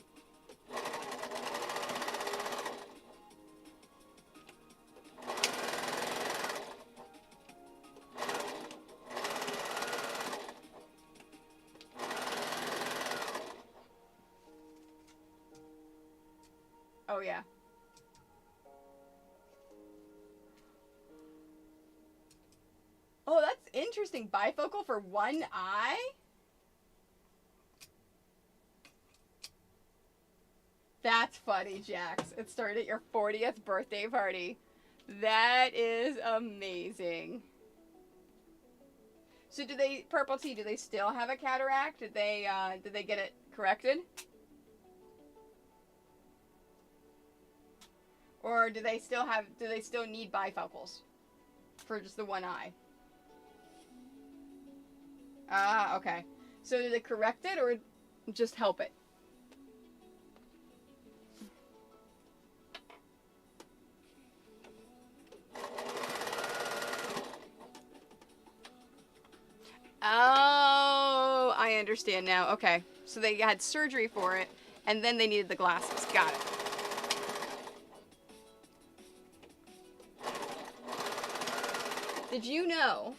Oh yeah. Oh, that's interesting. Bifocal for one eye? That's funny, Jax. It started at your 40th birthday party. That is amazing. So do they, Purple Tea, do they still have a cataract? Did they get it corrected? Or do they still need bifocals for just the one eye? Ah, okay. So did it correct it or just help it? Oh, I understand now. Okay. So they had surgery for it, and then they needed the glasses. Got it. Did you know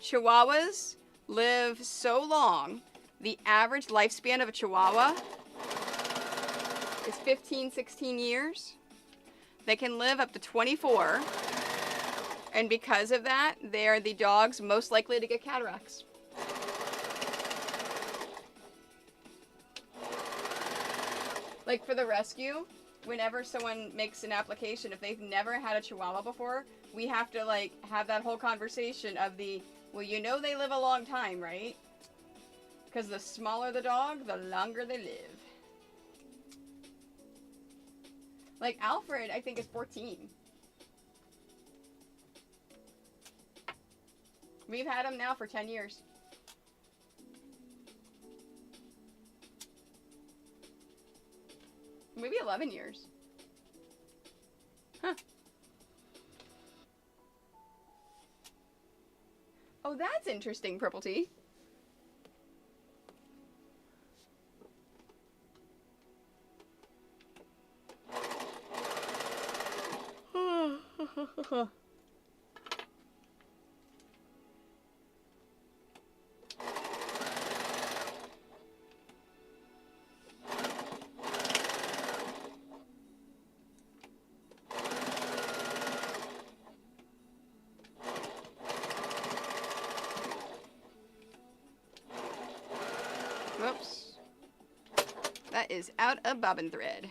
Chihuahuas live so long? The average lifespan of a Chihuahua is 15, 16 years. They can live up to 24. And because of that, they are the dogs most likely to get cataracts. Like for the rescue, whenever someone makes an application, if they've never had a Chihuahua before, we have to like have that whole conversation of the, well, you know they live a long time, right? Because the smaller the dog, the longer they live. Like Alfred, I think is 14. We've had him now for 10 years. Maybe 11 years. Huh. Oh, that's interesting, Purple Tea. Whoops. That is out of bobbin thread.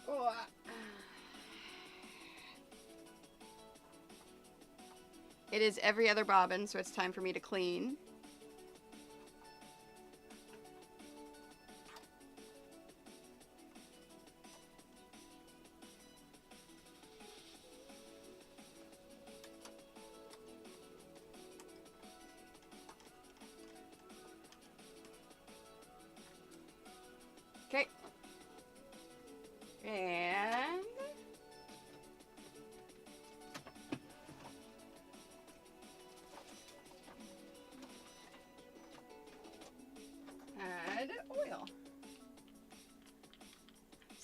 Oh. It is every other bobbin, so it's time for me to clean. Okay. And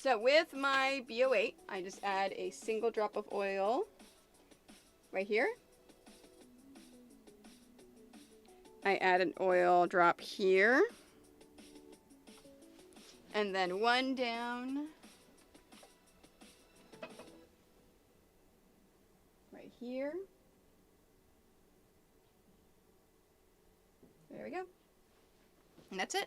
So with my BO8, I just add a single drop of oil right here. I add an oil drop here. And then one down right here. There we go. And that's it.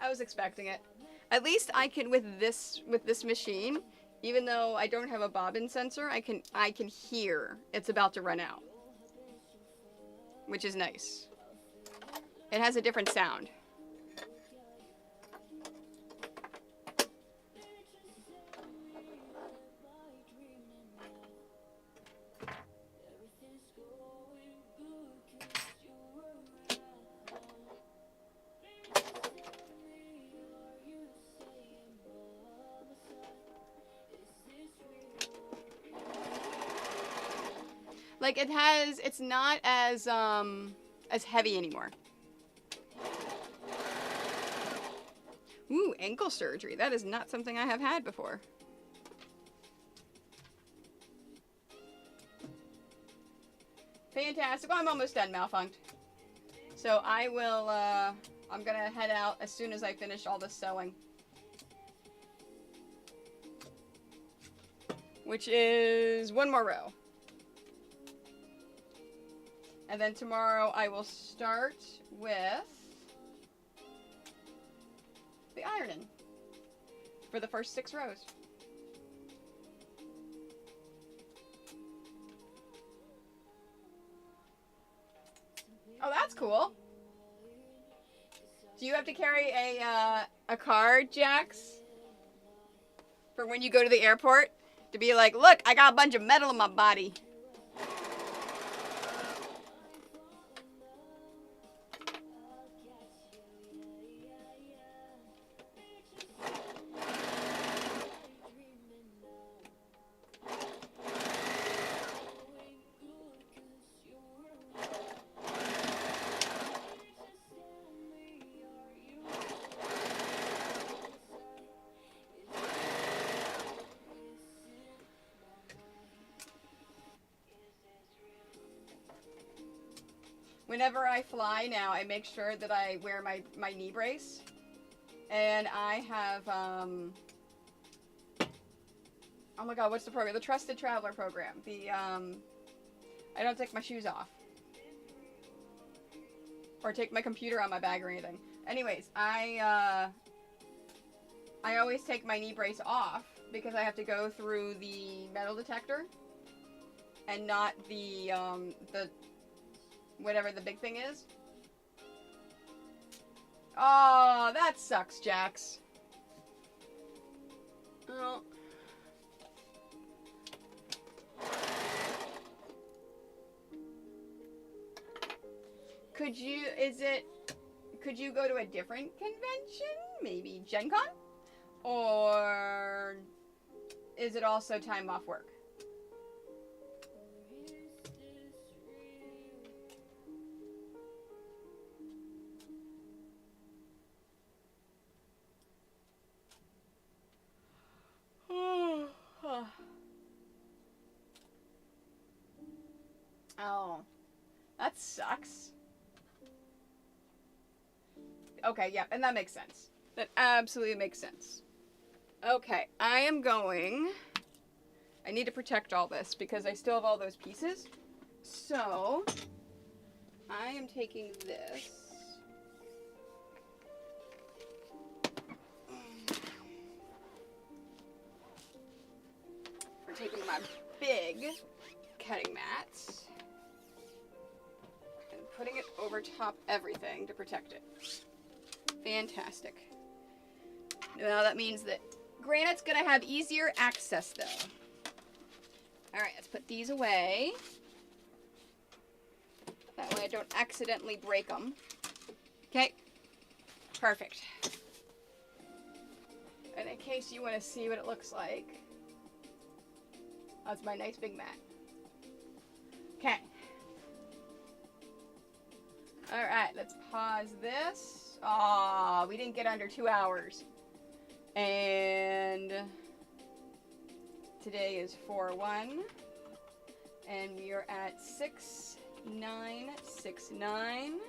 I was expecting it. At least I can with this machine, even though I don't have a bobbin sensor, I can hear it's about to run out. Which is nice. It has a different sound. Like it's not as heavy anymore. Ooh, ankle surgery. That is not something I have had before. Fantastic. Well, I'm almost done, malfunct. So I will, I'm gonna head out as soon as I finish all this sewing. Which is one more row. And then tomorrow I will start with the ironing for the first 6 rows. Oh, that's cool. Do you have to carry a card, Jax? For when you go to the airport? To be like, look, I got a bunch of metal in my body. Whenever I fly now, I make sure that I wear my knee brace. And I have, oh my god, what's the program? The Trusted Traveler program. The, I don't take my shoes off. Or take my computer on my bag or anything. Anyways, I always take my knee brace off because I have to go through the metal detector. And not the whatever the big thing is. Oh, that sucks, Jax. Oh. Could you go to a different convention? Maybe Gen Con? Or is it also time off work? Oh, that sucks. Okay, yeah, and that makes sense. That absolutely makes sense. Okay, I need to protect all this because I still have all those pieces. So, I am taking this. We're taking my big cutting mats and putting it over top everything to protect it. Fantastic. Now that means that granite's gonna have easier access though. Alright, let's put these away. That way I don't accidentally break them. Okay, perfect. And in case you want to see what it looks like, that's my nice big mat. Okay. All right, let's pause this. Aw, we didn't get under 2 hours. And today is 4/1. And we are at 6969.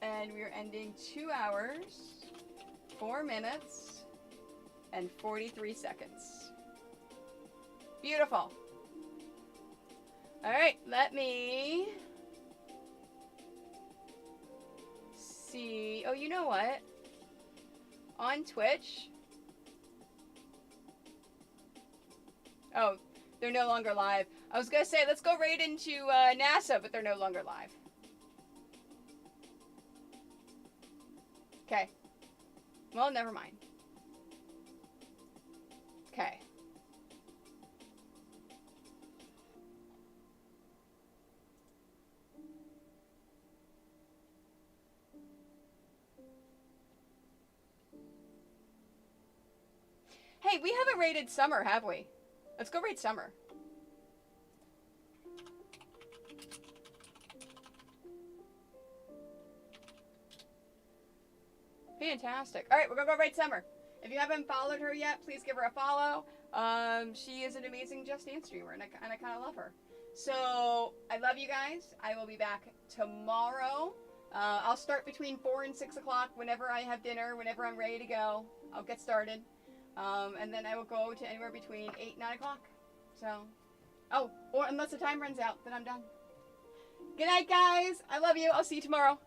And we are ending 2 hours, 4 minutes, and 43 seconds. Beautiful. All right, let me see. Oh, you know what? On Twitch. Oh, they're no longer live. I was going to say, let's go right into NASA, but they're no longer live. Okay. Well, never mind. Okay. Hey, we haven't rated summer, have we? Let's go rate summer. Fantastic. All right, we're going to go rate summer. If you haven't followed her yet, please give her a follow. She is an amazing Just Dance streamer, and I kind of love her. So, I love you guys. I will be back tomorrow. I'll start between 4 and 6 o'clock whenever I have dinner, whenever I'm ready to go. I'll get started. And then I will go to anywhere between 8 and 9 o'clock. So, oh, or unless the time runs out, then I'm done. Good night, guys. I love you. I'll see you tomorrow.